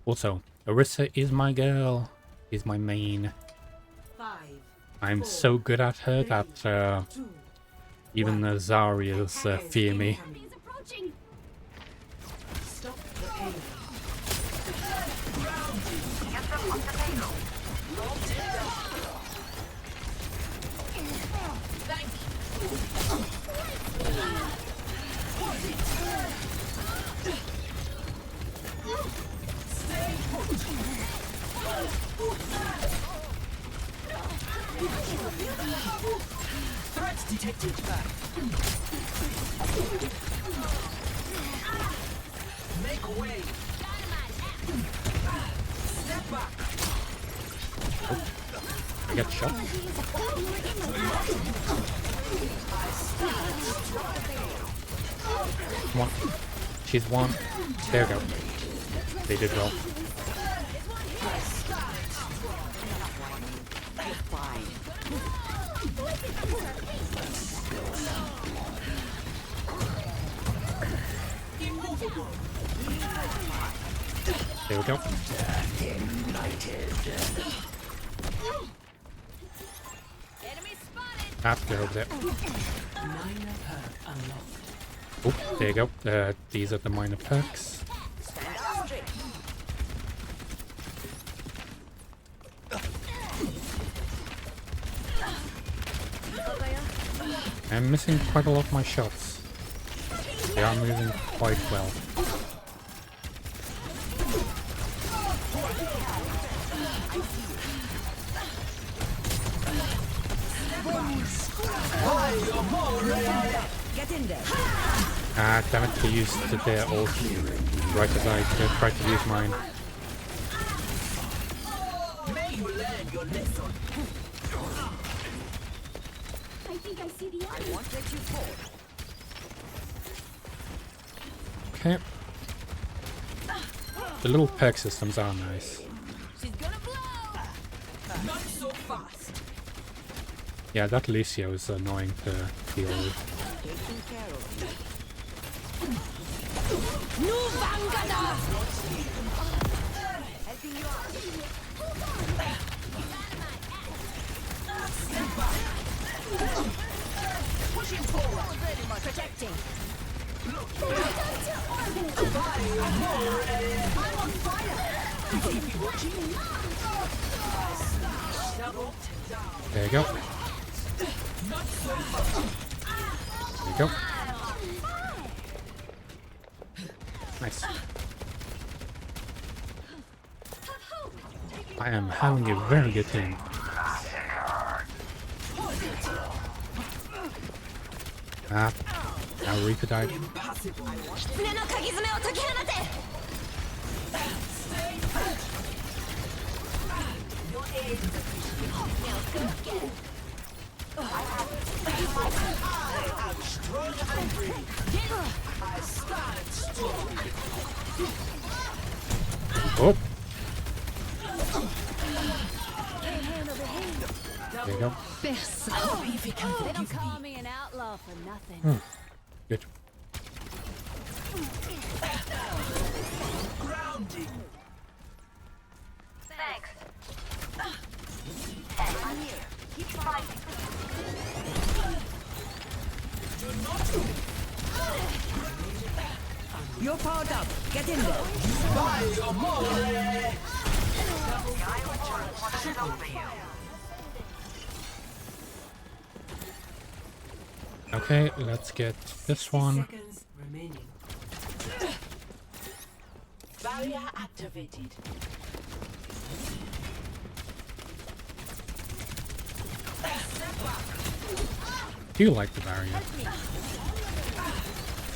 Also, Orisa is my girl. Is my main. I'm so good at her that even the Zarias fear me. He's approaching. Stop the pain. Threats detected. Make way. Step back. I got shot. Come on. She's one. There we go. They did well. There we go. Ah, they're over there. Oh, there you go. These are the minor perks. I'm missing quite a lot of my shots. They are moving quite well. Get in there. Ah, damn it, they used their ult right as I tried to use mine. I think I see the enemy. Won't let you fall. Okay. The little perk systems are nice. She's gonna blow. Not so fast. Yeah, that Lucio is annoying to deal with. Taking care of you. Helping you out. Step back. Pushing forward. Very much protecting. I'm on fire. Keep you watching. There you go. There you go. Nice. I am having a very good team. Ah, now Reaper died. Oh! There you go. They don't call me an outlaw for nothing. Good. You're powered up. Get in there. Okay, let's get this one. Seconds remaining. Barrier activated. Do you like the barrier?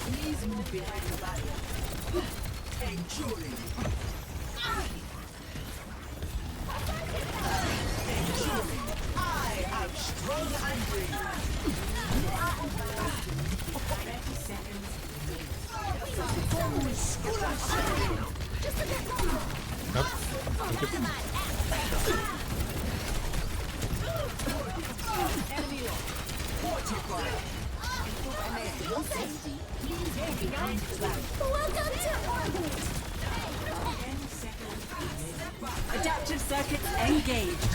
Please move behind the barrier. Enjoy. I am strong and brave. 30 seconds Nope. Thank you. enemy lost. Fortify. Welcome to orbit! 10 seconds remaining. Adaptive circuits engaged.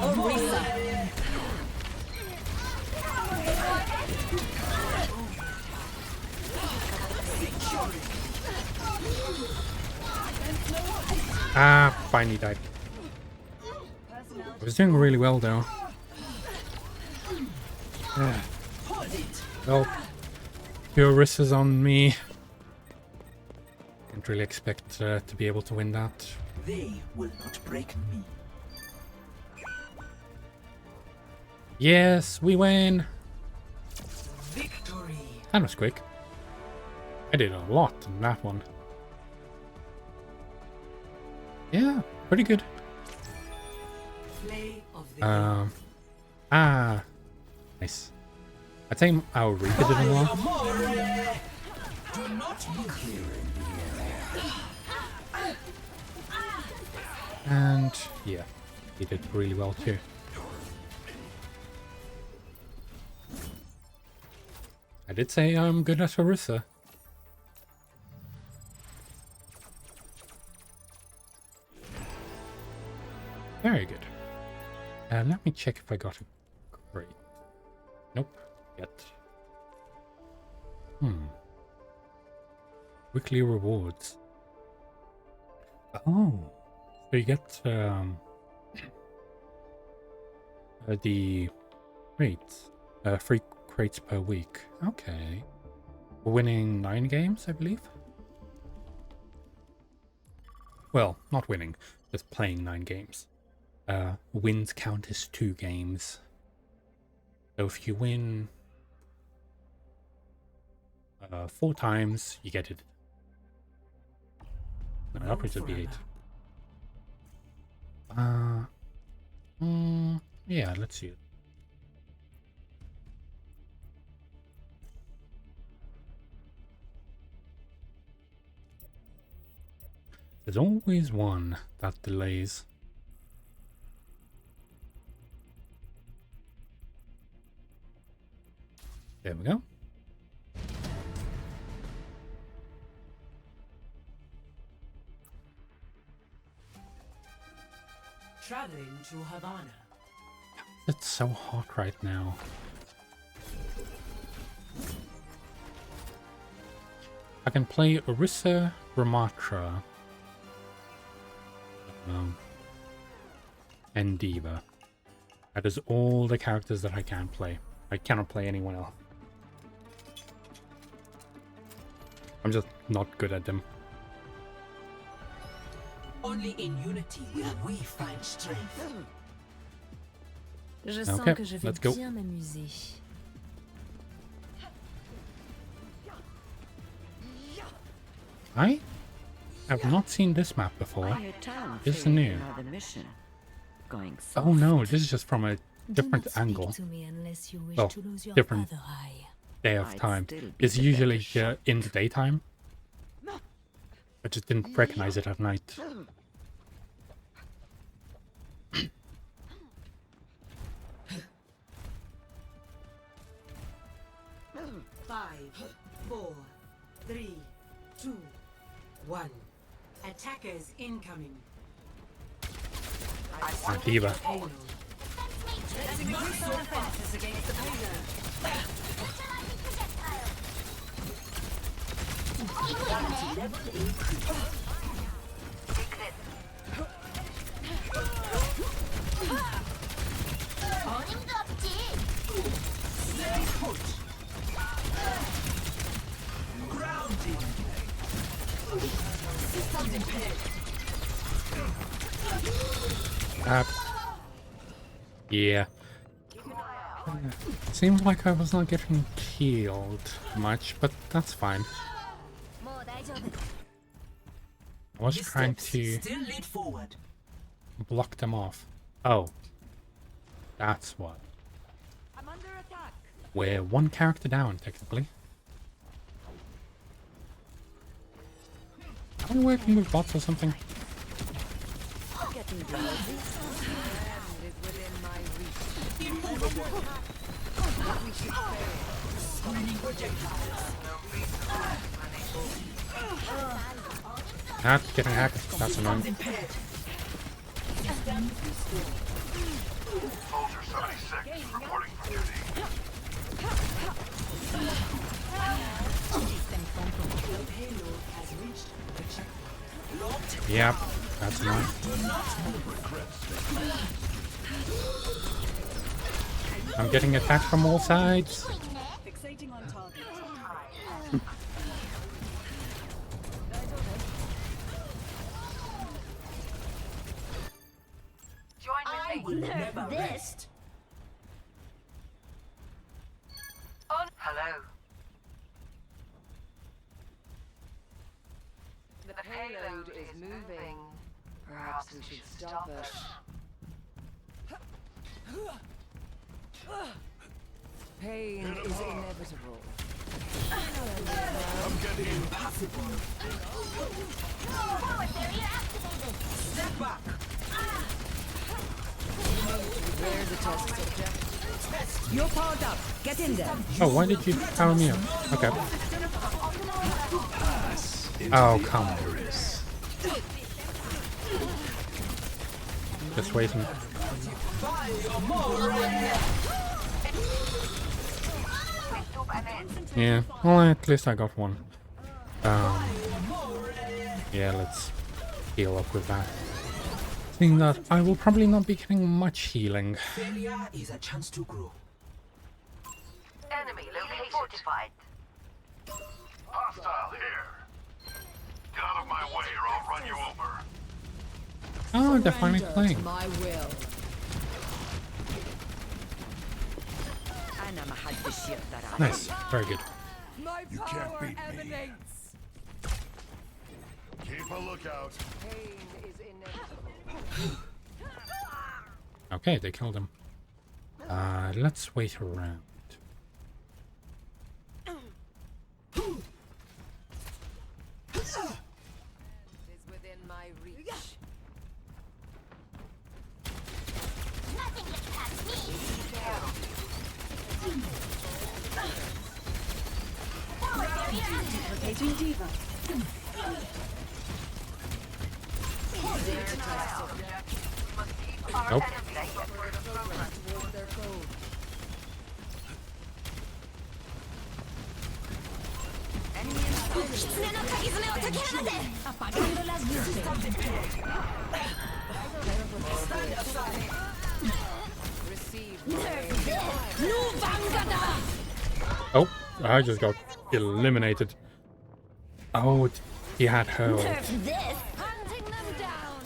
Orisa. Ah, finally died. I was doing really well though. Yeah. Well, Purus is on me. Can't really expect to be able to win that. They will not break me. Yes, we win! Victory. That was quick. I did a lot in that one. Yeah, pretty good. Play of the game. Nice. I'd say our Reaper did a lot. Do not And yeah, he did really well too. I did say I'm good at Orisa. Very good. Let me check if I got a crate. Nope, yet. Weekly rewards. Oh, so you get the crates, 3 crates per week. Okay, we're winning 9 games, I believe. Well, not winning, just playing 9 games. Wins count as 2 games. So if you win 4 times, you get it. No, upwards would be 8. Yeah, let's see it. There's always one that delays. There we go. Traveling to Havana. It's so hot right now. I can play Orisa, Ramatra, and Diva. That is all the characters that I can play. I cannot play anyone else. I'm just not good at them. Only in unity will we find strength. Je sens Okay, que je vais let's go. bien m'amuser. I have not seen this map before. This is new. Oh no, this is just from a different angle. To me unless you wish Well, to lose your different other eye. day of time. It's usually in the daytime. I just didn't recognize it at night. Five, 4, 3, 2, 1. Attackers incoming. Diva. Payload. defenses against the payload. Yeah. Seems like I was not getting killed much, but that's fine. I was trying to block them off. Oh. That's what. I'm under attack. We're one character down, technically. Are we working with bots or something? Getting drowsy. Land is within my reach. We should fail. Summoning projectiles. Not getting hacked. That's annoying. Soldier 76 reporting for duty. Yep, that's annoying. I'm getting attacked from all sides. Fixating on target. I will never rest. Hello. The payload is moving. Perhaps we should stop it. Pain is inevitable. I'm getting impassable. Forward barrier activated. Step back. Where's the test subject? You're powered up. Get in there. Oh, why did you power me up? Okay. Oh, come on. Just waiting. Yeah, well, at least I got one. Yeah, let's heal up with that. Seeing that I will probably not be getting much healing. Failure is a chance to grow. Enemy located. Fortified. Hostile here. Get out of my way or I'll run you over. Oh, they're finally Surrender playing. to my will. أنا ما حدش يقدر علي. Nice, very good. My You can't power beat me. emanates. Keep a lookout. Pain is inevitable. Okay, they killed him. Let's wait around. Is within my reach. Nothing gets past me. Forward barrier activated. Duplicating diva. Nope. Towards their goal. Enemy in sight. 狐の鍵爪を解けるまで Apagando las luces. Receive. Oh, I just got eliminated. Oh, he had hurl. Nerf this. Hunting them down.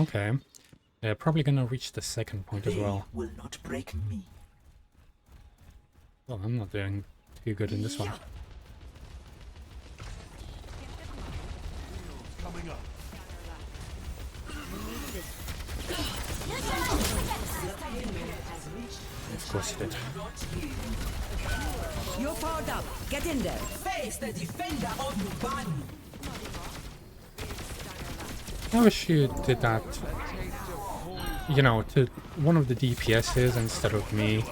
Okay. They're probably gonna reach the second point as well. Will not break me. Well, I'm not doing too good in this one. Coming up. Of course he did. You're powered up. Get in there. Face the defender of your body. I wish you did that, you know, to one of the DPSs instead of me.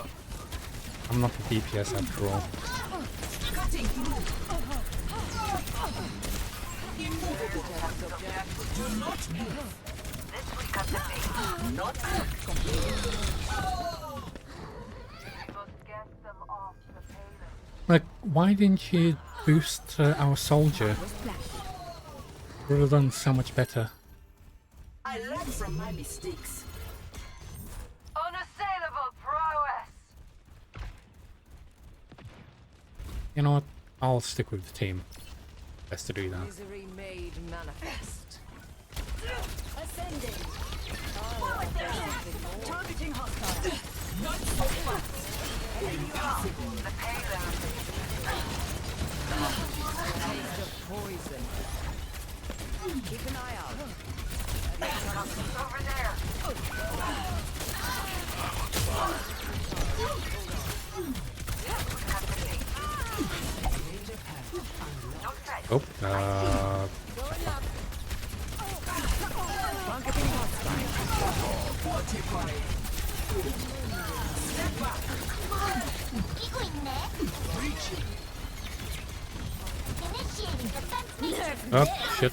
I'm not the DPS after all. Cutting through. Do not move. This will cut the pain. not Like, why didn't you boost our soldier? Would have done so much better. I learn from my mistakes. Unassailable prowess. You know what? I'll stick with the team. Best to do that. Misery made manifest. Ascending. Targeting hostile. Not so fast. The payload. Taste of poison. Keep an eye out. Over there. Oh, Targeting hostile. oh, shit.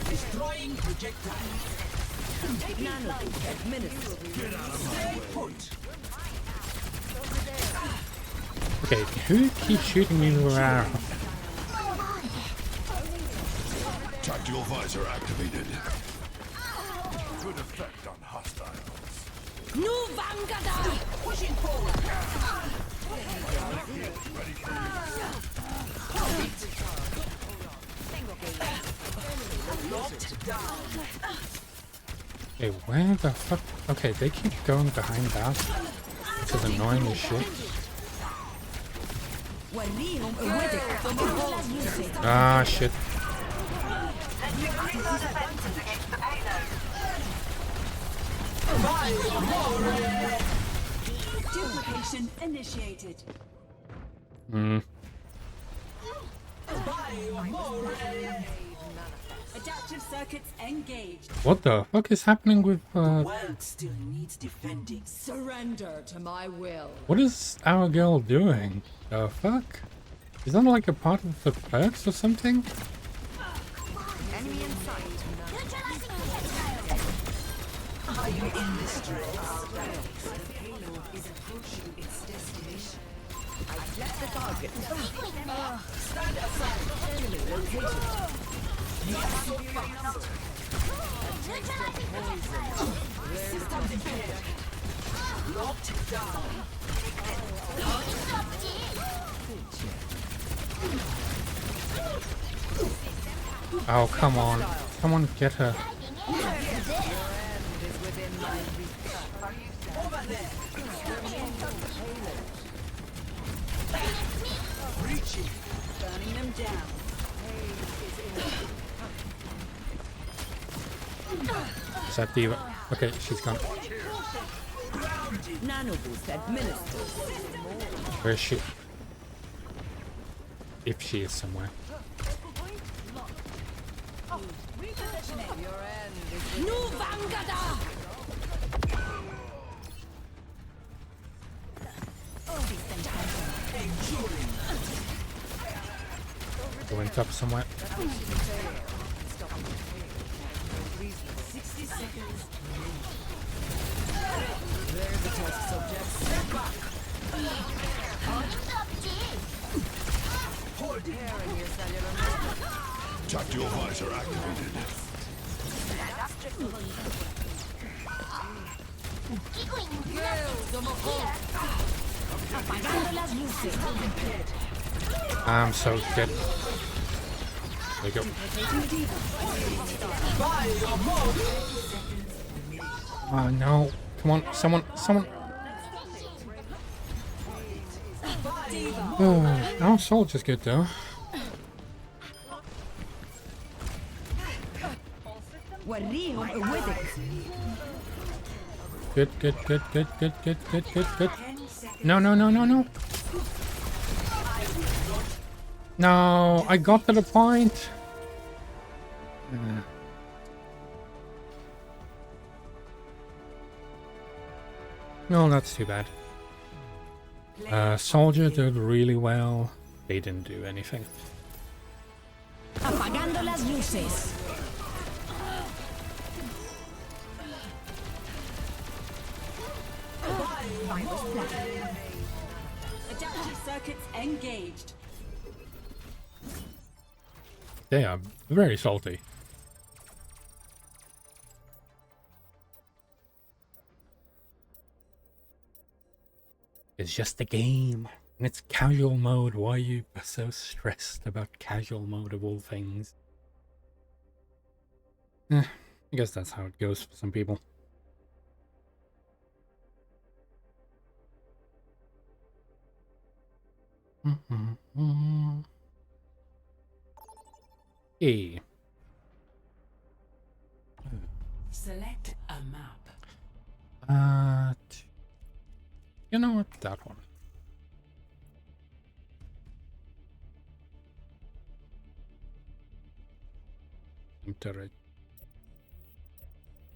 Destroying projectiles. Nanoboost administered. Stay put. Okay, who keeps shooting me with an arrow? Tactical visor activated. Good effect on hostiles. Nu Vangada! Pushing forward. Locked down. Okay, where the fuck? Okay, they keep going behind that. Which is annoying as shit. وليهم قوتك. Ah, shit. Duplication initiated. Hmm. Adaptive circuits engaged. What the fuck is happening with, World still needs defending. Surrender to my will. what is our girl doing? The fuck? Is that like a part of the perks or something? Enemy in sight. Are you in distress? The payload is approaching its destination. Let the target. Stand aside. Enemy located. System defeated. Locked down. Oh, come on. Come on, get her. Over there. Breaching. Burning them down. Is that Diva? Okay, she's gone. Nanoboost administered. Where is she? If she is somewhere. Your end is Nu Vangada! It went up somewhere. 60 seconds. There's the test subject. Step back. Hold it. Hair in your cellular. Tactical visor activated. Apagando las luces. I'm so dead. There you go. Oh no. Come on, someone. Oh, our soldier's good though. وريهم قوتك. Good. No. No, I got to the point. No, that's too bad. Soldier did really well. They didn't do anything. Apagando las luces. Adaptive circuits engaged. They are very salty. It's just a game. And it's casual mode. Why are you so stressed about casual mode of all things? I guess that's how it goes for some people. Hey. Select a map. You know what? That one. Turret.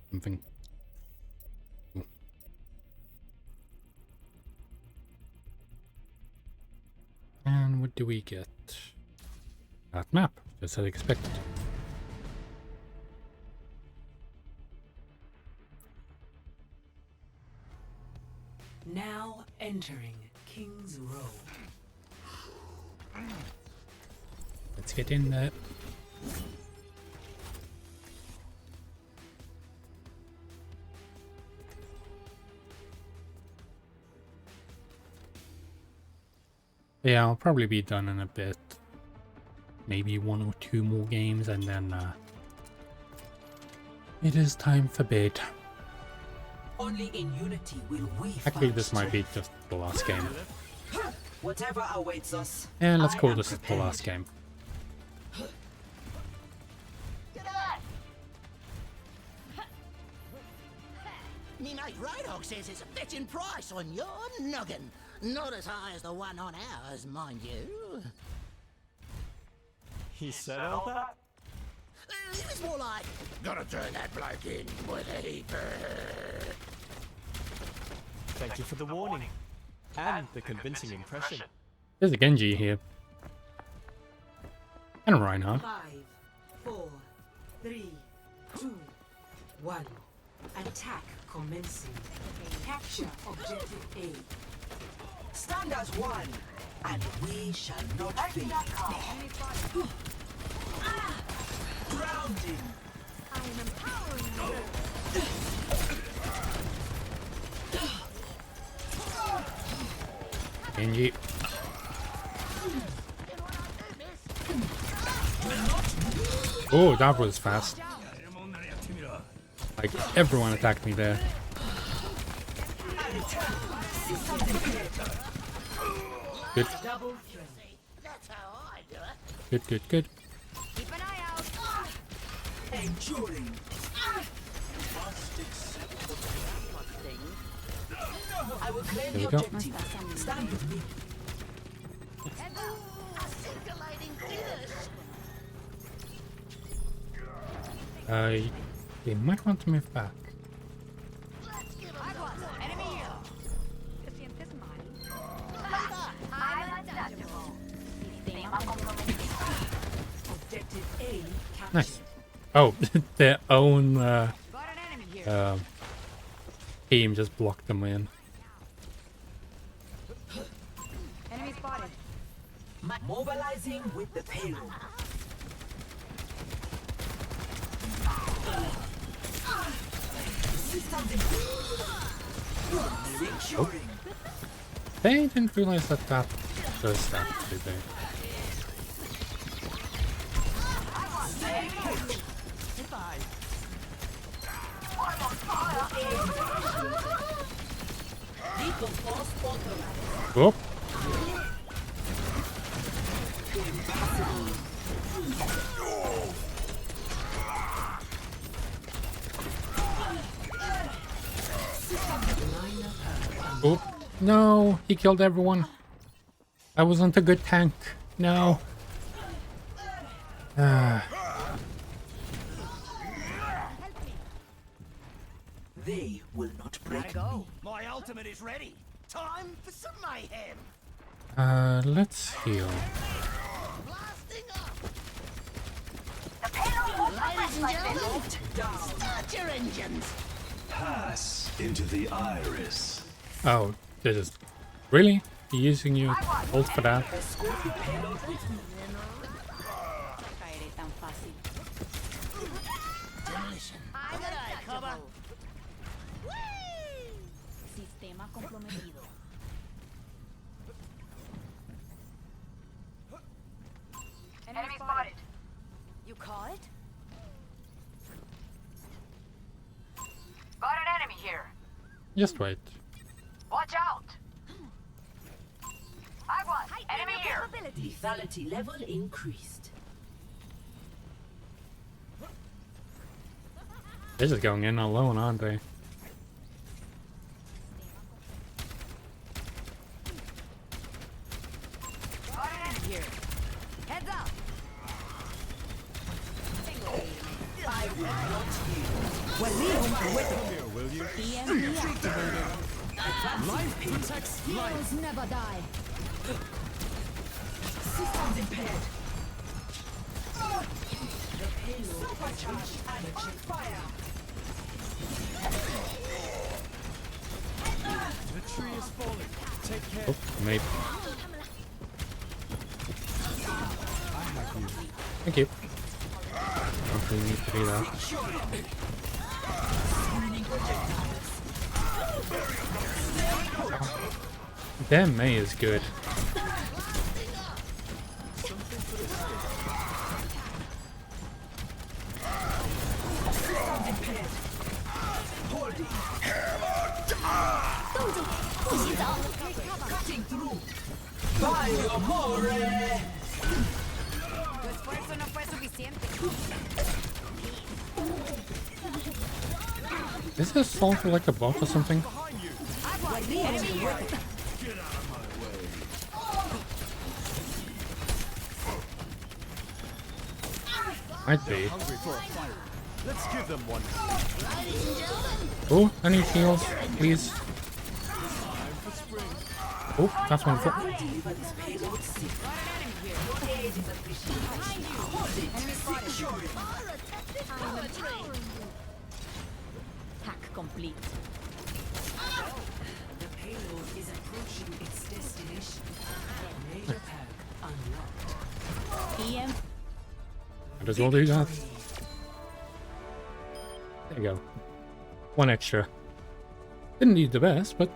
Something. Ooh. And what do we get? That map, just as expected. Now entering King's Row. Let's get in there. Yeah, I'll probably be done in a bit. Maybe 1 or 2 more games and then it is time for bed. Only in unity will we Actually, find this might be strength. just the last game. Whatever awaits us. And let's I call am this the prepared. last game. Me mate Radog says it's a fetching price on your noggin. Not as high as the one on ours, mind you. He said all that? It was more like, gotta turn that bloke in with a heaper. Thank you for the warning. And the convincing impression. There's a Genji here. And a Reinhardt. 5, 4, 3, 2, 1. Attack commencing. Capture objective A. Stand as one, and we shall not fail. Grounding. I am empowering you. Genji. Oh, that was fast. Like, everyone attacked me there. Good. Double threat. That's how I do it. Good, good, good. Keep an eye out. Enduring. I will claim There the we go. objective. Stand with me. They might want to move back. Enemy here. ¿Te sientes mal? I'm untouchable. Sistema comprometido. Objective A captured. Nice. Oh, their own Got an enemy here. team just blocked them in. Enemy spotted. Mobilizing with the payload. Securing. They didn't realize that that does that, did they? Lethal force authorized. Oh, oh, no, he killed everyone. I wasn't a good tank. No. They will not break me. My ultimate is ready. Time for some mayhem. Let's heal. Blasting up. Ladies and gentlemen, start your engines. Pass into the iris. Oh, this is really using your ult for that? Caeré tan fácil. Demolition. Good eye, cover. Sistema comprometido. Enemy spotted. You call it? Got an enemy here. Just wait. Watch out. I want enemy here. Lethality level increased. They're just going in alone, aren't they? Got an enemy here. Heads up. Come here, will you? EMP activated. Life protects life. Heroes never die. Systems impaired. The payload has reached energy fire. The tree is falling. Take care. Oh, maybe. I have you. Thank you. Don't really need to do that. Damn, May is good. Cutting through. By amore. Tu esfuerzo no fue suficiente. Is this soldier like a bot or something? Enemy here. Might be. Hungry for a fight. Let's give them one. Oh, I need heals, please. Time for spring. Oh, that's one for. Deliver this payload safe. Your aid is appreciated. Hold it. Secure it. Hack complete. The payload is approaching its destination. Major pack unlocked. EM. Might as well do that. There you go. One extra. Didn't need the best, but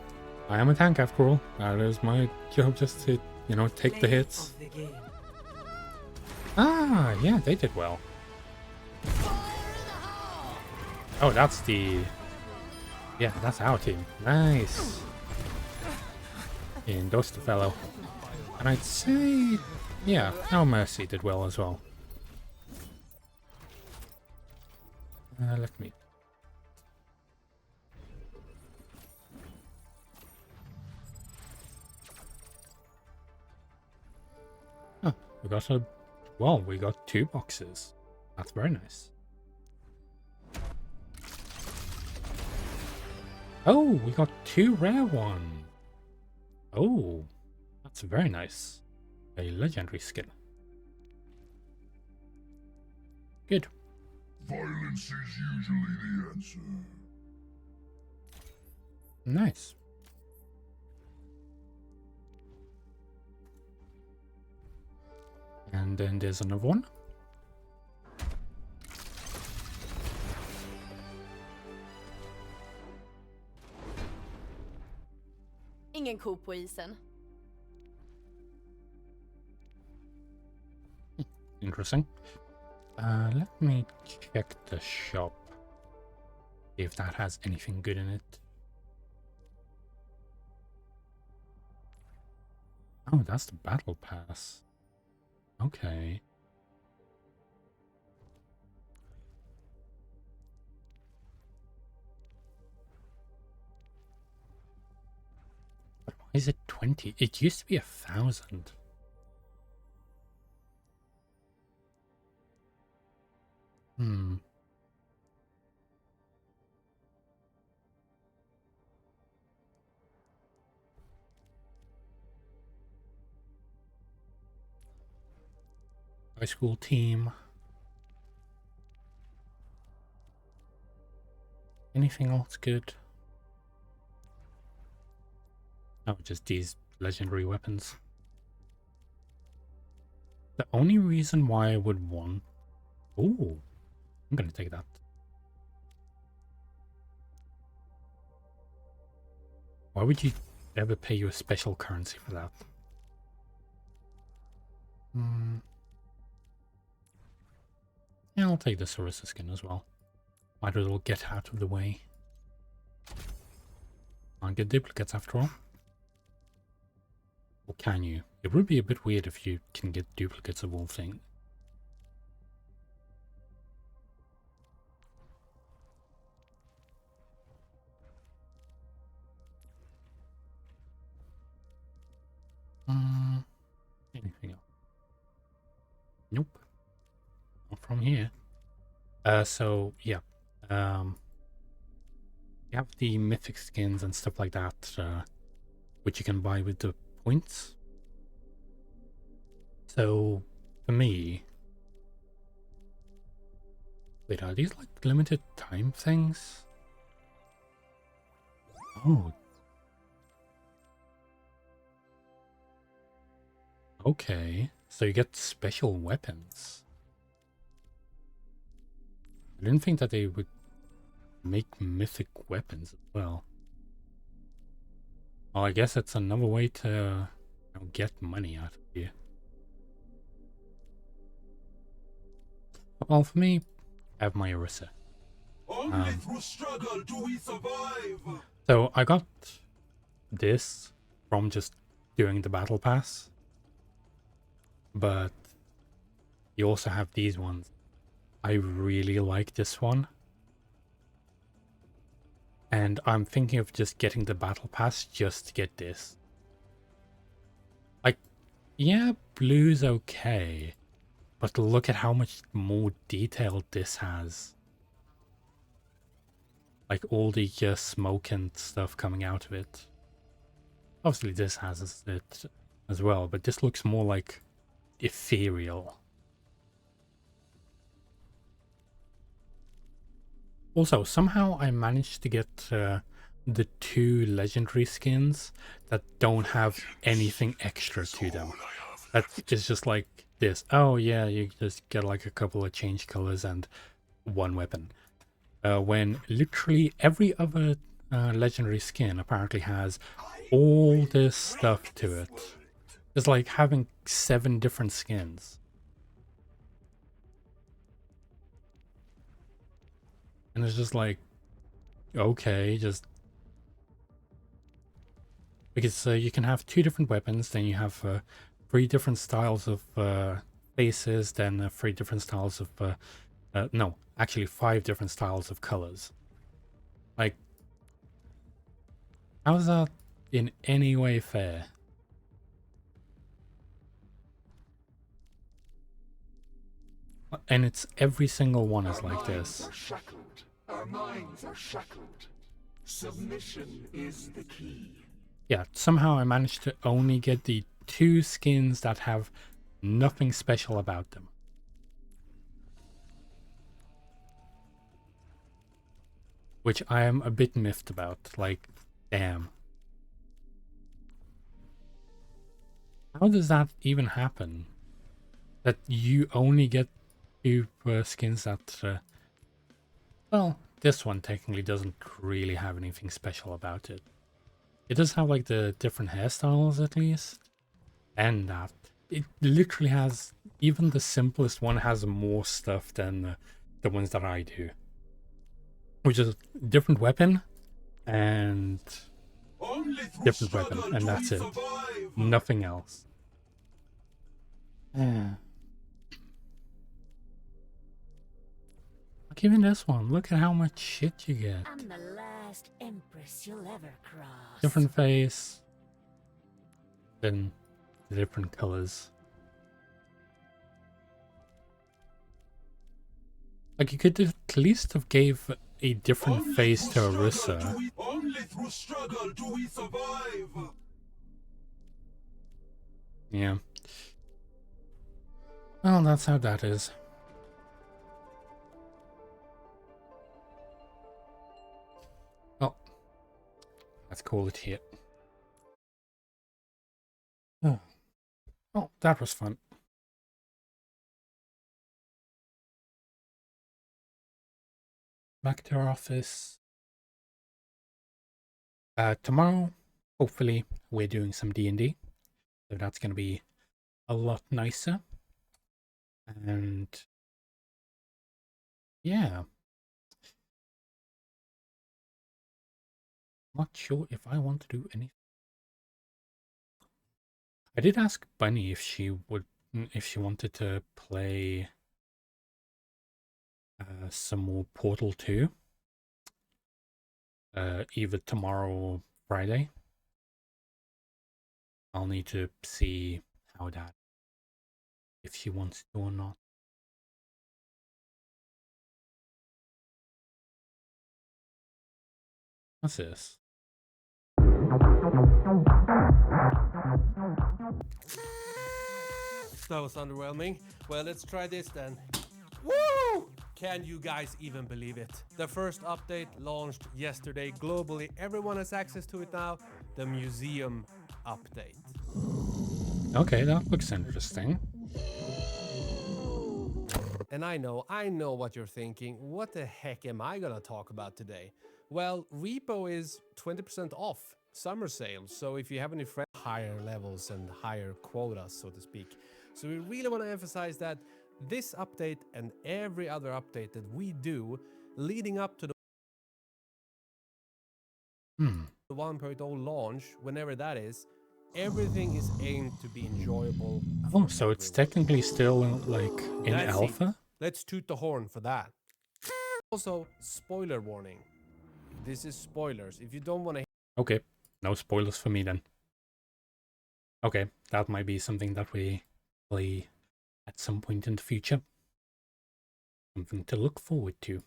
I am a tank after all. That is my job, just to, you know, take the Play hits. of the game. Ah, yeah, they did well. Oh, that's the... Yeah, that's our team. Nice. Endorsed the fellow. And I'd say... Yeah, our Mercy did well as well. Let me... Oh, we got a... Well, we got 2 boxes. That's very nice. Oh, we got 2 rare ones. Oh, that's very nice. A legendary skin. Good. Violence is usually the answer. Nice. And then there's another one. Ingen ko på isen. Interesting. Let me check the shop. If that has anything good in it. Oh, that's the battle pass. Okay. But why is it 20? It used to be 1,000. Hmm. High school team. Anything else good? Oh, just these legendary weapons. The only reason why I would want... Ooh, I'm gonna take that. Why would you ever pay you a special currency for that? Yeah, I'll take the Sarissa skin as well. Might as well get out of the way. Can't get duplicates after all. Or can you? It would be a bit weird if you can get duplicates of all things. Anything else? Nope. Not from here. So yeah. You have the mythic skins and stuff like that, which you can buy with the points. So for me, wait, are these like limited time things? Oh. Okay, so you get special weapons. I didn't think that they would make mythic weapons as well. Well, I guess it's another way to get money out of you. Well, for me, I have my Orisa. Only through struggle do we survive. So I got this from just doing the battle pass. But you also have these ones. I really like this one. And I'm thinking of just getting the battle pass just to get this. Like, yeah, blue's okay. But look at how much more detail this has. Like all the smoke and stuff coming out of it. Obviously this has it as well, but this looks more like ethereal. Also, somehow I managed to get the 2 legendary skins that don't have anything extra to them. That is just like this. Oh yeah, you just get like a couple of change colors and 1 weapon. When literally every other legendary skin apparently has all this stuff to it. It's like having 7 different skins. And it's just like, okay, just... Because you can have 2 different weapons, then you have 3 different styles of faces, then 3 different styles of... no, actually 5 different styles of colors. Like, how is that in any way fair? And it's every single one is like this. Our minds are shackled. Submission is the key. Yeah, somehow I managed to only get the 2 skins that have nothing special about them. Which I am a bit miffed about. Like, damn. How does that even happen? That you only get 2 skins that... well, this one technically doesn't really have anything special about it. It does have like the different hairstyles at least. And that. It literally has... even the simplest one has more stuff than the ones that I do. Which is different weapon and different weapon, and that's it. Nothing else. Yeah. Like even this one, look at how much shit you get. I'm the last empress you'll ever cross. Different face. Then different colors. Like you could at least have gave a different face to Orisa. Only through struggle do we survive. Yeah. Well, that's how that is. Oh, let's call it here. Oh, oh, that was fun. Back to our office. Tomorrow, hopefully, we're doing some D&D. So that's going to be a lot nicer. And yeah. Not sure if I want to do anything. I did ask Bunny if she wanted to play some more Portal 2. Either tomorrow or Friday. I'll need to see how that, if she wants to or not. What's this? That was underwhelming. Well, let's try this then. Woo! Can you guys even believe it? The first update launched yesterday globally. Everyone has access to it now. The museum update. Okay, that looks interesting. And I know what you're thinking. What the heck am I gonna talk about today? Well, Repo is 20% off summer sale. So if you have any friends, higher levels and higher quotas, so to speak. So we really want to emphasize that this update and every other update that we do leading up to the 1.0 launch, whenever that is, everything is aimed to be enjoyable. Oh, so it's technically still like in That's it. alpha? Let's toot the horn for that. Also, spoiler warning. This is spoilers. If you don't want to... Okay, no spoilers for me then. Okay, that might be something that we play at some point in the future. Something to look forward to.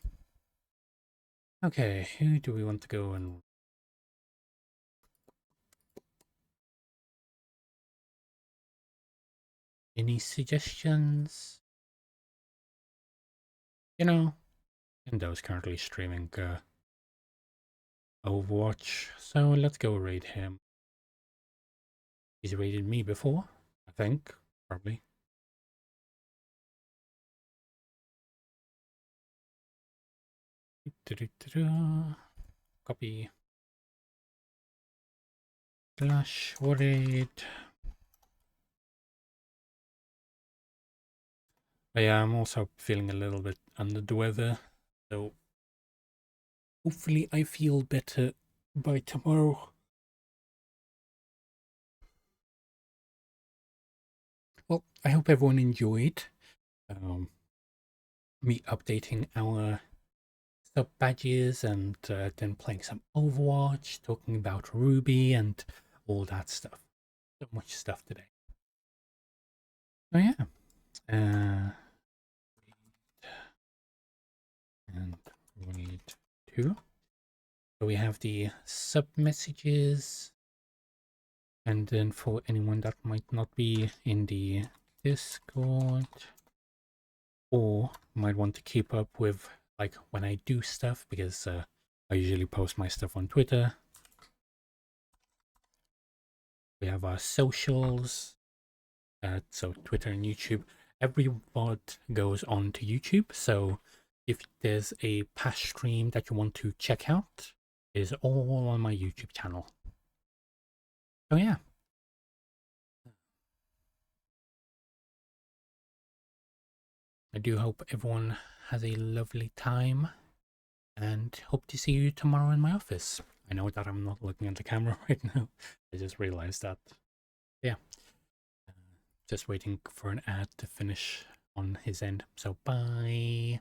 Okay, who do we want to go and... Any suggestions? You know, Endo's currently streaming Overwatch, so let's go raid him. He's raided me before, I think, probably. Copy. Slash raid. But yeah, I'm also feeling a little bit under the weather, so hopefully I feel better by tomorrow. Well, I hope everyone enjoyed me updating our sub badges and then playing some Overwatch, talking about Ruby and all that stuff. So much stuff today. Oh yeah. And read 2. So we have the sub messages, and then for anyone that might not be in the Discord or might want to keep up with like when I do stuff, because I usually post my stuff on Twitter. We have our socials, so Twitter and YouTube. Every VOD goes on to YouTube, so if there's a past stream that you want to check out, it is all on my YouTube channel. So yeah. I do hope everyone has a lovely time and hope to see you tomorrow in my office. I know that I'm not looking at the camera right now. I just realized that. Yeah. Just waiting for an ad to finish on his end. So bye.